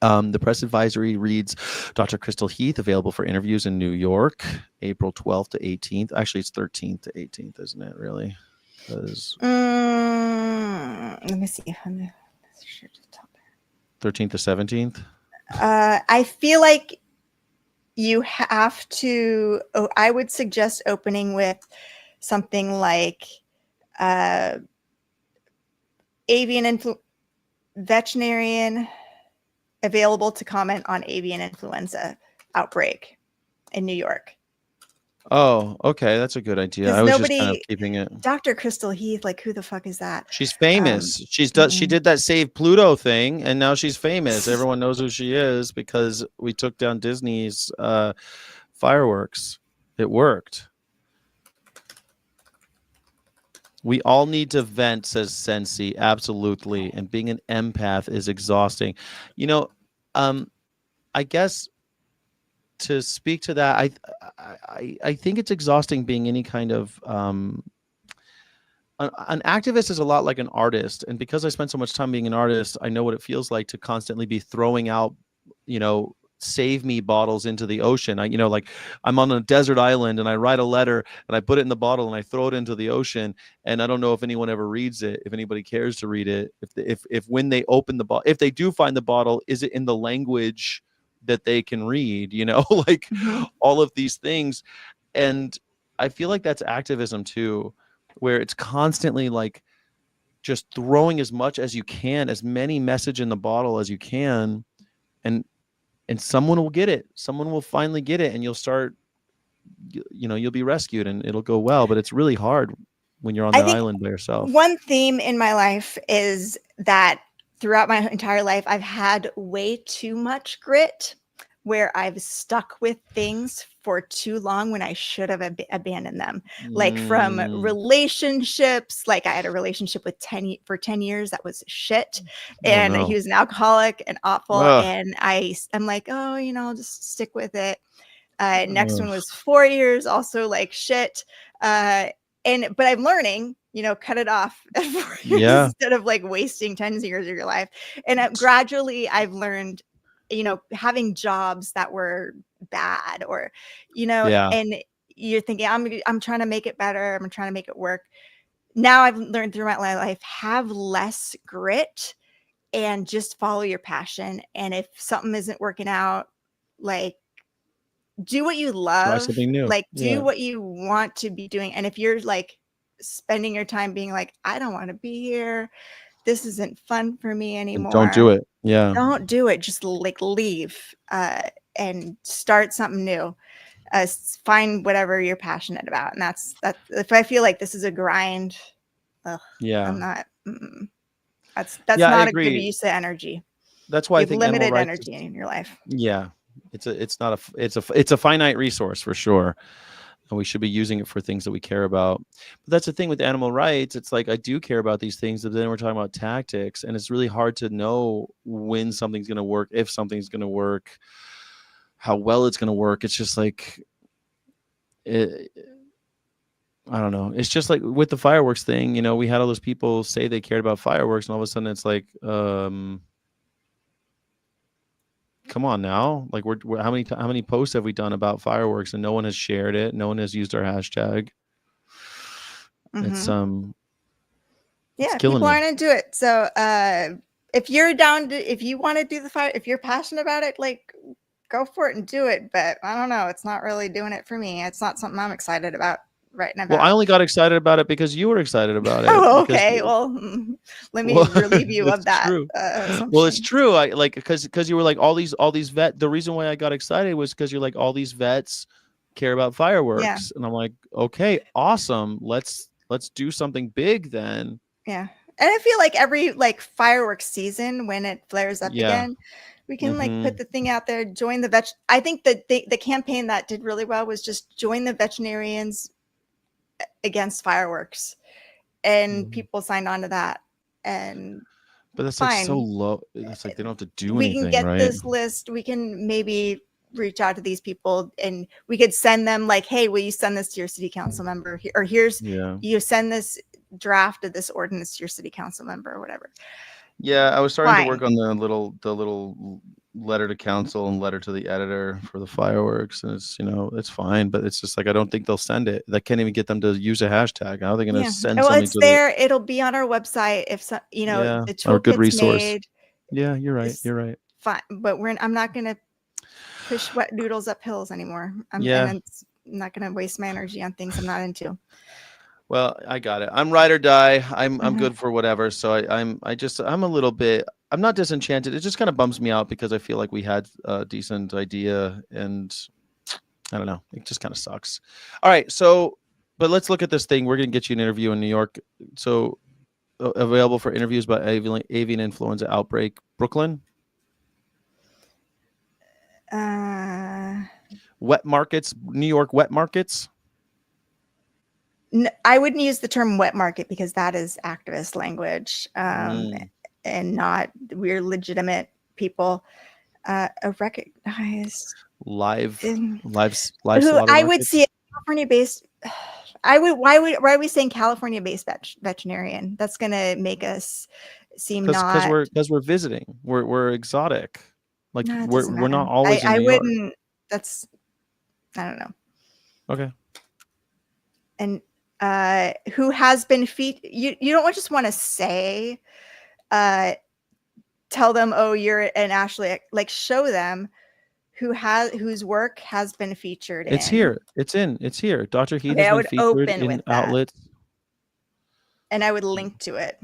The press advisory reads, Dr. Crystal Heath available for interviews in New York, April 12th to 18th. Actually, it's 13th to 18th, isn't it, really? Let me see. 13th to 17th? I feel like you have to, I would suggest opening with something like avian veterinarian available to comment on avian influenza outbreak in New York. Oh, okay, that's a good idea. I Because was just kind of nobody, keeping it. Dr. Crystal Heath, like who the fuck is that? She's famous. She did that Save Pluto thing, and now she's famous. Everyone knows who she is because we took down Disney's fireworks. It worked. We all need to vent, says Sensi. Absolutely. And being an empath is exhausting. You know, I guess to speak to that, I think it's exhausting being any kind of an activist is a lot like an artist. And because I spent so much time being an artist, I know what it feels like to constantly be throwing out, save me bottles into the ocean. Like I'm on a desert island and I write a letter and I put it in the bottle and I throw it into the ocean. And I don't know if anyone ever reads it, if anybody cares to read it, if when they open the bottle, if they do find the bottle, is it in the language that they can read, like all of these things. And I feel like that's activism too, where it's constantly like just throwing as much as you can, as many message in the bottle as you can. And someone will get it. Someone will finally get it, and you'll start, you'll be rescued and it'll go well. But it's really hard when you're on that island by yourself. One theme in my life is that throughout my entire life, I've had way too much grit, where I've stuck with things for too long when I should have abandoned them. Like from relationships, like I had a relationship with 10 years that was shit, and he was an alcoholic and awful. And I'm like, oh, I'll just stick with it. Next one was 4 years, also like shit. But I'm learning, cut it off at 4 years instead of like wasting 10 years of your life. And gradually I've learned, having jobs that were bad or, and you're thinking, I'm trying to make it better. I'm trying to make it work. Now I've learned throughout my life, have less grit and just follow your passion. And if something isn't working out, like do what you love, try something new. Like do what you want to be doing. And if you're like spending your time being like, I don't want to be here, this isn't fun for me anymore. Don't do it. Yeah. Don't do it. Just like leave and start something new. Find whatever you're passionate about. And that's if I feel like this is a grind, I'm not. That's not a good use of energy. That's why I think limited energy in your life. Yeah. It's a finite resource for sure. And we should be using it for things that we care about. But that's the thing with animal rights. It's like I do care about these things, but then we're talking about tactics, and it's really hard to know when something's going to work, if something's going to work, how well it's going to work. It's just like I don't know. It's just like with the fireworks thing. We had all those people say they cared about fireworks, and all of a sudden it's like, come on now, like we're how many posts have we done about fireworks and no one has shared it, no one has used our hashtag. It's people aren't into it. So if you're down to, if you want to do the fire, if you're passionate about it, like go for it and do it. But I don't know, it's not really doing it for me. It's not something I'm excited about right now. Well, I only got excited about it because you were excited about it. Oh, okay. Well, let me relieve you of that. Well, it's true. I like because you were like all these vet. The reason why I got excited was because you're like all these vets care about fireworks, and I'm like, okay, awesome. Let's do something big then. Yeah, and I feel like every like fireworks season when it flares up again, we can like put the thing out there. Join the I think that the campaign that did really well was just join the veterinarians against fireworks, and people signed on to that. But that's like so low. It's like they don't have to do we anything. We can get right? this list. We can maybe reach out to these people, and we could send them like, hey, will you send this to your city council member? Or here's you send this draft of this ordinance to your city council member or whatever. Yeah, I was starting to work on the little letter to council and letter to the editor for the fireworks, and it's it's fine, but it's just like I don't think they'll send it. That can't even get them to use a hashtag. How are they going to send something? It's there. It'll be on our website if the toolkit's or a good resource. made. Yeah, you're right. You're right. fine, but I'm not going to push wet noodles up hills anymore. And I'm not going to waste my energy on things I'm not into. Well, I got it. I'm ride or die. I'm good for whatever. So I'm a little bit, I'm not disenchanted. It just kind of bums me out because I feel like we had a decent idea and I don't know. It just kind of sucks. All right. So, but let's look at this thing. We're going to get you an interview in New York. So available for interviews about avian influenza outbreak, Brooklyn. Wet markets, New York wet markets. I wouldn't use the term wet market because that is activist language, and not, we're legitimate people. A recognized live who slaughter I would markets? see a California-based. Why are we saying California-based veterinarian? That's going to make us seem because we're visiting. We're exotic. Like no, we're not always in New York. York. That's, I don't know. Okay. And who has been you don't just want to say, tell them, oh, you're an Ashley, like show them whose work has been featured. It's here. It's here. Dr. Heath Okay, has been featured in outlets. And I would link to it.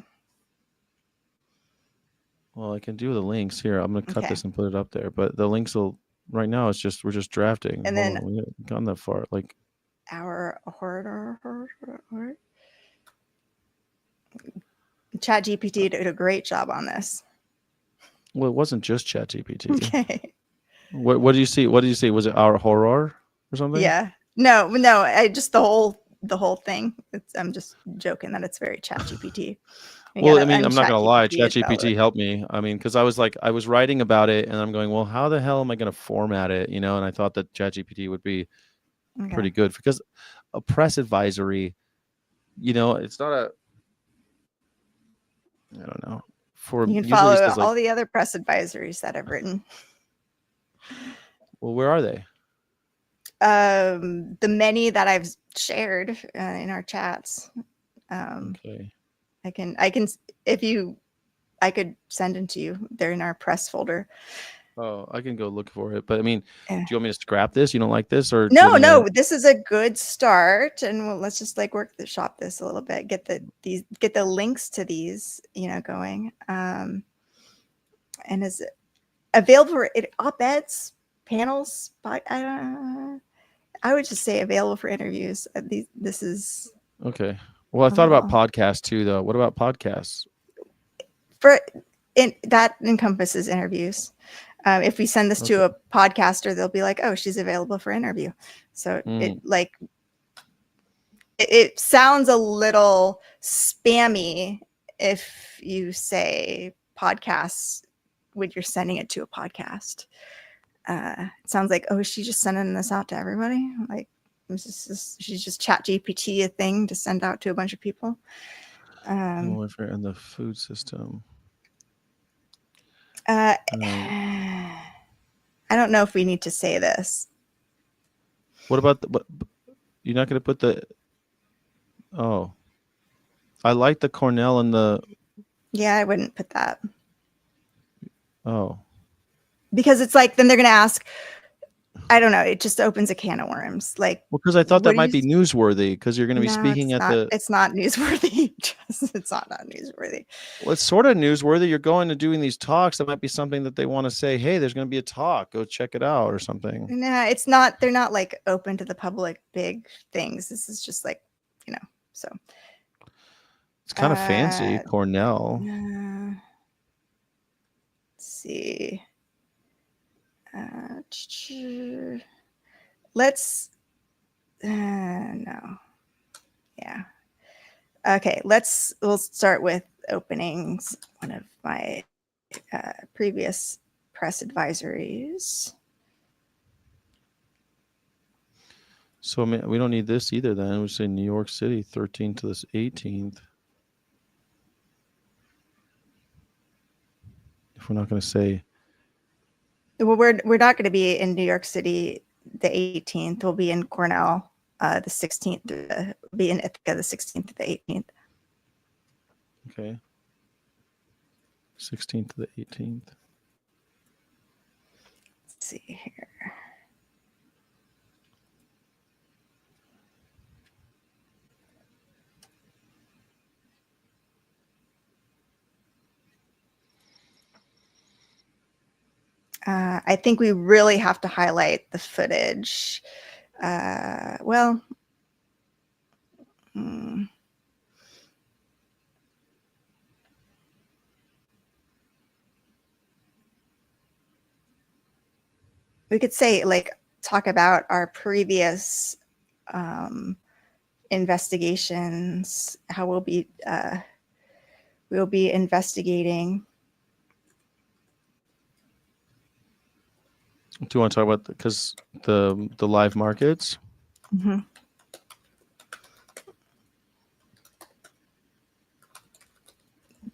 Well, I can do the links here. I'm going to cut this and put it up there. But the links will, right now, we're just drafting. And then we haven't gone that far. Like ChatGPT did a great job on this. Well, it wasn't just ChatGPT. Okay. What do you see? What did you see? Was it our horror or something? Yeah. No. I just the whole thing. I'm just joking that it's very ChatGPT. Well, I mean, I'm not gonna lie. ChatGPT helped me. I mean, because I was writing about it, and I'm going, well, how the hell am I going to format it? You know, and I thought that ChatGPT would be pretty good because a press advisory, you know, it's not a. I don't know. You can follow all the other press advisories that I've written. Well, where are they? The many that I've shared in our chats. Okay. I can I could send them to you. They're in our press folder. Oh, I can go look for it. But I mean, do you want me to scrap this? You don't like this, or no? This is a good start, and let's just like shop this a little bit. Get the links to these, going. And is it available for op-eds, panels? I would just say available for interviews. This is okay. Well, I thought about podcasts too, though. What about podcasts? That encompasses interviews. If we send this to a podcaster, they'll be like, "Oh, she's available for interview." So it sounds a little spammy if you say podcasts when you're sending it to a podcast. It sounds like, oh, is she just sending this out to everybody? Like, she's just ChatGPT a thing to send out to a bunch of people. And the food system. I don't know if we need to say this. What about you're not going to put the? Oh, I like the Cornell and the. Yeah, I wouldn't put that. Oh. Because it's like, then they're going to ask, I don't know. It just opens a can of worms. Like, well, because I thought that might be newsworthy because you're going to be speaking at the. It's not newsworthy. It's not newsworthy. Well, it's sort of newsworthy. You're going to doing these talks. That might be something that they want to say. Hey, there's going to be a talk. Go check it out or something. Nah, it's not. They're not like open to the public big things. This is just like, so. It's kind of fancy. Cornell. Let's see. Let's no. Yeah. Okay, we'll start with openings. One of my previous press advisories. So I mean, we don't need this either then. We say New York City 13th to this 18th. If we're not going to say. Well, we're not going to be in New York City the 18th. We'll be in Cornell the 16th. We'll be in Ithaca the 16th to the 18th. Okay. 16th to the 18th. see here. I think we really have to highlight the footage. Well, we could say, like, talk about our previous investigations, how we'll be investigating. Do you want to talk about because the live markets? Mm-hmm.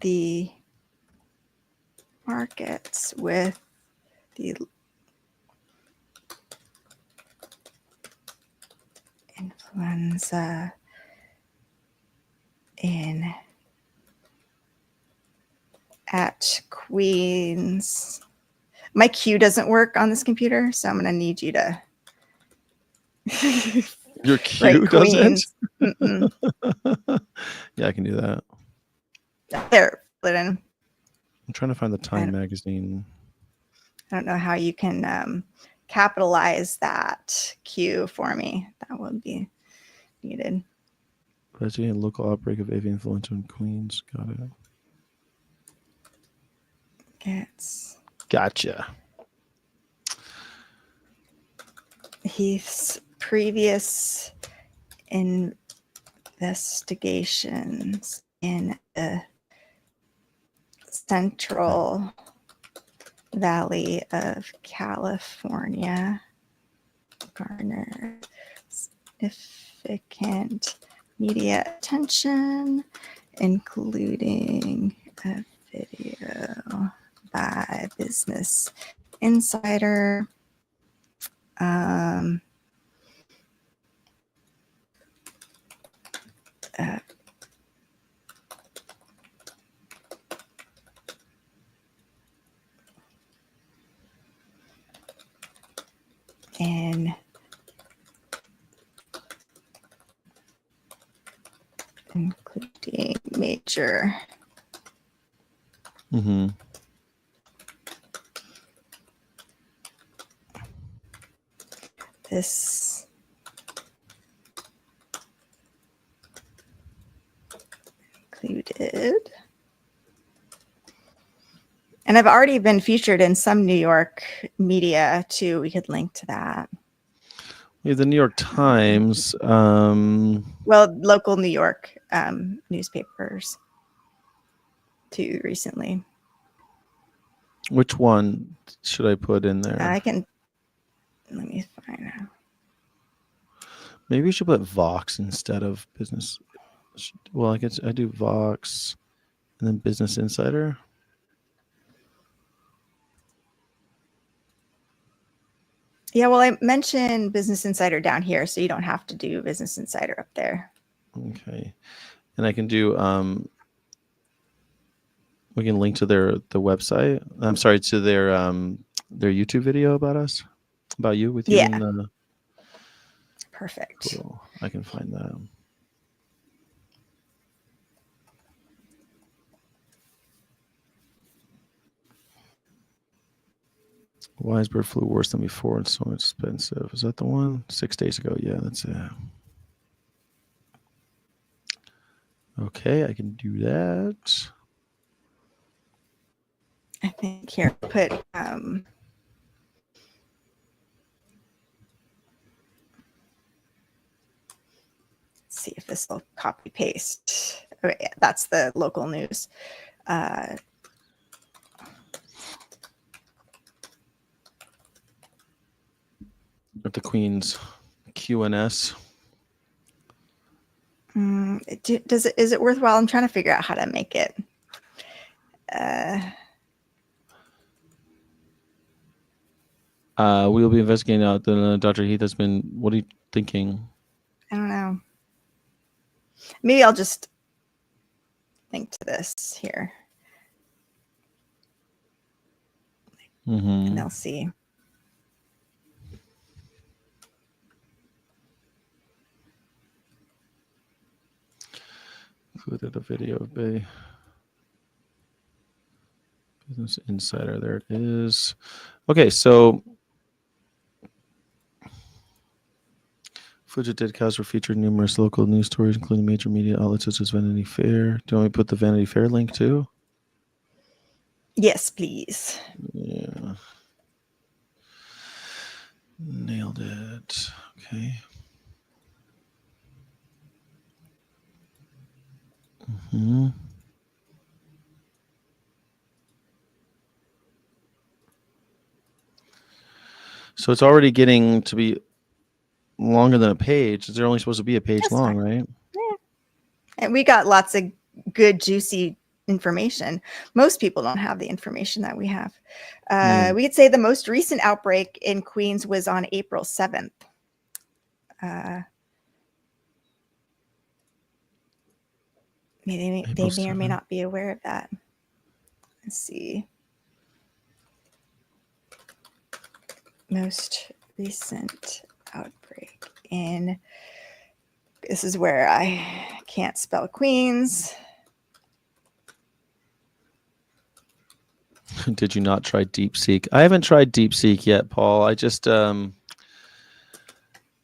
The markets with the influenza at Queens. My Q doesn't work on this computer, so I'm going to need you to. Your Q doesn't? Mm-mm. Yeah, I can do that. There, put it in. I'm trying to find the Time magazine. I don't know how you can capitalize that Q for me. That would be needed. Investigating local outbreak of avian influenza in Queens. Got it. Gotcha. Heath's previous investigations in the Central Valley of California garnered significant media attention, including a video by Business Insider. And including major this included, and I've already been featured in some New York media too. We could link to that. We have the New York Times. Well, local New York newspapers too recently. Which one should I put in there? I can, let me find out. Maybe we should put Vox instead of Business. Well, I guess I do Vox and then Business Insider. Yeah, well, I mentioned Business Insider down here, so you don't have to do Business Insider up there. Okay. And I can do we can link to the website. I'm sorry, to their YouTube video about us, about you, with you. Yeah. And, perfect. Cool. I can find that. Why is bird flu worse than before and so expensive? Is that the one? 6 days ago. Yeah, that's it. Okay, I can do that. I think here, put see if this will copy paste. Okay, yeah, that's the local news. At the Queen's QNS. Is it worthwhile? I'm trying to figure out how to make it. We'll be investigating out. Dr. Heath has been. What are you thinking? I don't know. Maybe I'll just link to this here. And they'll see. Included a video of Business Insider. There it is. Okay, so footage of dead cows were featured in numerous local news stories, including major media outlets such as Vanity Fair. Do you want me to put the Vanity Fair link too? Yes, please. Yeah. Nailed it. Okay. Mm-hmm. So it's already getting to be longer than a page. They're only supposed to be a page long, right? Yeah. And we got lots of good, juicy information. Most people don't have the information that we have. We could say the most recent outbreak in Queens was on April 7th. They may or may not be aware of that. Let's see. Most recent outbreak in, this is where I can't spell Queens. Did you not try DeepSeek? I haven't tried DeepSeek yet, Paul. I just, I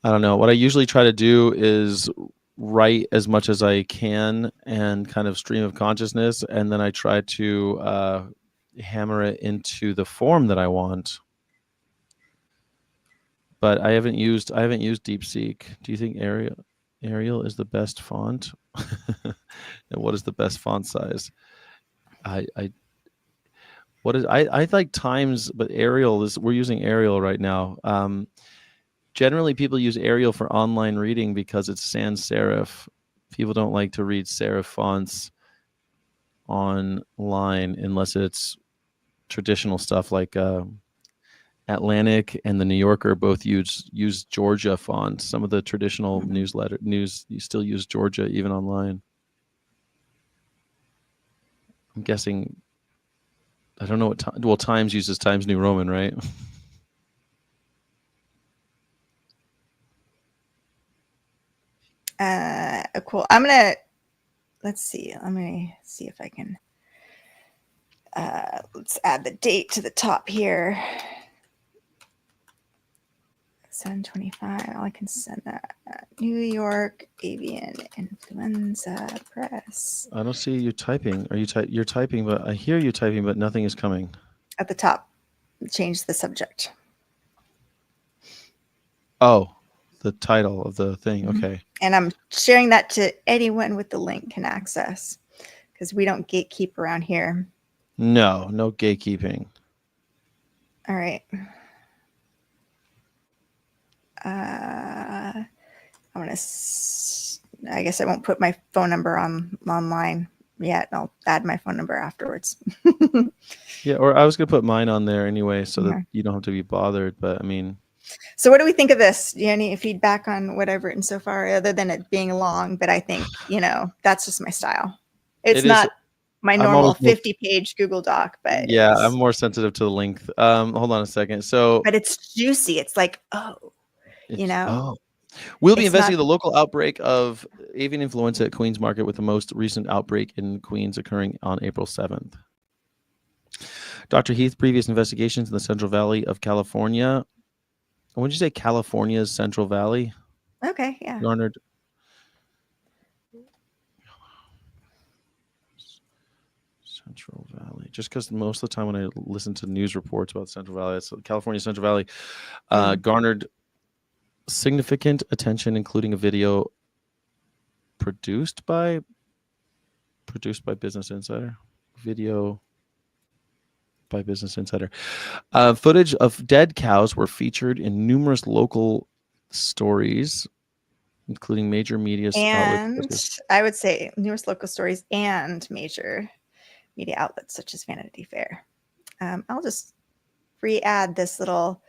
don't know. What I usually try to do is write as much as I can and kind of stream of consciousness, and then I try to hammer it into the form that I want. But I haven't used DeepSeek. Do you think Arial is the best font? And what is the best font size? I like Times, but Arial is, we're using Arial right now. Generally, people use Arial for online reading because it's sans serif. People don't like to read serif fonts online unless it's traditional stuff like Atlantic and the New Yorker both use Georgia fonts. Some of the traditional news you still use Georgia even online. I'm guessing. I don't know what Times uses Times New Roman, right? Cool. Let's see. Let me see if I can. Let's add the date to the top here. 7/25. I can send that. New York Avian Influenza Press. I don't see you typing. You're typing, but I hear you typing, but nothing is coming. At the top, change the subject. Oh, the title of the thing. Okay. And I'm sharing that to anyone with the link can access, because we don't gatekeep around here. No gatekeeping. All right. I guess I won't put my phone number online yet. I'll add my phone number afterwards. Yeah, or I was gonna put mine on there anyway, so that you don't have to be bothered. But I mean, so what do we think of this? Do you have any feedback on what I've written so far, other than it being long? But I think that's just my style. It's not my normal 50-page Google Doc, but yeah, I'm more sensitive to the length. Hold on a second. But it's juicy. It's like, we'll be investigating the local outbreak of avian influenza at Queens Market, with the most recent outbreak in Queens occurring on April 7th. Dr. Heath, previous investigations in the Central Valley of California. When did you say California's Central Valley? Okay, yeah. Garnered Central Valley. Just because most of the time when I listen to news reports about Central Valley, it's California Central Valley, garnered significant attention, including a video produced by Business Insider. Video by Business Insider. Footage of dead cows were featured in numerous local stories, including major media outlets. I would say numerous local stories and major media outlets such as Vanity Fair. I'll just re-add this little.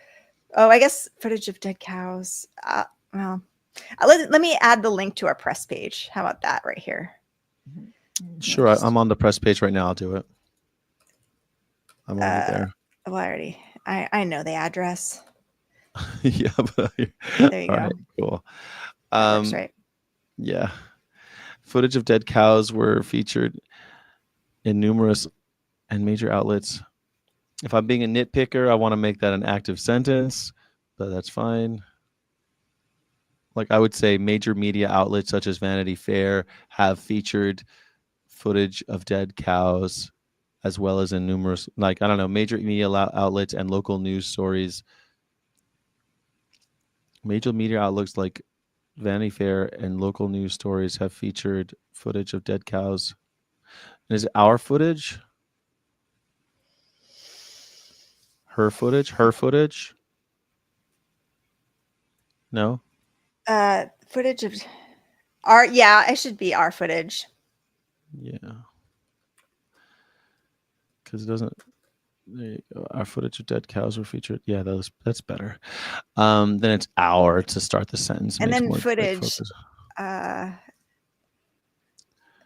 Oh, I guess footage of dead cows. Let me add the link to our press page. How about that right here? Sure, I'm on the press page right now. I'll do it. I'm already there. Well, I know the address. Yeah, but there you go. Right, cool. That works, right? Yeah. Footage of dead cows were featured in numerous and major outlets. If I'm being a nitpicker, I want to make that an active sentence, but that's fine. Like I would say major media outlets such as Vanity Fair have featured footage of dead cows, as well as in numerous, like, I don't know, major media outlets and local news stories. Major media outlets like Vanity Fair and local news stories have featured footage of dead cows. And is it our footage? Her footage? Her footage? No? Footage of our, yeah, it should be our footage. Yeah. Because it doesn't. There you go. Our footage of dead cows were featured. Yeah, that's better. Then it's our to start the sentence. And then more footage.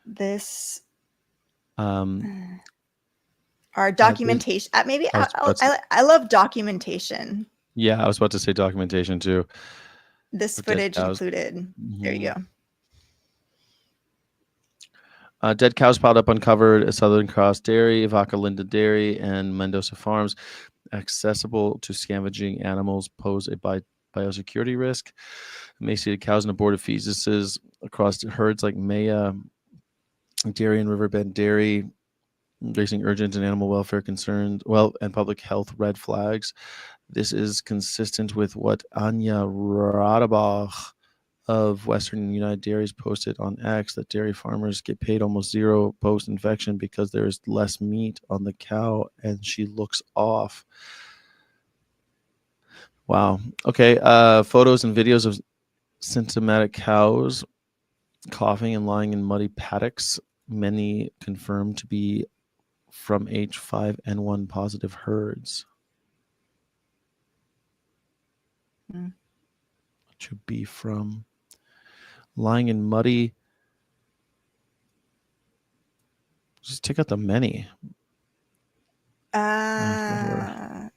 This. Our documentation. Maybe I love documentation. Yeah, I was about to say documentation too. This footage included. Mm-hmm. There you go. Dead cows piled up uncovered at Southern Cross Dairy, Vaca Linda Dairy, and Mendoza Farms. Accessible to scavenging animals pose a biosecurity risk. Emaciated cows and aborted fetuses across herds like Maya Dairy and Riverbend Dairy, raising urgent and animal welfare concerns, and public health red flags. This is consistent with what Anya Radebach of Western United Dairies posted on X, that dairy farmers get paid almost zero post-infection because there is less meat on the cow and she looks off. Wow. Okay. Photos and videos of symptomatic cows coughing and lying in muddy paddocks, many confirmed to be from H5N1 positive herds. To be from lying in muddy. Just take out the many. I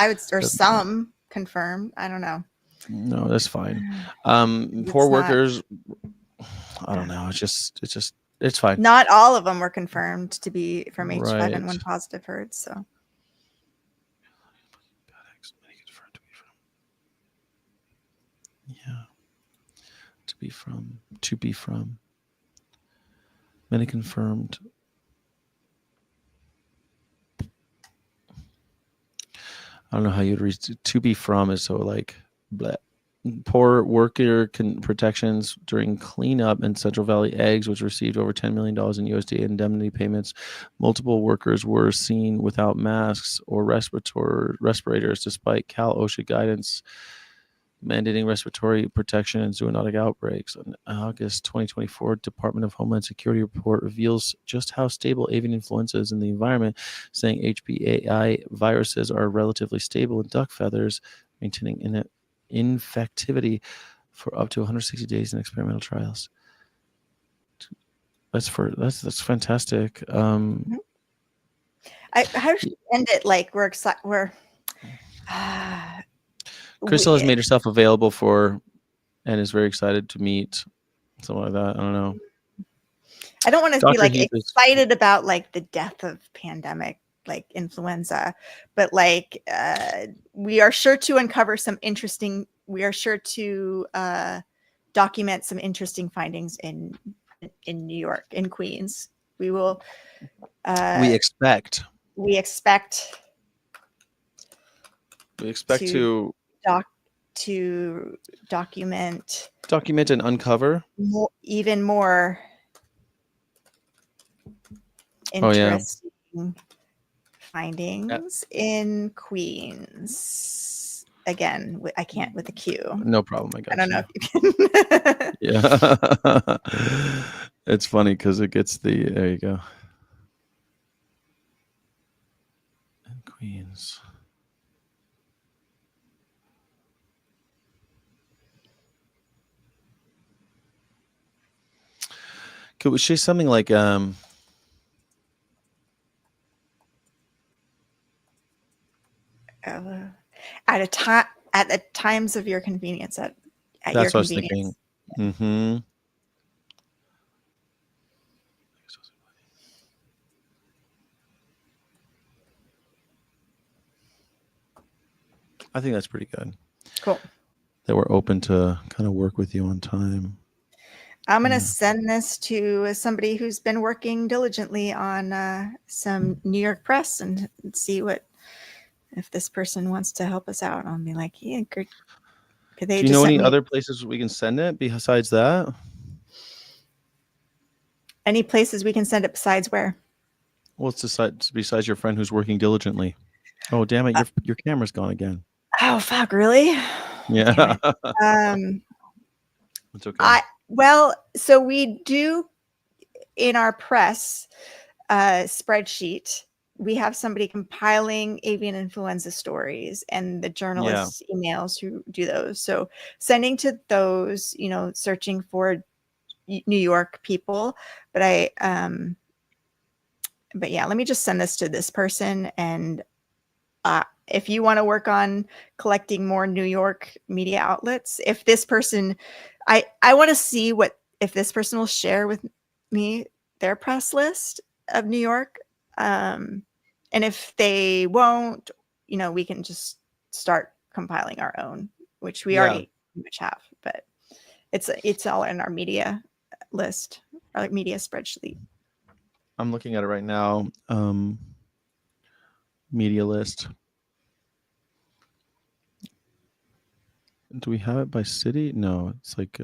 would, or some confirmed. I don't know. No, that's fine. Poor workers. I don't know. It's fine. Not all of them were confirmed to be from H5N1 positive herds. So. Yeah. To be from. Many confirmed. I don't know how you'd read to be from is so like bleh. Poor worker protections during cleanup in Central Valley Eggs, which received over $10 million in USDA indemnity payments. Multiple workers were seen without masks or respirators, despite Cal OSHA guidance mandating respiratory protection and zoonotic outbreaks. An August 2024 Department of Homeland Security report reveals just how stable avian influenza is in the environment, saying HPAI viruses are relatively stable in duck feathers, maintaining infectivity for up to 160 days in experimental trials. That's fantastic. How should we end it? Like we're excited. Crystal has made herself available for, and is very excited to meet. Something like that. I don't know. I don't want to be like excited about like the death of pandemic, like influenza, but like we are sure to uncover some interesting. We are sure to document some interesting findings in New York, in Queens. We will. We expect to document and uncover even more interesting findings in Queens. Again, I can't with a Q. No problem. I don't know if you can. Yeah. It's funny because it gets there you go. In Queens. Could we say something like at the times of your convenience, at that's your what convenience. I was thinking. Mm-hmm. I think that's pretty good. Cool. That we're open to kind of work with you on time. I'm going to send this to somebody who's been working diligently on some New York press and see if this person wants to help us out. I'll be like, yeah, great. Do you know any other places we can send it besides that? Any places we can send it besides where? Well, it's besides your friend who's working diligently. Oh, damn it. Your camera's gone again. Oh, fuck. Really? Yeah. It's okay. So we do in our press spreadsheet, we have somebody compiling avian influenza stories and the journalists' emails who do those. So sending to those, searching for New York people. But let me just send this to this person. And if you want to work on collecting more New York media outlets, if this person, I want to see if this person will share with me their press list of New York. And if they won't, we can just start compiling our own, which we already pretty much have, but it's all in our media list, our media spreadsheet. I'm looking at it right now. Media list. Do we have it by city? No, it's like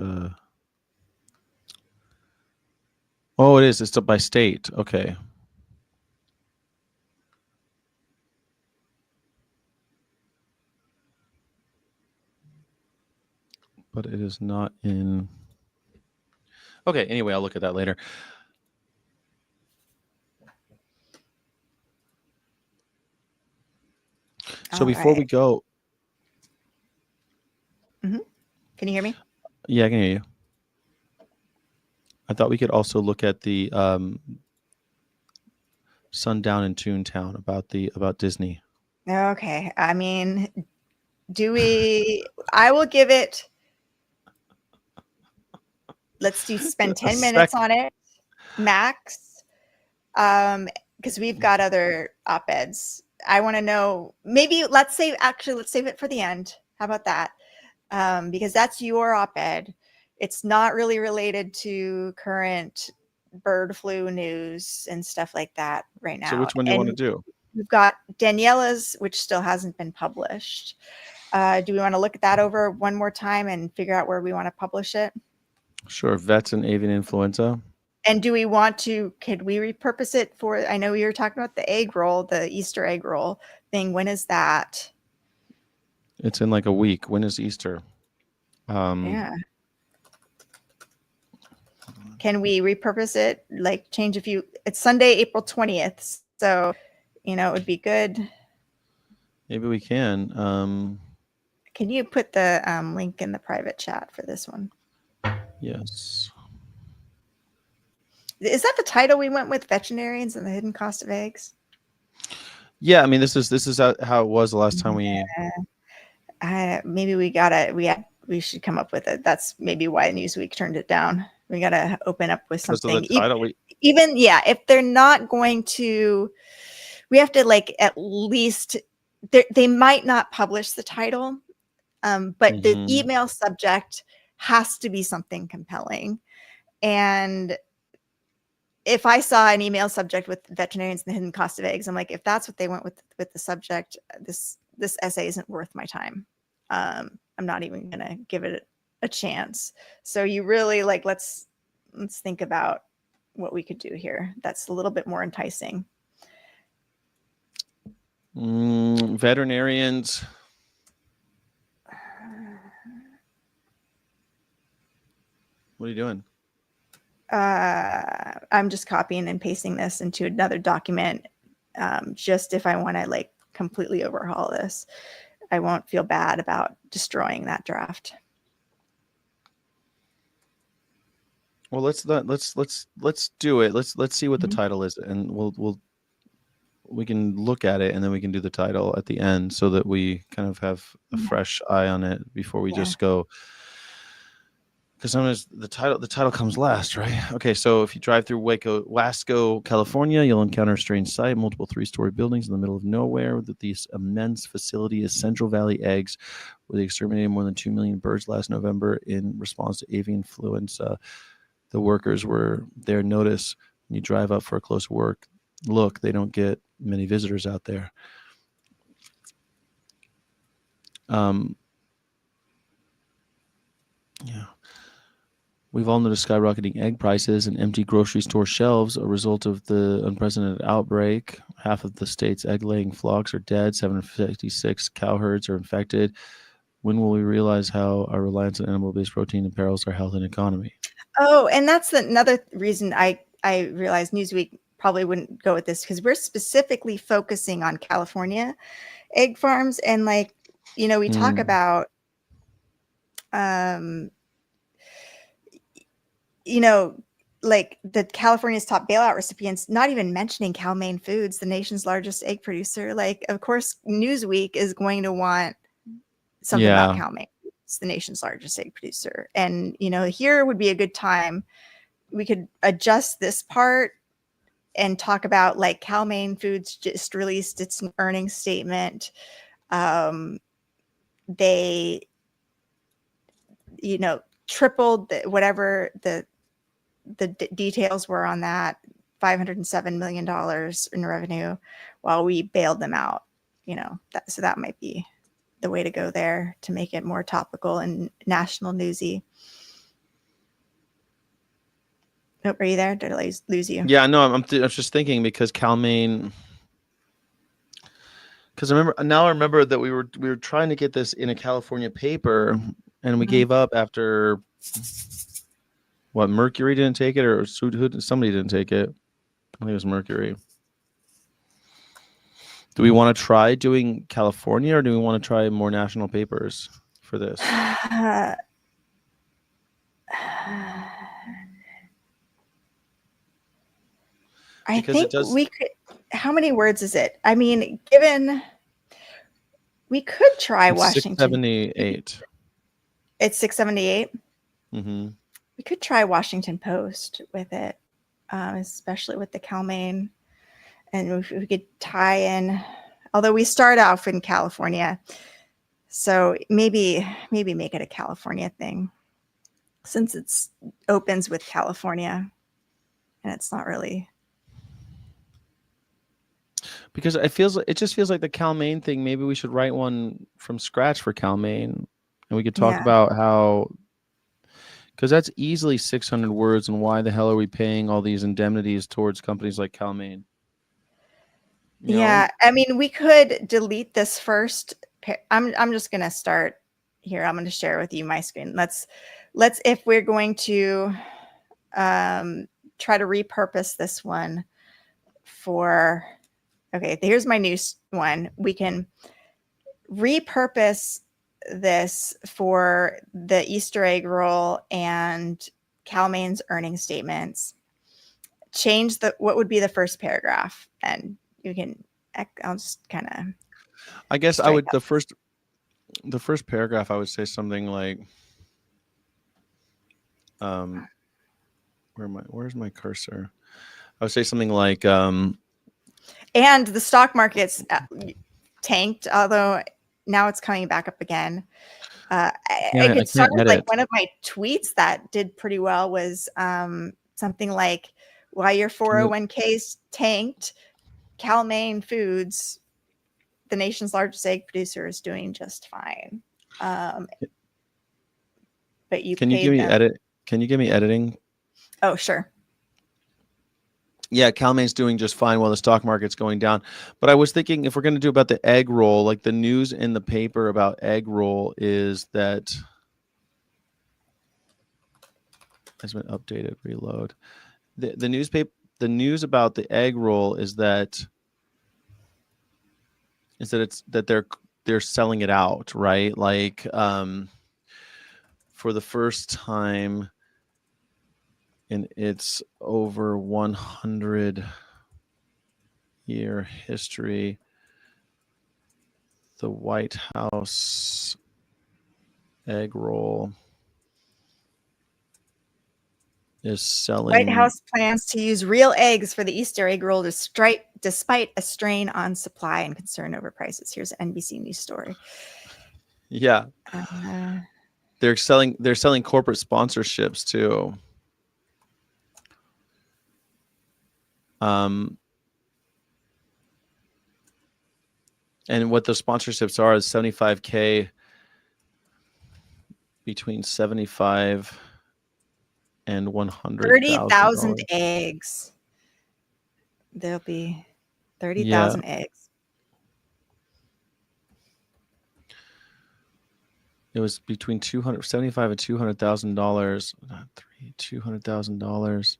oh, it is. It's by state. Okay. But it is not in. Okay, anyway, I'll look at that later. So before we go. Mm-hmm. Can you hear me? Yeah, I can hear you. I thought we could also look at the Sundown in Toontown about Disney. Okay. I mean, I will give it, spend 10 minutes on it, max, because we've got other op-eds. I want to know, maybe let's save it for the end. How about that? Because that's your op-ed. It's not really related to current bird flu news and stuff like that right now. So which one do you want to do? We've got Daniela's, which still hasn't been published. Do we want to look at that over one more time and figure out where we want to publish it? Sure. Vets and avian influenza. And could we repurpose it for, I know you were talking about the egg roll, the Easter egg roll thing. When is that? It's in like a week. When is Easter? Yeah. Can we repurpose it? Like change it's Sunday, April 20th. So, it would be good. Maybe we can. Can you put the link in the private chat for this one? Yes. Is that the title we went with, Veterinarians and the Hidden Cost of Eggs? Yeah, I mean, this is how it was the last time we. Maybe we should come up with it. That's maybe why Newsweek turned it down. We got to open up with something. Because of the title, if they're not going to, we have to at least they might not publish the title, but the email subject has to be something compelling. And if I saw an email subject with veterinarians and the hidden cost of eggs, I'm like, if that's what they went with the subject, this essay isn't worth my time. I'm not even going to give it a chance. So you really let's think about what we could do here. That's a little bit more enticing. Veterinarians. What are you doing? I'm just copying and pasting this into another document. Just if I want to completely overhaul this, I won't feel bad about destroying that draft. Well, let's do it. Let's see what the title is, and we can look at it, and then we can do the title at the end, so that we kind of have a fresh eye on it before we just go because sometimes the title comes last, right? Okay, so if you drive through Wasco, California, you'll encounter a strange sight: multiple 3-story buildings in the middle of nowhere. That this immense facility is Central Valley Eggs, where they exterminated more than 2 million birds last November in response to avian influenza. The workers were there. Notice when you drive up for a close look, they don't get many visitors out there. Yeah. We've all noticed skyrocketing egg prices and empty grocery store shelves, a result of the unprecedented outbreak. Half of the state's egg-laying flocks are dead. 756 cow herds are infected. When will we realize how our reliance on animal-based protein imperils our health and economy? Oh, and that's another reason I realized Newsweek probably wouldn't go with this, because we're specifically focusing on California egg farms. And like, we talk about, like the California's top bailout recipients, not even mentioning Cal-Maine Foods, the nation's largest egg producer. Like, of course, Newsweek is going to want something about Cal-Maine Foods, the nation's largest egg producer. And, here would be a good time. We could adjust this part and talk about, like, Cal-Maine Foods just released its earnings statement. They, tripled whatever the details were on that, $507 million in revenue, while we bailed them out. So that might be the way to go there to make it more topical and national newsy. Nope, are you there? Did I lose you? Yeah, no, I'm just thinking, because Cal-Maine. Because I remember that we were trying to get this in a California paper, and we gave up after. What, Mercury didn't take it, or somebody didn't take it? I think it was Mercury. Do we want to try doing California, or do we want to try more national papers for this? I think we could. How many words is it? I mean, we could try Washington. 678. It's 678. Mm-hmm. We could try Washington Post with it, especially with the Cal-Maine, and if we could tie in. Although we start off in California, so maybe make it a California thing, since it's opens with California, and it's not really. Because it just feels like the Cal-Maine thing. Maybe we should write one from scratch for Cal-Maine, and we could talk about how. Because that's easily 600 words, and why the hell are we paying all these indemnities towards companies like Cal-Maine? Yeah, I mean, we could delete this first. I'm just gonna start here. I'm gonna share with you my screen. Let's if we're going to try to repurpose this one for. Okay, here's my new one. We can repurpose this for the Easter egg roll and Cal-Maine's earnings statements. Change what would be the first paragraph, and you can. I'll just kind of. I guess I would the first paragraph. I would say something like, where's my cursor? I would say something like, and the stock market's tanked, although now it's coming back up again. I could start with, like, one of my tweets that did pretty well was something like, "Why your 401ks tanked, Cal-Maine Foods, the nation's largest egg producer, is doing just fine." But you can you give me Can you give me editing? Oh, sure. Yeah, Cal-Maine's doing just fine while the stock market's going down. But I was thinking, if we're going to do about the egg roll, like the news in the paper about egg roll is that has been updated. Reload. The news about the egg roll is that they're selling it out, right? Like for the first time in its over 100-year history, the White House egg roll is selling. White House plans to use real eggs for the Easter egg roll despite a strain on supply and concern over prices. Here's an NBC News story. Yeah. They're selling corporate sponsorships too. And what the sponsorships are is $75K, between 75 and 100,000. 30,000 eggs. There'll be 30,000 eggs. It was between $275,000 and $200,000. $200,000.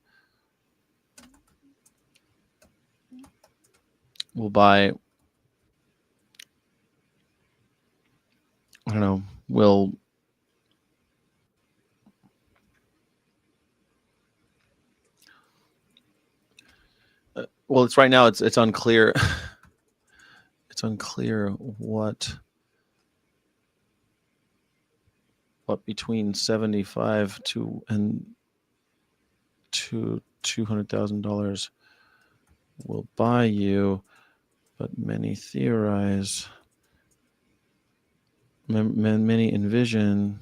We'll buy. I don't know. We'll. Well, it's right now. It's unclear. It's unclear what between 75 to $200,000 will buy you, but many theorize, many envision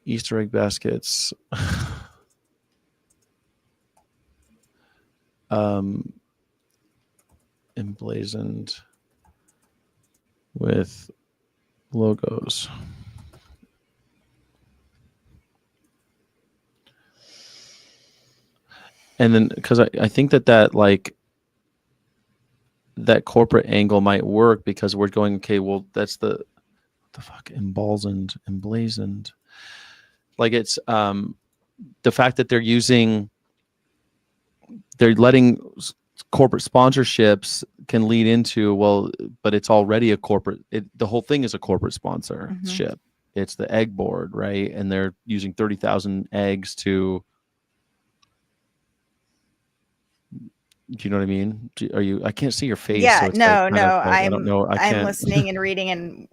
Easter egg baskets. Emblazoned with logos. And then, because I think that like that corporate angle might work, because we're going, okay, well, that's the fuck, emblazoned. Like, it's the fact that they're letting corporate sponsorships can lead into, well, but it's already a corporate, the whole thing is a corporate sponsorship. It's the egg board, right? And they're using 30,000 eggs to, do you know what I mean? Are you, I can't see your face. Yeah, so it's no, I don't know. I'm listening and reading, and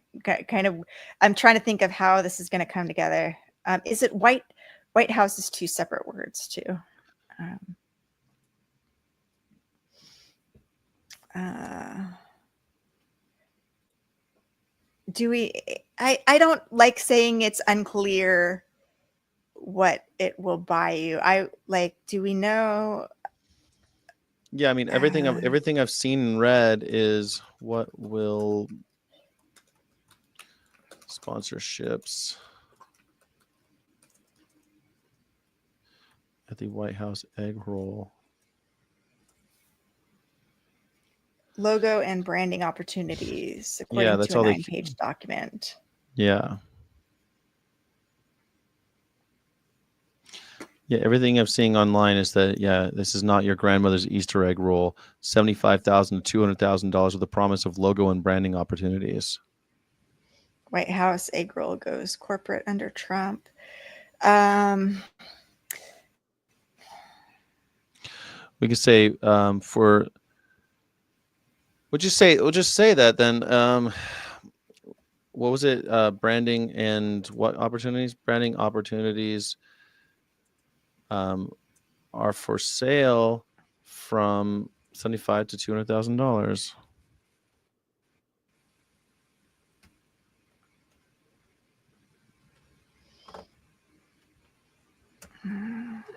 kind of, I'm trying to think of how this is going to come together. Is it White House is two separate words too. I don't like saying it's unclear what it will buy you. Do we know? Yeah, I mean, everything I've seen and read is what will sponsorships at the White House egg roll. Logo and branding opportunities, according to a 9-page document. Yeah. Yeah, everything I'm seeing online is that, this is not your grandmother's Easter egg roll. $75,000 to $200,000 with the promise of logo and branding opportunities. White House egg roll goes corporate under Trump. We could say we'll just say that then. What was it? Branding and what opportunities? Branding opportunities are for sale from $75,000 to $200,000.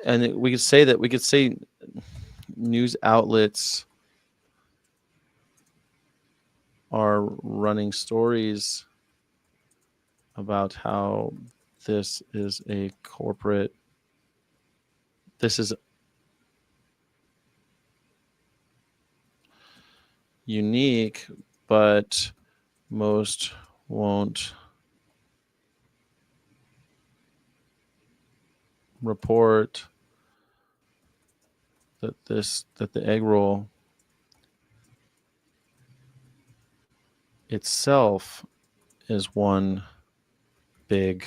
And we could say news outlets are running stories about how this is unique, but most won't report that the egg roll itself is one big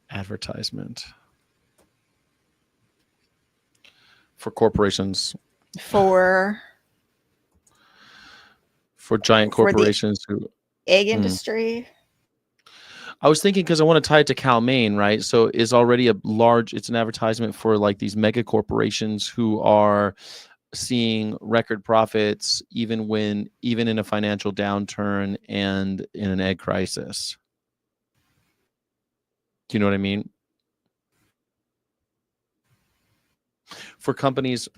advertisement for corporations, for giant corporations who egg industry. I was thinking because I want to tie it to Cal Maine, right? So it's already it's an advertisement for like these mega corporations who are seeing record profits even in a financial downturn and in an egg crisis. Do you know what I mean? For companies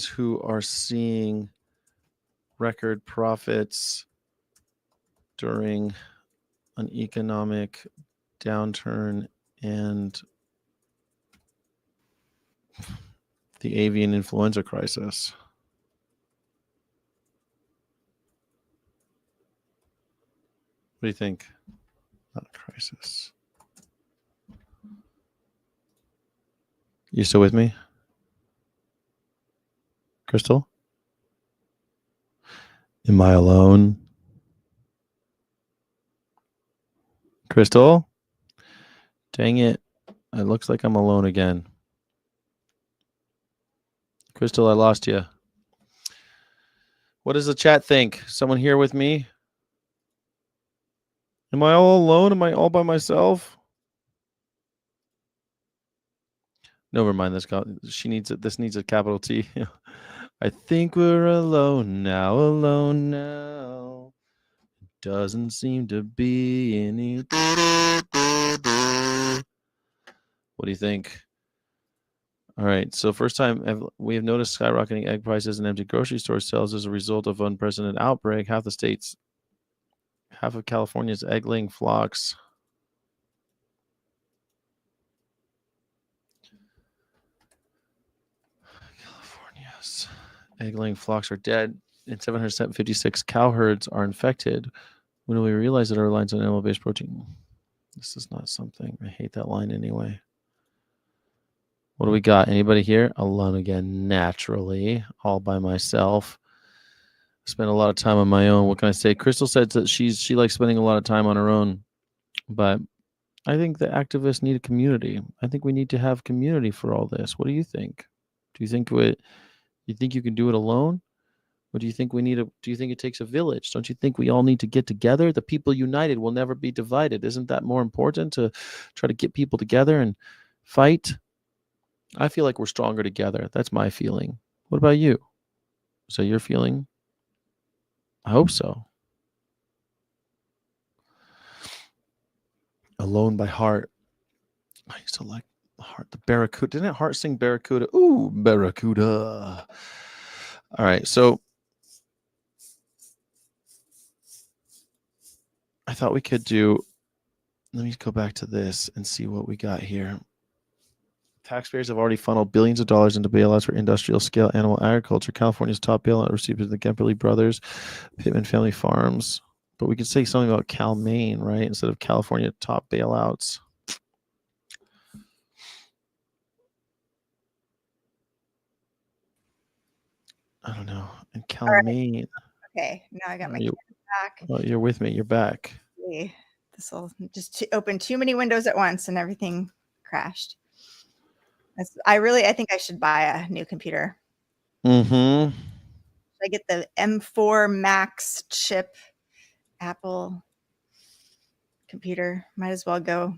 who are seeing record profits during an economic downturn and the avian influenza crisis. What do you think? Not a crisis. You still with me? Crystal? Am I alone? Crystal? Dang it. It looks like I'm alone again. Crystal, I lost you. What does the chat think? Someone here with me? Am I all alone? Am I all by myself? Never mind. This needs a capital T. I think we're alone now. Alone now. Doesn't seem to be any. What do you think? All right. So first time we have noticed skyrocketing egg prices and empty grocery store sales as a result of unprecedented outbreak. Half of California's egg-laying flocks. California's egg-laying flocks are dead, and 756 cow herds are infected. When do we realize that our reliance on animal-based protein? This is not something. I hate that line anyway. What do we got? Anybody here? Alone again, naturally, all by myself. Spend a lot of time on my own. What can I say? Crystal said that she likes spending a lot of time on her own, but I think the activists need a community. I think we need to have community for all this. What do you think? Do you think you can do it alone? Or do you think do you think it takes a village? Don't you think we all need to get together? The people united will never be divided. Isn't that more important to try to get people together and fight? I feel like we're stronger together. That's my feeling. What about you? Is that your feeling? I hope so. Alone by Heart. I used to like Heart. The Barracuda. Didn't Heart sing Barracuda? Ooh, Barracuda. All right. So I thought we could let me go back to this and see what we got here. Taxpayers have already funneled billions of dollars into bailouts for industrial scale animal agriculture. California's top bailout received by the Gemperly brothers, Pittman Family Farms. But we could say something about Cal Maine, right? Instead of California top bailouts. I don't know. And Cal Maine. Okay, now I got my camera back. Oh, you're with me. You're back. This will just open too many windows at once and everything crashed. I think I should buy a new computer. Mm-hmm. I get the M4 Max chip Apple computer. Might as well go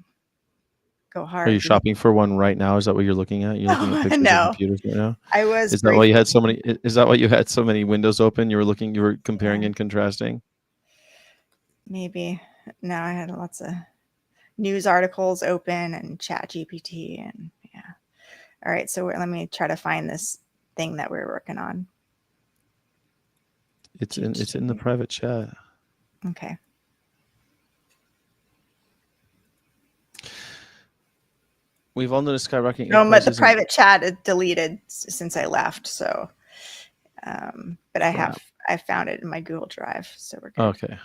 hard. Are you shopping for one right now? Is that what you're looking at? You're looking at pictures of computers right now? I was. Is that why you had so many? Is that why you had so many windows open? You were comparing and contrasting? Maybe. No, I had lots of news articles open and Chat GPT and yeah. All right, so let me try to find this thing that we're working on. It's in the private chat. Okay. We've all noticed skyrocketing. No, but the private chat is deleted since I left. So, but I found it in my Google Drive. So we're good. Okay.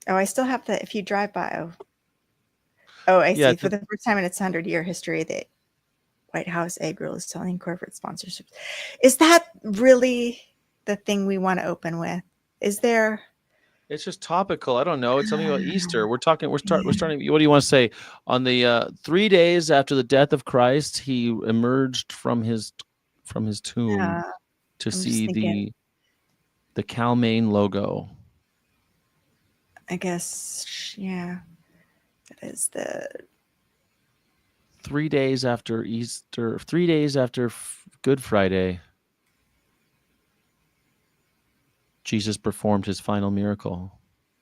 Oh, I still have if you drive by. Oh, I see. For the first time in its 100-year history, the White House egg roll is selling corporate sponsorships. Is that really the thing we want to open with? Is there? It's just topical. I don't know. It's something about Easter. We're starting. What do you want to say? On the 3 days after the death of Christ, he emerged from his tomb. to I'm just see thinking, the Cal-Maine logo. I guess, yeah, that is the 3 days after Easter, 3 days after Good Friday, Jesus performed his final miracle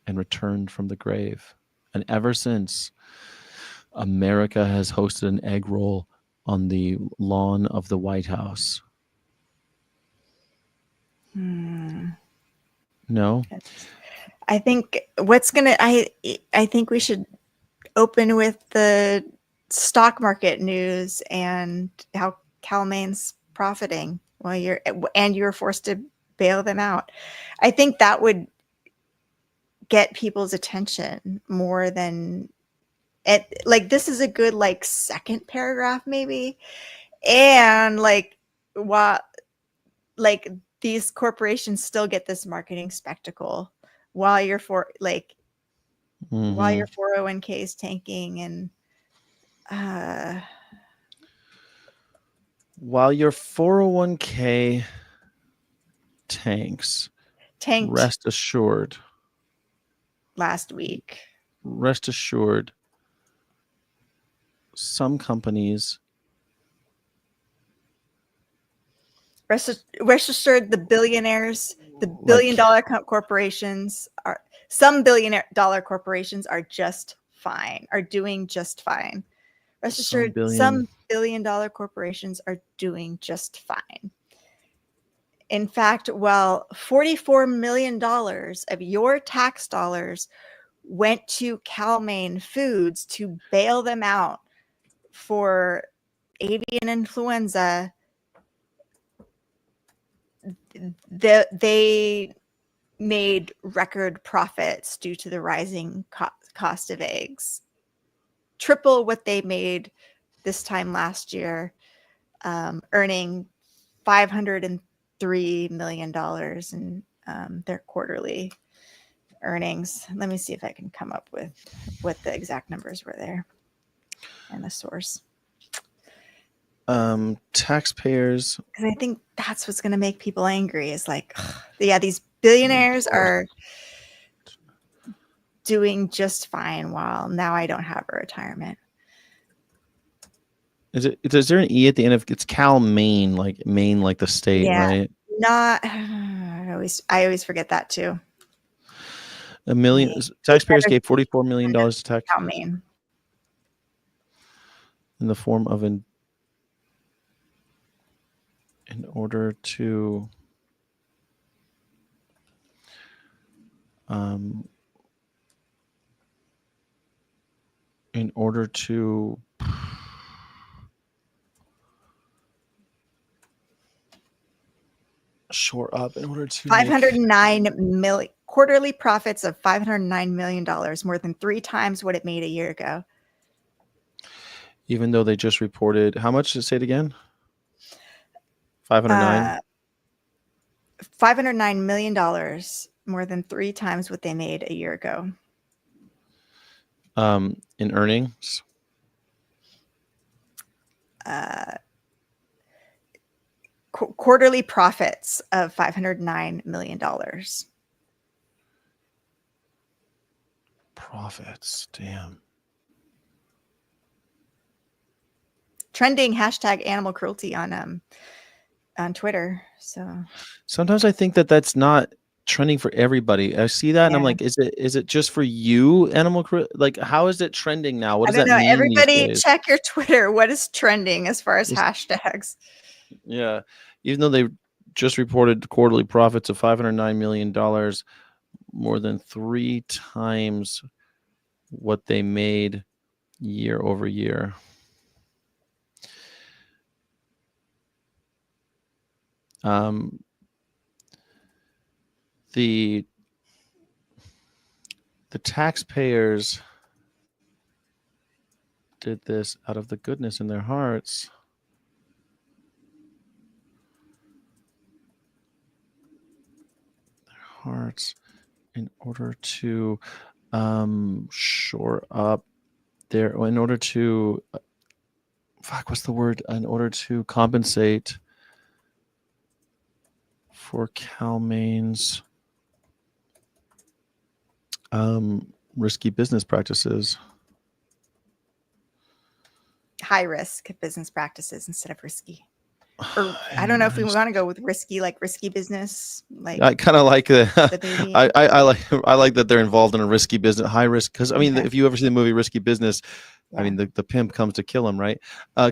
and returned from the grave. And ever since, America has hosted an egg roll on the lawn of the White House. No? I think I think we should open with the stock market news and how Cal-Maine's profiting while you're forced to bail them out. I think that would get people's attention more than it. Like, this is a good like second paragraph maybe, and like what like these corporations still get this marketing spectacle while you're while your 401k is tanking and while your 401k tanked rest assured last week. Rest assured, some companies. Rest assured, the billionaires, the billion-dollar corporations are some billion-dollar corporations are just fine, are doing just fine. Rest assured, some billion-dollar corporations are doing just fine. In fact, well, $44 million of your tax dollars went to Cal-Maine Foods to bail them out for avian influenza. They made record profits due to the rising cost of eggs, triple what they made this time last year, earning $503 million in their quarterly earnings. Let me see if I can come up with what the exact numbers were there and the source. Taxpayers, because I think that's what's going to make people angry is like, yeah, these billionaires are doing just fine while now I don't have a retirement. Is there an E at the end of it's Cal-Maine, like Maine, like the state, right? Not I always forget that too. Taxpayers gave $44 million to tax Cal-Maine in the form of in order to shore up, in order to 509 million quarterly profits of $509 million, more than 3 times what it made a year ago. Even though they just reported, how much? Say it again. 509. $509 million, more than 3 times what they made a year ago. In earnings. Quarterly profits of $509 million. Profits, damn. Trending hashtag animal cruelty on Twitter. So sometimes I think that that's not trending for everybody. I see that and I'm like, is it just for you, animal cruelty? Like, how is it trending now? What does that mean? Everybody check your Twitter. What is trending as far as hashtags? Yeah. Even though they just reported quarterly profits of $509 million, more than 3 times what they made year over year. The taxpayers did this out of the goodness in their hearts. In order to shore up in order to what's the word? In order to compensate for Cal-Maine's risky business practices. High risk business practices instead of risky. Or I don't know if we want to go with risky, like risky business. Like I kind of like the that. movie. I like that they're involved in a risky business, high risk. Because I mean, Okay. if you ever see the movie Risky Business, Yeah. I mean the pimp comes to kill him, right?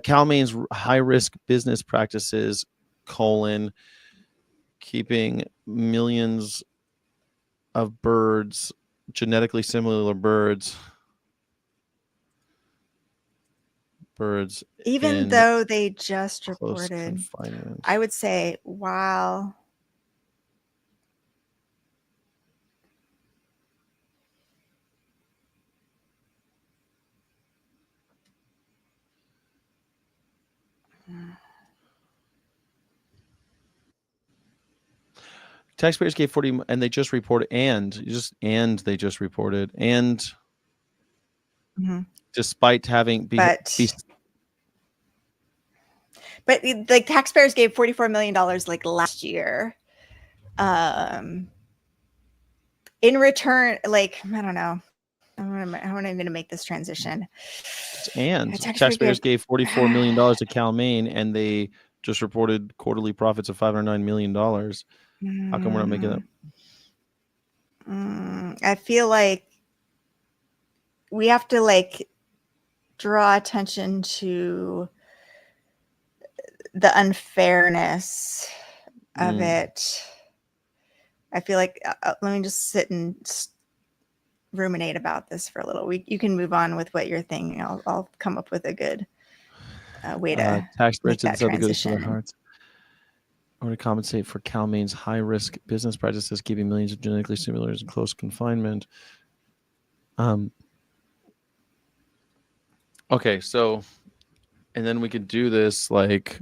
Cal-Maine's high risk business practices: keeping millions of birds, genetically similar birds, Even in though they just close reported, confinement. I would say, wow. Taxpayers gave 40, and they just reported, they just reported, and despite having but like taxpayers gave $44 million like last year. In return, like, I don't know. I want to make this transition. And taxpayers gave $44 million to Cal-Maine, and they just reported quarterly profits of $509 million. How come we're not making that? I feel like we have to like draw attention to the unfairness of it. I feel like let me just sit and ruminate about this for a little. You can move on with what you're thinking. I'll come up with a good way to taxpayers make that transition. Their hearts. Or to compensate for Cal-Maine's high-risk business practices, keeping millions of genetically similars in close confinement. Okay, so, and then we could do this like,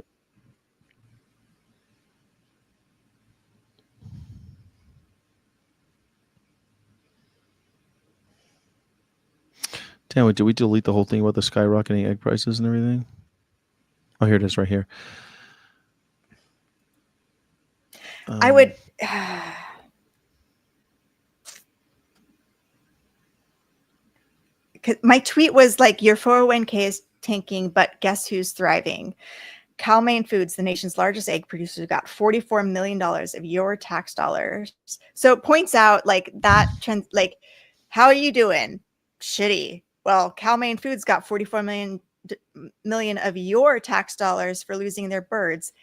damn it, did we delete the whole thing about the skyrocketing egg prices and everything? Oh, here it is right here. I would... my tweet was like, your 401k is tanking, but guess who's thriving? Cal-Maine Foods, the nation's largest egg producer, got $44 million of your tax dollars. So it points out like that trend, like, how are you doing? Shitty. Well, Cal-Maine Foods got 44 million of your tax dollars for losing their birds.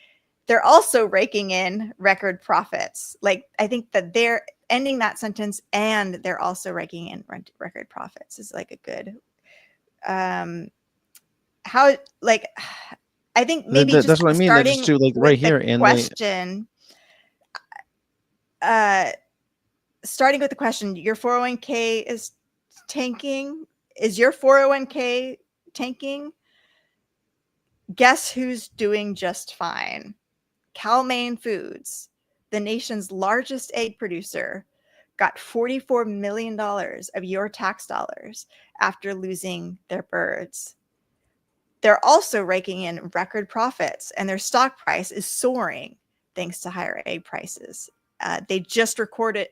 They're also raking in record profits. Like, I think that they're ending that sentence and they're also raking in record profits is like a good, how, like, I think maybe that's what I mean. Just do like right here and question. Starting with the question, your 401k is tanking. Is your 401k tanking? Guess who's doing just fine? Cal-Maine Foods, the nation's largest egg producer, got $44 million of your tax dollars after losing their birds. They're also raking in record profits, and their stock price is soaring thanks to higher egg prices. They just reported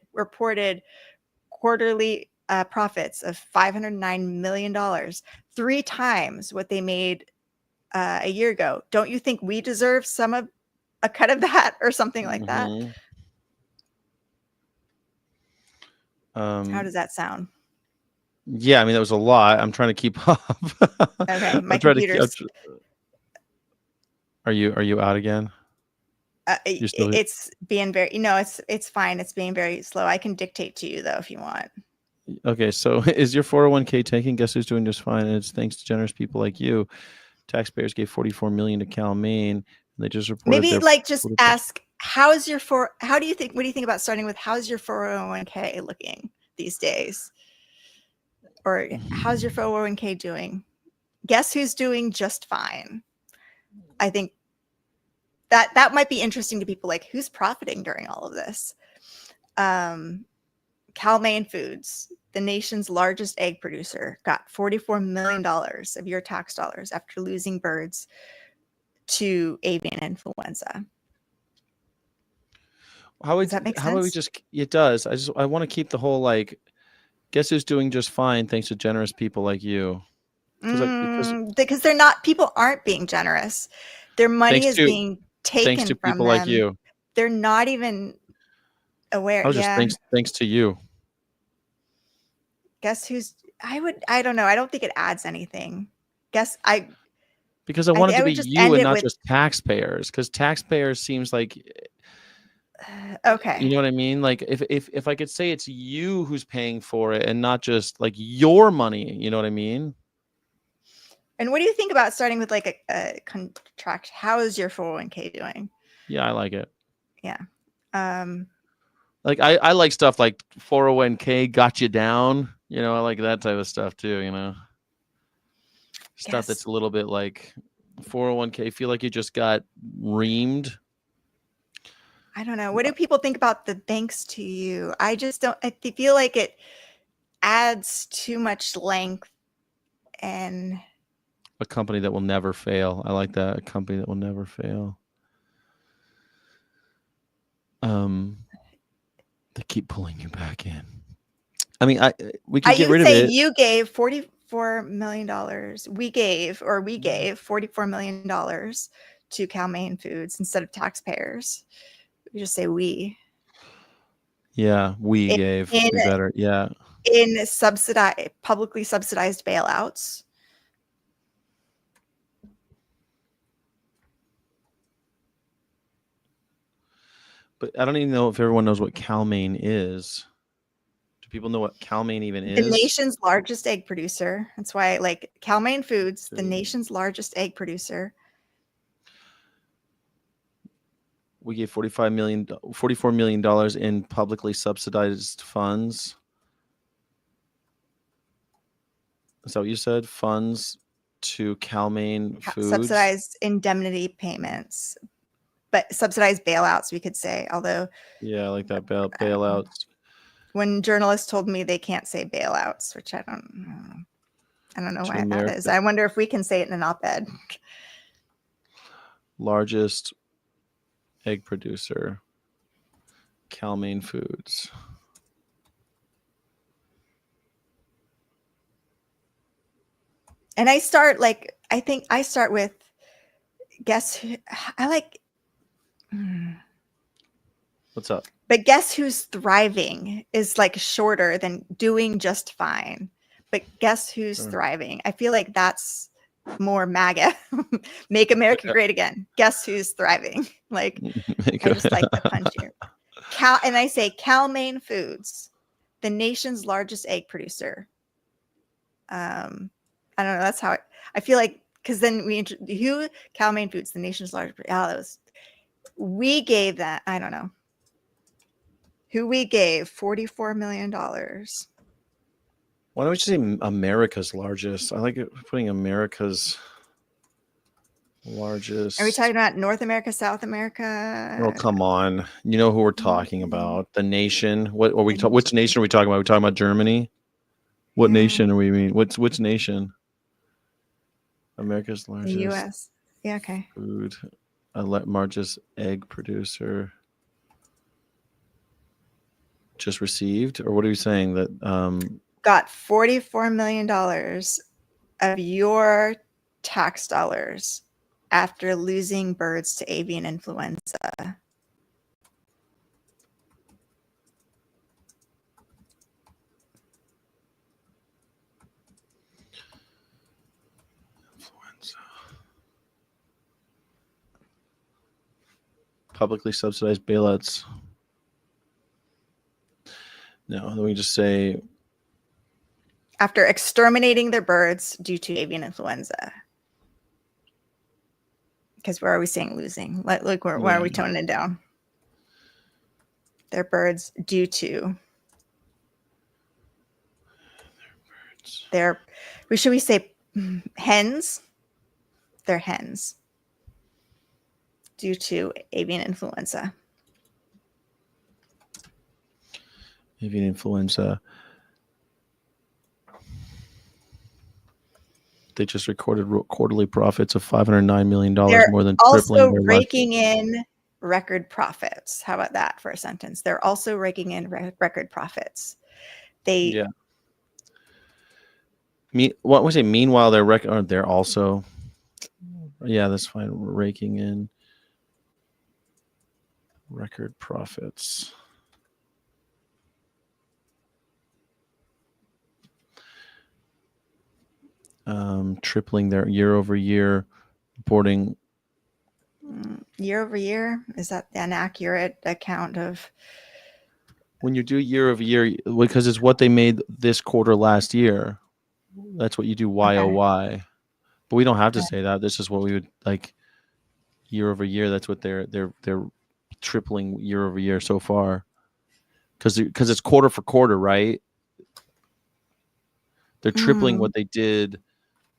quarterly profits of $509 million, 3 times what they made a year ago. Don't you think we deserve a cut of that or something like that? How does that sound? Yeah, I mean, that was a lot. I'm trying to keep up. Okay, my computer's... Are you out again? It's being very, it's fine. It's being very slow. I can dictate to you though, if you want. Okay. So is your 401k tanking? Guess who's doing just fine? And it's thanks to generous people like you. Taxpayers gave $44 million to Cal-Maine, and they just reported. Maybe like just ask, what do you think about starting with, how's your 401k looking these days? Or how's your 401k doing? Guess who's doing just fine? I think that might be interesting to people, like who's profiting during all of this. Cal-Maine Foods, the nation's largest egg producer, got $44 million of your tax dollars after losing birds to avian influenza. Does that make how about we sense? just, it does. I want to keep the whole like, guess who's doing just fine thanks to generous people like you. Because they're not, people aren't being generous. Their money is being thanks taken to from people like them. you. They're not even aware. I was just Yeah. thanks to you. Guess who's, I don't know. I don't think it adds anything. Because I want it to would be just you end and it not with, just taxpayers, because taxpayers seems like, okay. you know what I mean? Like if I could say it's you who's paying for it and not just like your money, you know what I mean? And what do you think about starting with like a contract? How is your 401k doing? Yeah, I like it. Yeah. Like I like stuff like 401k got you down. You know, I like that type of stuff too, you know. Stuff that's a little bit like 401k, feel like you just got reamed. I don't know. What do people think about the thanks to you? I just don't, I feel like it adds too much length and A company that will never fail. I like that. A company that will never fail. They keep pulling you back in. I mean, we can get rid of it. You gave $44 million. We gave $44 million to Cal-Maine Foods instead of taxpayers. We just say we. Yeah, we gave. Be better. Yeah. In publicly subsidized bailouts. But I don't even know if everyone knows what Cal-Maine is. Do people know what Cal-Maine even is? The nation's largest egg producer. That's why, like, Cal-Maine Foods, the nation's largest egg producer. We gave $44 million in publicly subsidized funds. Is that what you said? Funds to Cal-Maine Foods? Subsidized indemnity payments. But subsidized bailouts, we could say, although. Yeah, I like that, bailouts. When journalists told me they can't say bailouts, which I don't know why that is. I wonder if we can say it in an op-ed. Largest egg producer, Cal-Maine Foods. And I start with, guess who, I like. What's up? But guess who's thriving is like shorter than doing just fine. But guess who's thriving? I feel like that's more MAGA. Make America great again. Guess who's thriving? Like, I just like the punchier. And I say Cal-Maine Foods, the nation's largest egg producer. I don't know. That's how I feel like, because then Cal-Maine Foods, the nation's largest. We gave that. I don't know. Who we gave $44 million. Why don't we just say America's largest? I like it, putting America's largest. Are we talking about North America, South America? Oh, come on. You know who we're talking about. The nation. What are we which nation are we talking about? Are we talking about Germany? What nation are we mean? Which nation? America's largest. The US. Yeah, okay. Food. Largest egg producer. Just received, or what are you saying that got $44 million of your tax dollars after losing birds to avian influenza? Publicly subsidized bailouts. No, then we just say after exterminating their birds due to avian influenza. Because where are we saying losing? Why are we toning it down? Their birds due to should we say hens? They're hens due to avian influenza. Avian influenza. They just recorded quarterly profits of $509 million, more than tripling. Also record profits. How about that for a sentence? They're also raking in record profits. They What was it? Meanwhile, they're also, yeah, that's fine. Raking in record profits. Tripling their year-over-year reporting. Year-over-year, is that an accurate account of? When you do year-over-year, because it's what they made this quarter last year, that's what you do YOY. But we don't have to say that. This is what we would like year-over-year. That's what they're tripling year-over-year so far, because it's quarter for quarter, right? They're tripling what they did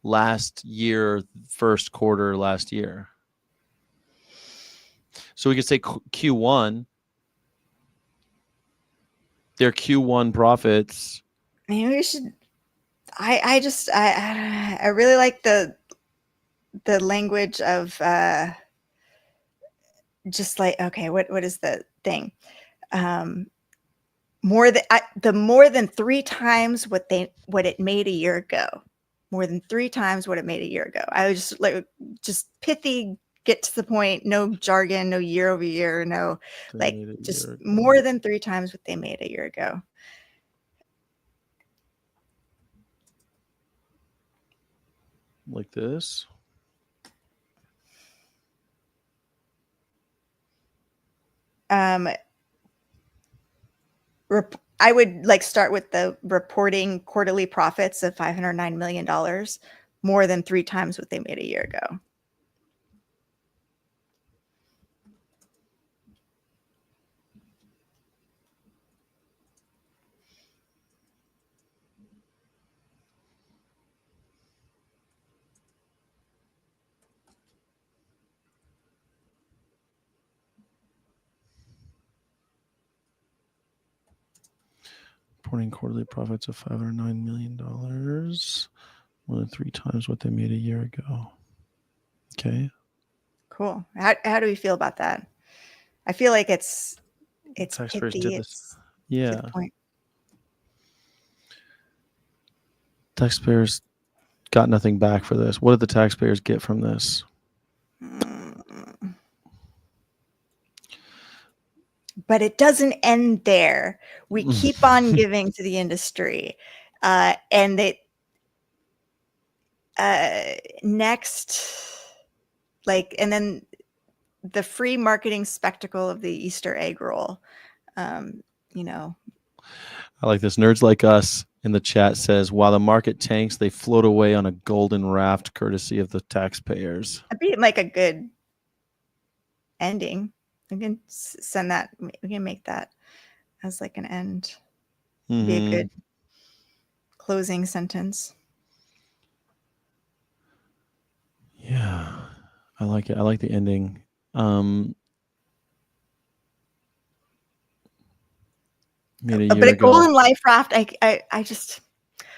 last year, first quarter last year. So we could say Q1, their Q1 profits. Maybe we should. I really like the language of just like, okay, what is the thing? More than 3 times what it made a year ago. More than 3 times what it made a year ago. I was just pithy, get to the point, no jargon, no year over year, no just more than 3 times what they made a year ago. Like this. I would start with the reporting quarterly profits of $509 million, more than 3 times what they made a year ago. Reporting quarterly profits of $509 million, more than 3 times what they made a year ago. Okay. Cool. How do we feel about that? I feel like it's taxpayers pithy, did this. Yeah. to the point. Taxpayers got nothing back for this. What did the taxpayers get from this? But it doesn't end there. We keep on giving to the industry. And next, and then the free marketing spectacle of the Easter egg roll. I like this. Nerds Like Us in the chat says, while the market tanks, they float away on a golden raft courtesy of the taxpayers. That'd be like a good ending. We can send that. We can make that as like an end. Be a good closing sentence. Yeah, I like it. I like the ending. But a golden life raft, I just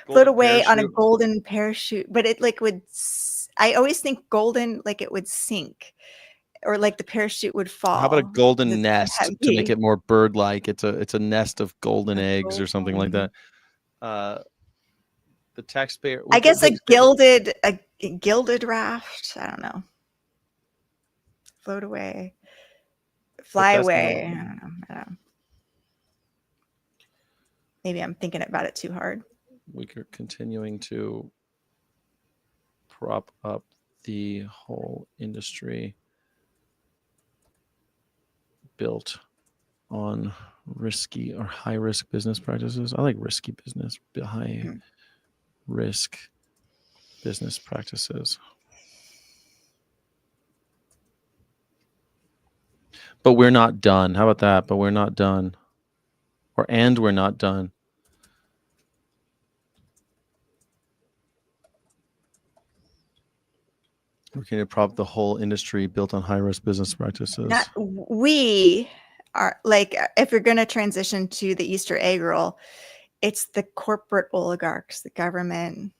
float away on a golden parachute. But it would. I always think golden, like it would sink. Or like the parachute would fall. How about a golden nest to make it more bird-like? It's a nest of golden eggs or something like that. The taxpayer. I guess a gilded raft. I don't know. Float away, fly away. I don't know. Maybe I'm thinking about it too hard. We are continuing to prop up the whole industry built on risky or high risk business practices. I like risky business, high risk business practices. But we're not done. How about that? But we're not done. And we're not done. We're going to prop the whole industry built on high risk business practices. We are if you're going to transition to the Easter egg roll, it's the corporate oligarchs, the government,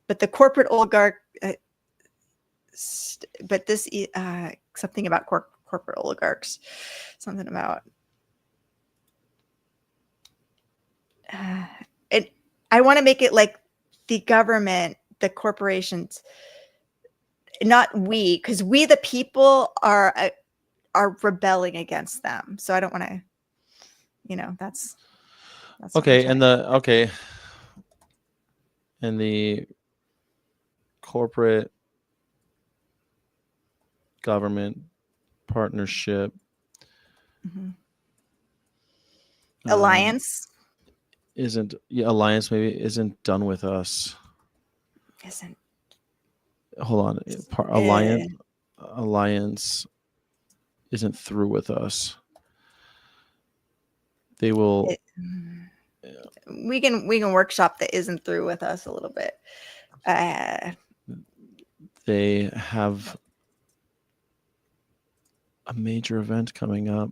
but the corporate oligarch. But this something about corporate oligarchs. Something about it. I want to make it like the government, the corporations, not we, because we the people are rebelling against them. So I don't want to, that's okay. And the corporate government partnership alliance alliance maybe isn't done with us. Isn't. Hold on. Alliance isn't through with us. They will. We can workshop that isn't through with us a little bit. They have a major event coming up.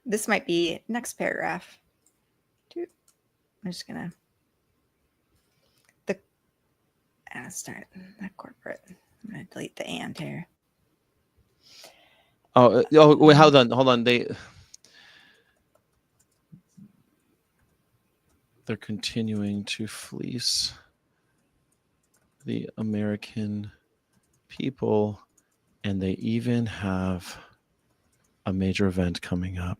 This might be next paragraph. I'm just gonna start that corporate. I'm gonna delete the and here. Wait, hold on. They're continuing to fleece the American people, and they even have a major event coming up.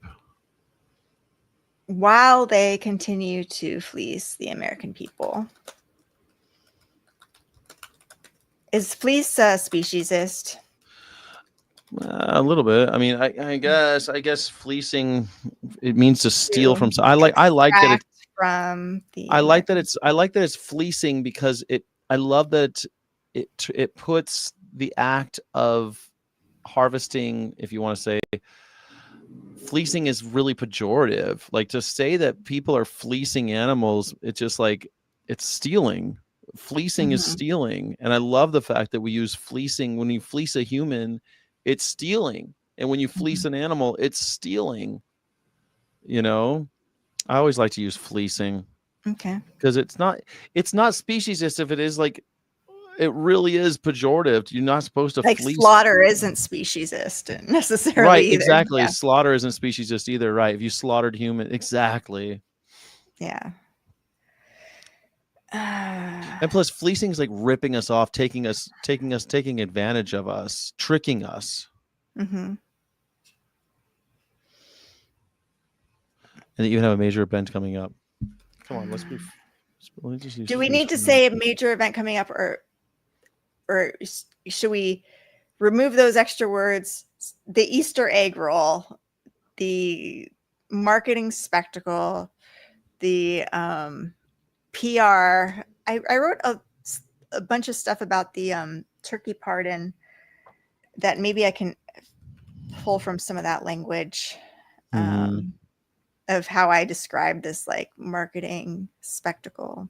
While they continue to fleece the American people. Is fleece speciesist? A little bit. I mean, I guess fleecing, it means to steal from. I like that it's from the. I like that it's fleecing because I love that it puts the act of harvesting, if you want to say, fleecing is really pejorative. Like, to say that people are fleecing animals, it's just like, it's stealing. Fleecing is stealing. And I love the fact that we use fleecing. When you fleece a human, it's stealing. And when you fleece an animal, it's stealing. I always like to use fleecing. Okay. Because it's not speciesist if it is like, it really is pejorative. You're not supposed to fleece. Slaughter isn't speciesist necessarily. Right, either. exactly. Yeah. Slaughter isn't speciesist either, right? If you slaughtered human, exactly. Yeah. And plus, fleecing is like ripping us off, taking advantage of us, tricking us. Mm-hmm. And you have a major event coming up. Come on, let's Do we need to say a major event coming up, or should we remove those extra words? The Easter egg roll, the marketing spectacle, the PR. I wrote a bunch of stuff about the turkey pardon that maybe I can pull from some of that language of how I describe this like marketing spectacle.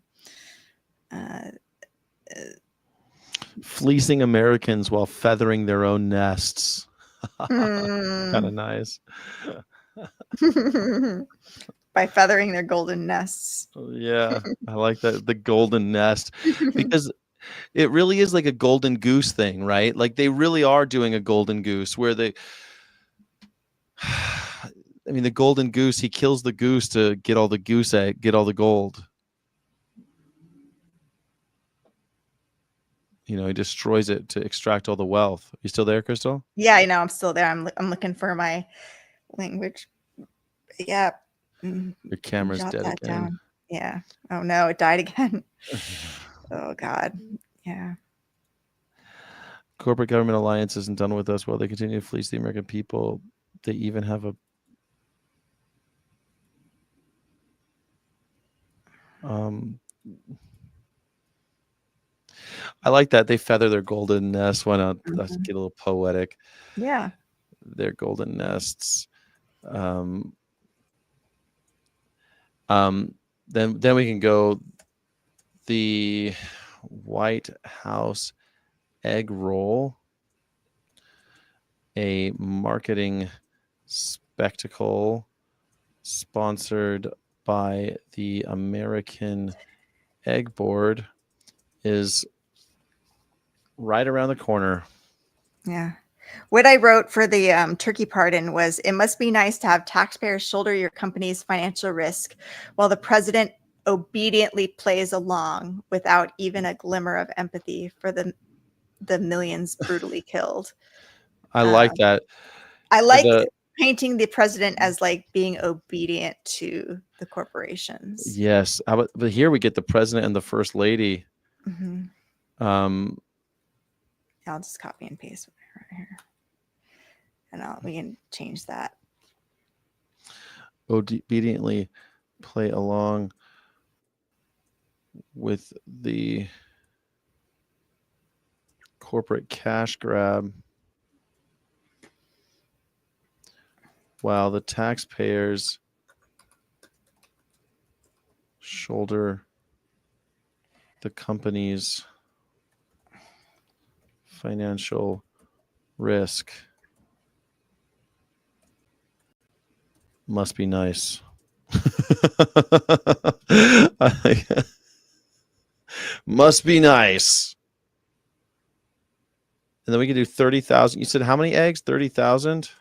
Fleecing Americans while feathering their own nests. Kind of nice. By feathering their golden nests. Yeah, I like that, the golden nest, because it really is like a golden goose thing, right? Like, they really are doing a golden goose where the golden goose, he kills the goose to get all the goose egg, get all the gold. He destroys it to extract all the wealth. You still there, Crystal? Yeah, I know. I'm still there. I'm looking for my language. Yeah. Your camera's dead again. Down. Yeah. Oh no, it died again. Oh God. Yeah. Corporate government alliance isn't done with us while they continue to fleece the American people. They even have a I like that they feather their golden nest. Why not? Let's get a little poetic. Yeah. Their golden nests. Then we can go the White House egg roll, a marketing spectacle sponsored by the American Egg Board, is right around the corner. Yeah. What I wrote for the turkey pardon was, it must be nice to have taxpayers shoulder your company's financial risk while the president obediently plays along without even a glimmer of empathy for the millions brutally killed. I like that. I like The painting the president as like being obedient to the corporations. yes, but here we get the president and the first lady. I'll just copy and paste right here, and we can change that. Obediently play along with the corporate cash grab while the taxpayers shoulder the company's financial risk. Must be nice. Must be nice. And then we can do 30,000. You said how many eggs? 30,000?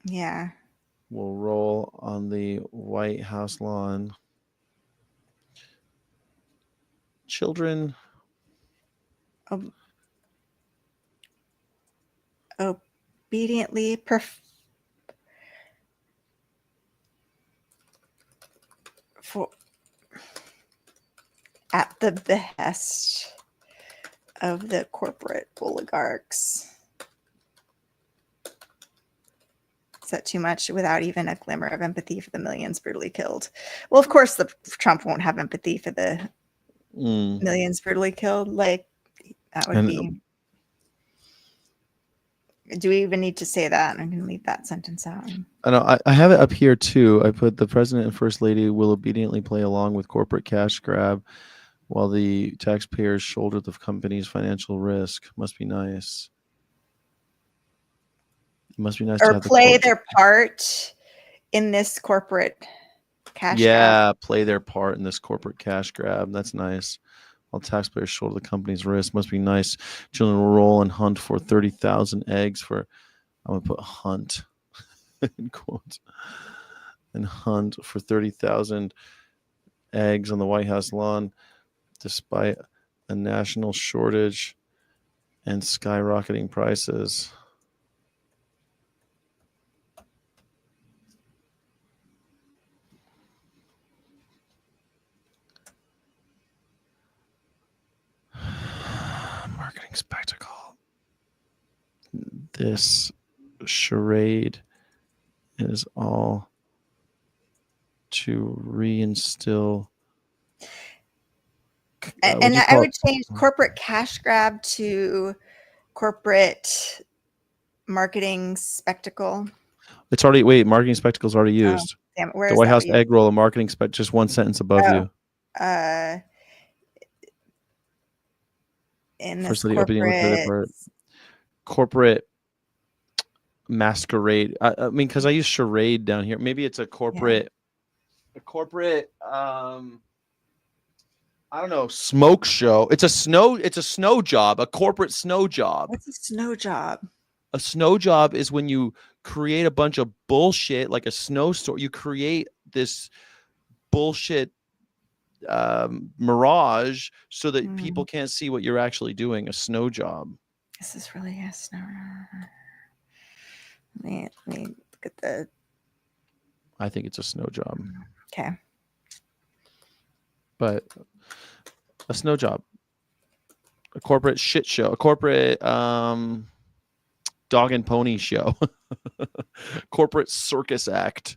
Yeah. Will roll on the White House lawn. Children obediently at the behest of the corporate oligarchs. Is that too much? Without even a glimmer of empathy for the millions brutally killed. Well, of course, Trump won't have empathy for the millions brutally killed. Like, that would be. Do we even need to say that? I'm going to leave that sentence out. I know. I have it up here too. I put the president and first lady will obediently play along with corporate cash grab while the taxpayers shoulder the company's financial risk. Must be nice. It must be nice to have play their part in this corporate cash grab. Play their part in this corporate cash grab. That's nice. While taxpayers shoulder the company's risk. Must be nice. Children will roll and hunt for 30,000 eggs for, I'm going to put hunt in quotes, and hunt for 30,000 eggs on the White House lawn, despite a national shortage and skyrocketing prices. Marketing spectacle. This charade is all to reinstill. And I would change corporate cash grab to corporate marketing spectacle. It's already, marketing spectacle is already used. Oh, damn it. Where the is White that House used? egg roll, a marketing spec, just one sentence above you. In this First lady corporate masquerade. I mean, because I use charade down here. Maybe it's a corporate, I don't know, smoke show. It's a snow job, a corporate snow job. What's a snow job? A snow job is when you create a bunch of bullshit, like a snowstorm. You create this bullshit mirage so that people can't see what you're actually doing. A snow job. This is really a snow. Let me look at the. I think it's a snow job. Okay. But a snow job, a corporate shit show, a corporate dog and pony show, corporate circus act.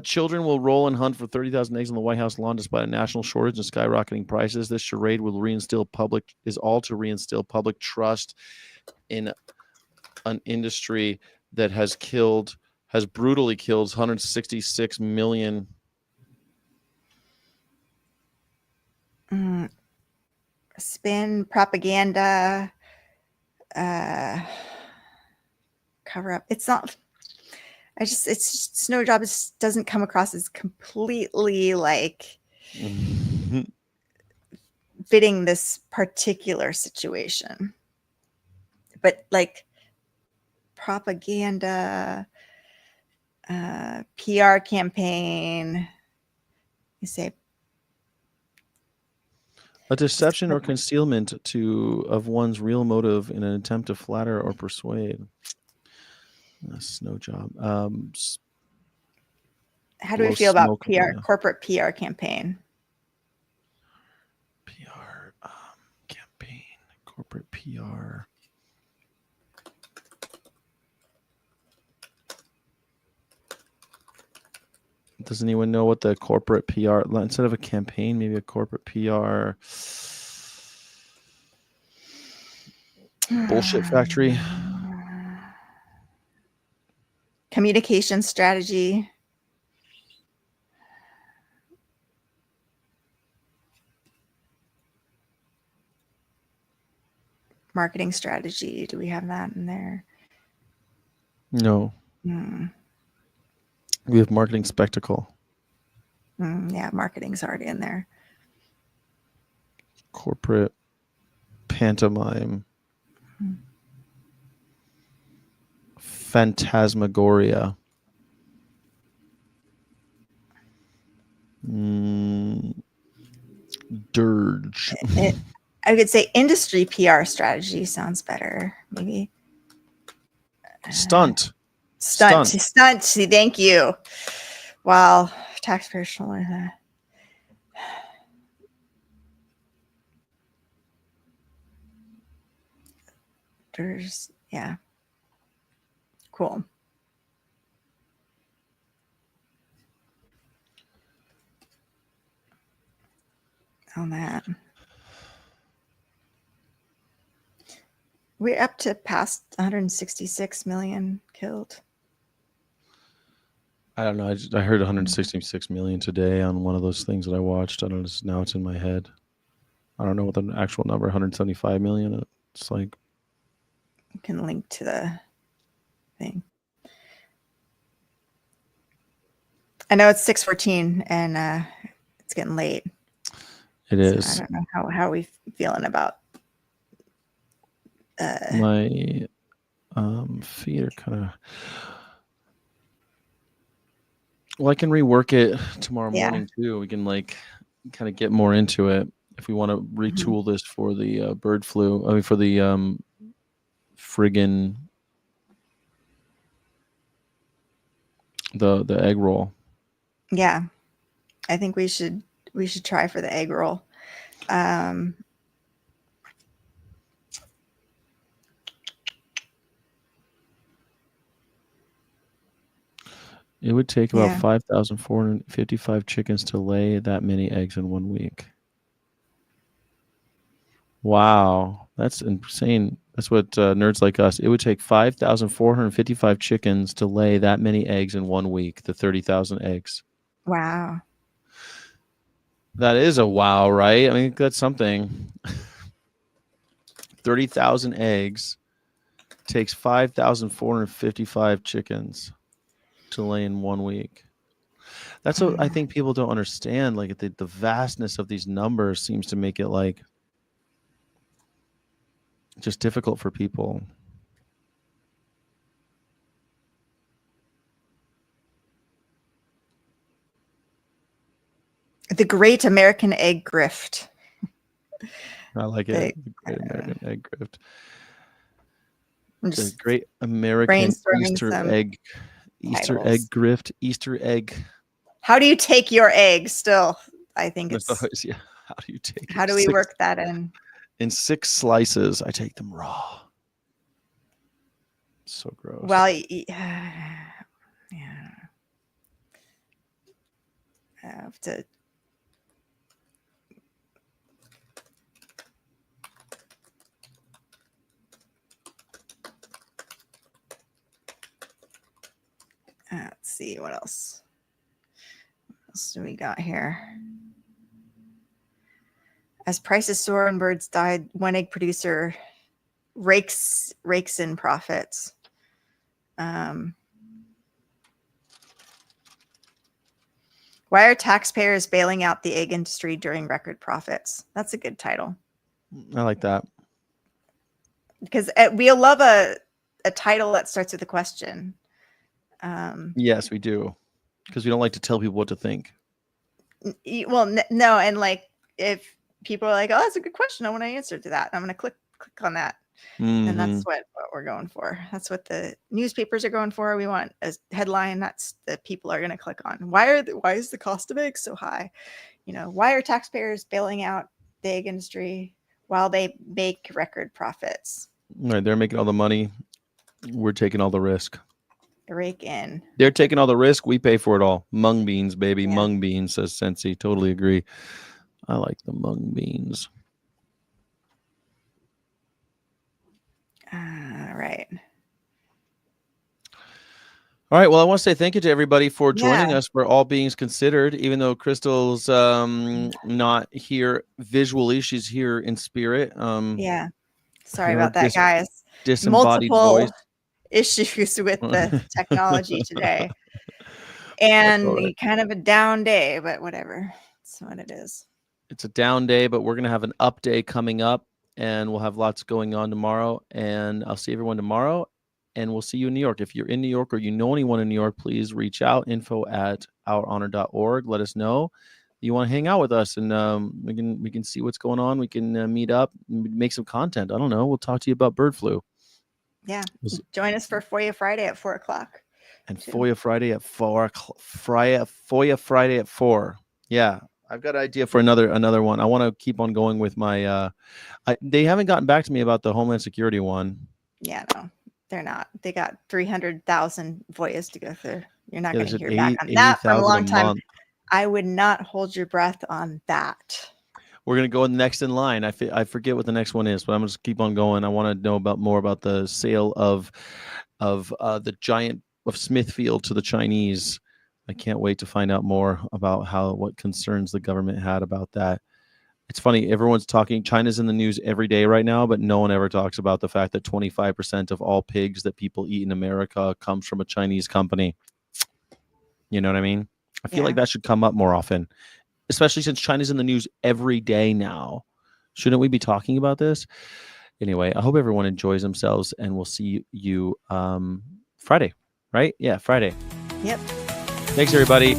Children will roll and hunt for 30,000 eggs on the White House lawn despite a national shortage and skyrocketing prices. This charade will reinstill public trust in an industry that has brutally killed 166 million. Spin, propaganda, cover up. It's not. Snow job doesn't come across as completely like fitting this particular situation. But like propaganda, PR campaign, you say a deception or concealment of one's real motive in an attempt to flatter or persuade. That's no job. How do we feel about PR, corporate PR campaign? PR campaign, corporate PR. Does anyone know what the corporate PR, instead of a campaign, maybe a corporate PR bullshit factory? Communication strategy. Marketing strategy. Do we have that in there? No. We have marketing spectacle. Yeah, marketing's already in there. Corporate pantomime. Phantasmagoria. Dirge. I could say industry PR strategy sounds better, maybe. Stunt. Thank you. Wow, taxpayers should only have. Yeah. Cool. On that. We're up to past 166 million killed. I don't know. I heard 166 million today on one of those things that I watched. I don't know. Now it's in my head. I don't know what the actual number. 175 million. It's like. You can link to the thing. I know it's 6:14 and it's getting late. It is. I don't know how are we feeling about. My feet are kind of. Well, I can rework it tomorrow morning too. We can like kind of get more into it if we want to retool this for the bird flu. I mean, for the friggin' the egg roll. Yeah, I think we should try for the egg roll. It would take about 5,455 chickens to lay that many eggs in 1 week. Wow, that's insane. That's what nerds like us. It would take 5,455 chickens to lay that many eggs in 1 week, the 30,000 eggs. Wow. That is a wow, right? I mean, that's something. 30,000 eggs takes 5,455 chickens to lay in 1 week. That's what I think people don't understand. Like the vastness of these numbers seems to make it like just difficult for people. The Great American Egg Grift. I like it. The Great American Egg Grift. The Great American Easter Egg Grift. Easter egg. How do you take your egg still? I think it's yeah. How do you take How do we work that in? In 6 slices, I take them raw. So gross. Well, yeah. I have to. Let's see what else. What else do we got here? As prices soar and birds died, one egg producer rakes in profits. Why are taxpayers bailing out the egg industry during record profits? That's a good title. I like that. Because we'll love a title that starts with a question. Yes, we do. Because we don't like to tell people what to think. Well, no. And like, if people are like, oh, that's a good question, I want to answer to that, I'm going to click on that. Mm-hmm. And that's what we're going for. That's what the newspapers are going for. We want a headline that's that people are going to click on. Why is the cost of eggs so high? Why are taxpayers bailing out the egg industry while they make record profits? Right, they're making all the money. We're taking all the risk. Rake in. They're taking all the risk. We pay for it all. Mung beans, baby. Yeah. Mung beans, says Sensi. Totally agree. I like the mung beans. All right. Well, I want to say thank you to everybody for joining us for All Beings Considered. Even though Crystal's not here visually, she's here in spirit. Yeah. Sorry about that, guys. Disembodied multiple voice. Issues with the technology today. And kind of a down day, but whatever. That's what it is. It's a down day, but we're going to have an up day coming up, and we'll have lots going on tomorrow. And I'll see everyone tomorrow. And we'll see you in New York. If you're in New York or you know anyone in New York, please reach out, info@ourhonor.org. Let us know you want to hang out with us, and we can see what's going on. We can meet up, make some content. I don't know. We'll talk to you about bird flu. Yeah. Join us for FOIA Friday at 4:00. And FOIA Friday at 4. FOIA Friday at 4. Yeah. I've got an idea for another one. I want to keep on going with my they haven't gotten back to me about the Homeland Security one. Yeah, no. They're not. They got 300,000 FOIAs to go through. You're not going to hear back on that for a long time. I would not hold your breath on that. We're going to go next in line. I forget what the next one is, but I'm going to keep on going. I want to know more about the sale of the giant of Smithfield to the Chinese. I can't wait to find out more about what concerns the government had about that. It's funny, everyone's talking, China's in the news every day right now, but no one ever talks about the fact that 25% of all pigs that people eat in America comes from a Chinese company. You know what I mean? I feel like that should come up more often, especially since China's in the news every day now. Shouldn't we be talking about this? Anyway, I hope everyone enjoys themselves, and we'll see you Friday, right? Yeah, Friday. Yep. Thanks, everybody.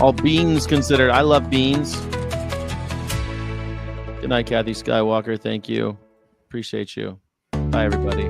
All beans considered. I love beans. Good night, Kathy Skywalker. Thank you. Appreciate you. Bye, everybody.